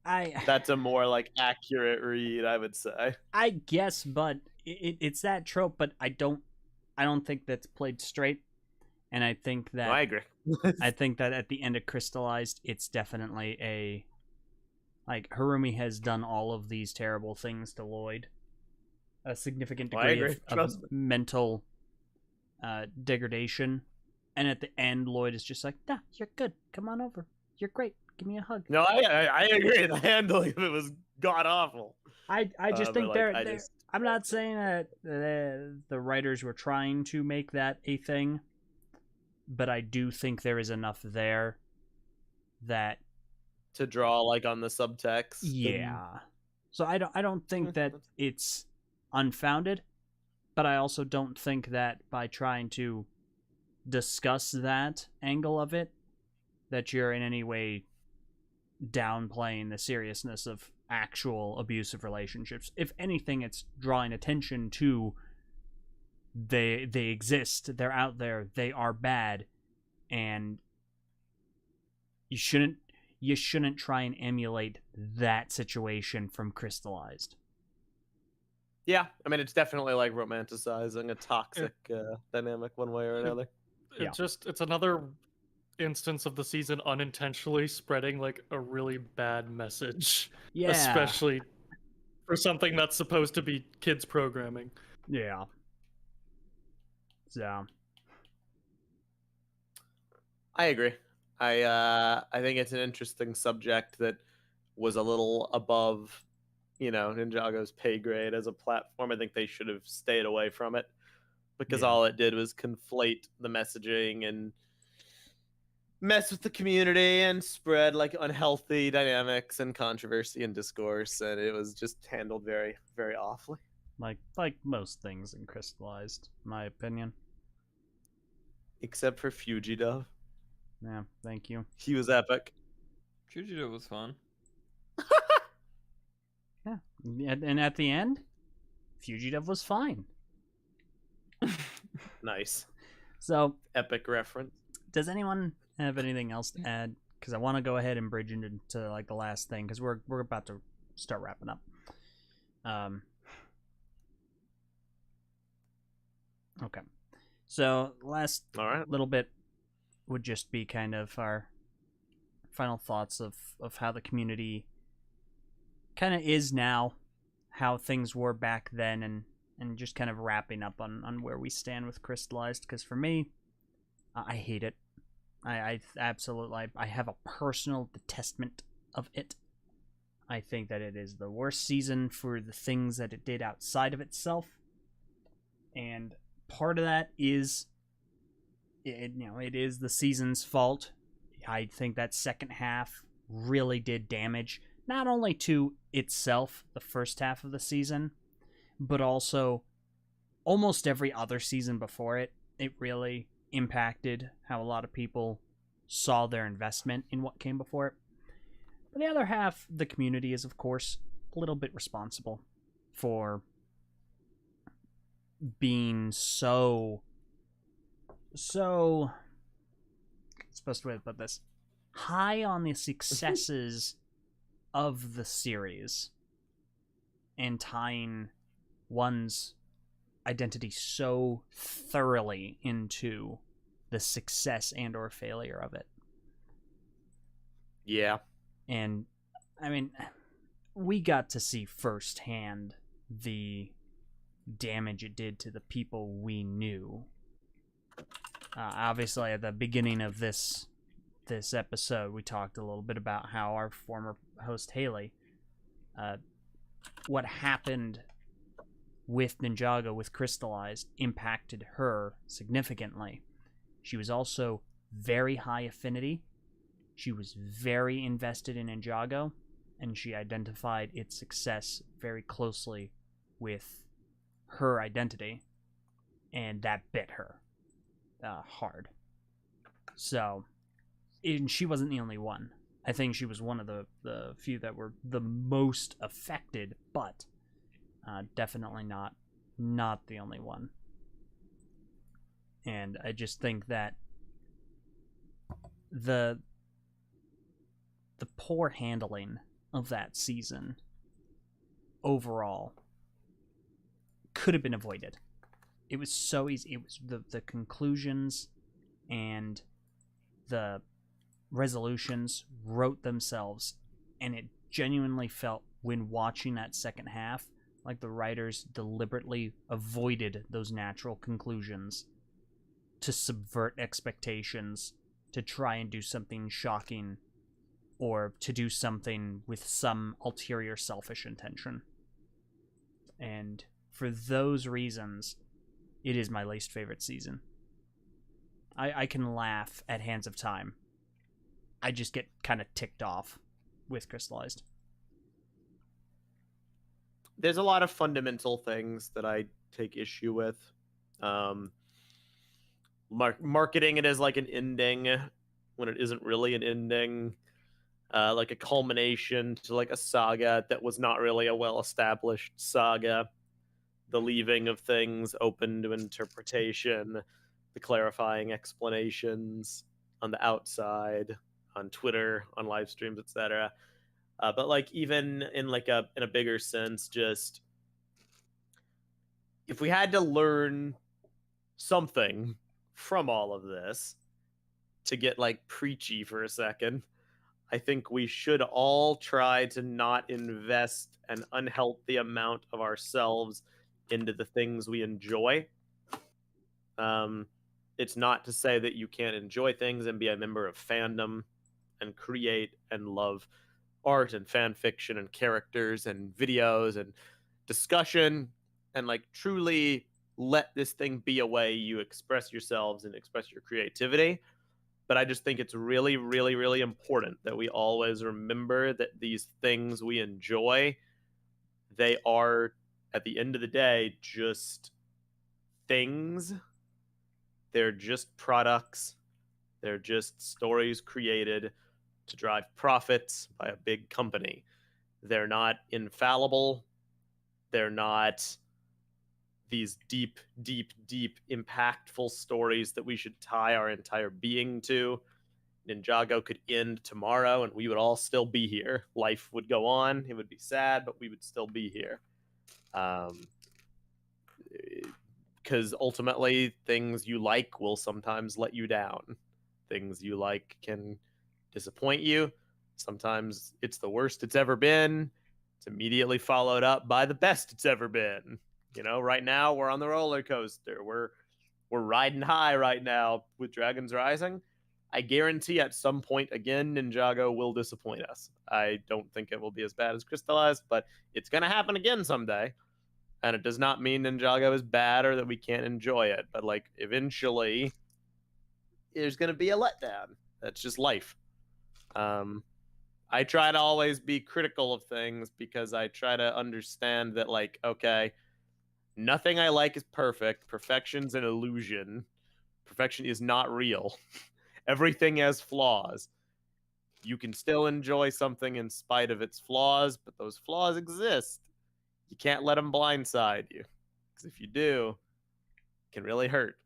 that's a more like accurate read, I would say. I guess, but it's that trope, but I don't think that's played straight, and I think that I agree. I think that at the end of Crystallized, it's definitely like Harumi has done all of these terrible things to Lloyd, a significant degree of mental degradation, and at the end, Lloyd is just like, "Nah, you're good. Come on over. You're great. Give me a hug." No, I agree. The handling of it was god awful. I just think I'm not saying that the writers were trying to make that a thing, but I do think there is enough there that to draw like on the subtext. Yeah. So I don't think that it's unfounded, but I also don't think that by trying to discuss that angle of it that you're in any way downplaying the seriousness of actual abusive relationships. If anything, it's drawing attention to they exist, they're out there, they are bad, and you shouldn't try and emulate that situation from Crystallized. Yeah, I mean, it's definitely like romanticizing a toxic dynamic one way or another. It's another instance of the season unintentionally spreading like a really bad message. Yeah. Especially for something that's supposed to be kids programming. Yeah. So I agree. I think it's an interesting subject that was a little above, Ninjago's pay grade as a platform. I think they should have stayed away from it because all it did was conflate the messaging and mess with the community and spread like unhealthy dynamics and controversy and discourse, and it was just handled very, very awfully. Like most things in Crystallized, in my opinion. Except for Fujidove. Yeah, thank you. He was epic. Fujidove was fun. Yeah, and at the end, Fujidove was fine. Nice. So epic reference. Does anyone have anything else to add? Because I want to go ahead and bridge into like the last thing, because we're about to start wrapping up. Okay. So last little bit would just be kind of our final thoughts of how the community kind of is now, how things were back then, and just kind of wrapping up on where we stand with Crystallized. Because for me, I hate it. I absolutely, I have a personal detestment of it. I think that it is the worst season for the things that it did outside of itself, and part of that is it is the season's fault. I think that second half really did damage, not only to itself, the first half of the season, but also almost every other season before it. It really impacted how a lot of people saw their investment in what came before it. But the other half, the community, is of course a little bit responsible for being so what's the best way to put this, high on the successes of the series and tying one's identity so thoroughly into the success and or failure of it. Yeah. And I mean, we got to see firsthand the damage it did to the people we knew. Obviously, at the beginning of this episode, we talked a little bit about how our former host Haley, what happened with Ninjago, with Crystallized, impacted her significantly. She was also very high affinity. She was very invested in Ninjago, and she identified its success very closely with her identity, and that bit her hard. So, and she wasn't the only one. I think she was one of the few that were the most affected, but definitely not the only one. And I just think that the poor handling of that season overall could have been avoided. It was so easy. It was the conclusions and the resolutions wrote themselves, and it genuinely felt, when watching that second half, like the writers deliberately avoided those natural conclusions to subvert expectations, to try and do something shocking, or to do something with some ulterior selfish intention. And for those reasons, it is my least favorite season. I can laugh at Hands of Time. I just get kind of ticked off with Crystallized. There's a lot of fundamental things that I take issue with. Marketing it as like an ending when it isn't really an ending. Like a culmination to like a saga that was not really a well-established saga. The leaving of things open to interpretation, the clarifying explanations on the outside, on Twitter, on live streams, etc. But like even in a bigger sense, just if we had to learn something from all of this, to get like preachy for a second, I think we should all try to not invest an unhealthy amount of ourselves into the things we enjoy. It's not to say that you can't enjoy things and be a member of fandom and create and love art and fan fiction and characters and videos and discussion and like truly let this thing be a way you express yourselves and express your creativity. But I just think it's really, really, really important that we always remember that these things we enjoy, they are, at the end of the day, just things. They're just products. They're just stories created to drive profits by a big company. They're not infallible. They're not these deep, deep, deep, impactful stories that we should tie our entire being to. Ninjago could end tomorrow and we would all still be here. Life would go on. It would be sad, but we would still be here. Because ultimately, things you like will sometimes let you down. Things you like can disappoint you. Sometimes it's the worst it's ever been. It's immediately followed up by the best it's ever been. You know, right now we're on the roller coaster. We're riding high right now with Dragons Rising. I guarantee at some point again, Ninjago will disappoint us. I don't think it will be as bad as Crystallized, but it's going to happen again someday. And it does not mean Ninjago is bad or that we can't enjoy it. But like eventually, there's going to be a letdown. That's just life. I try to always be critical of things because I try to understand that, like, okay, nothing I like is perfect. Perfection's an illusion. Perfection is not real. Everything has flaws. You can still enjoy something in spite of its flaws, but those flaws exist. You can't let them blindside you. Because if you do, it can really hurt.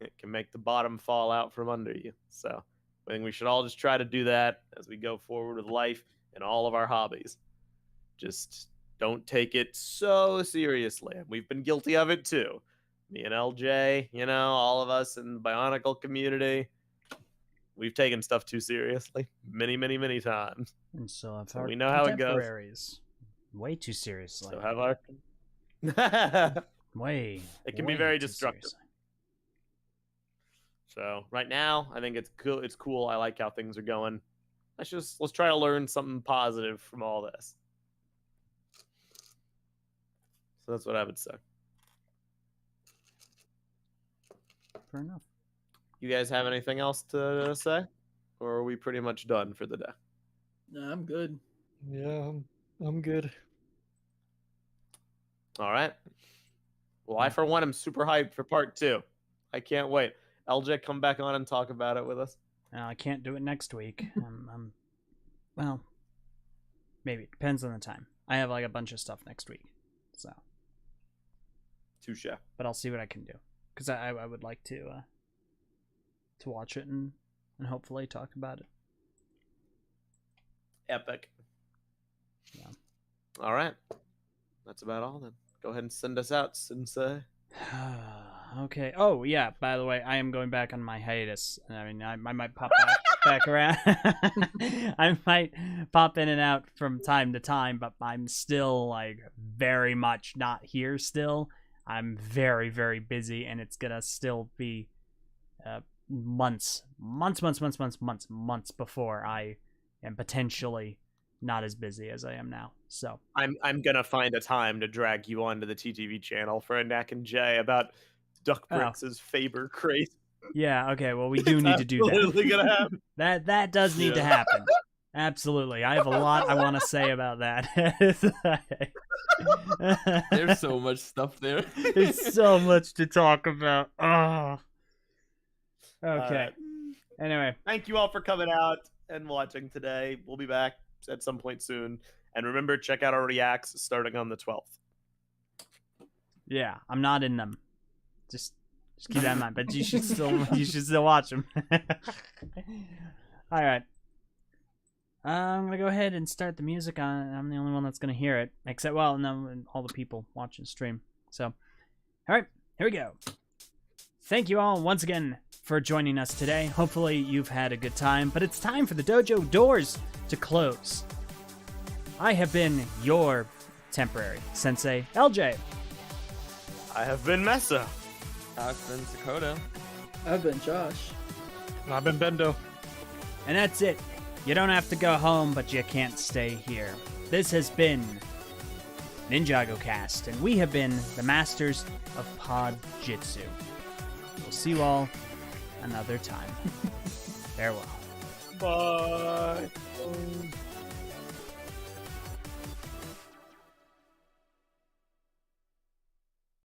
It can make the bottom fall out from under you. So I think we should all just try to do that as we go forward with life and all of our hobbies. Just don't take it so seriously. We've been guilty of it too. Me and LJ, all of us in the Bionicle community, we've taken stuff too seriously many, many, many times. And so have So our we know how it goes. contemporaries. Way too seriously. So have our... Way. It can be way very too destructive. seriously. So right now, I think it's cool. It's cool. I like how things are going. Let's try to learn something positive from all this. So that's what I would say. Fair enough. You guys have anything else to say? Or are we pretty much done for the day? No, I'm good. Yeah, I'm good. All right. Well, I, for one, am super hyped for part 2. I can't wait. LJ, come back on and talk about it with us. I can't do it next week. Well, maybe. It depends on the time. I have like a bunch of stuff next week. So. Touche. But I'll see what I can do. Because I would like to watch it and hopefully talk about it. Epic. Yeah. All right. That's about all then. Go ahead and send us out, Sensei. Okay. Oh, yeah. By the way, I am going back on my hiatus. I mean, I might pop back around. I might pop in and out from time to time, but I'm still, like, very much not here still. I'm very, very busy, and it's gonna still be months before I am potentially not as busy as I am now. So I'm gonna find a time to drag you onto the TTV channel for a Knack and Jay about Duck Bricks' Faber craze. Yeah, okay, well we do need to do that. Absolutely gonna happen. That does need to happen. Absolutely. I have a lot I want to say about that. There's so much stuff there. There's so much to talk about. Oh. Okay. Right. Anyway. Thank you all for coming out and watching today. We'll be back at some point soon. And remember, check out our reacts starting on the 12th. Yeah, I'm not in them. Just keep that in mind. But you should still watch them. All right. I'm gonna go ahead and start the music on. I'm the only one that's gonna hear it, except no, all the people watching stream. So, all right, here we go. Thank you all once again for joining us today. Hopefully you've had a good time, but it's time for the dojo doors to close. I have been your temporary sensei, LJ. I have been Mesa. I've been Dakota. I've been Josh. And I've been Bendo. And that's it. You don't have to go home, but you can't stay here. This has been NinjagoCast, and we have been the masters of Pod Jitsu. We'll see you all another time. Farewell. Bye.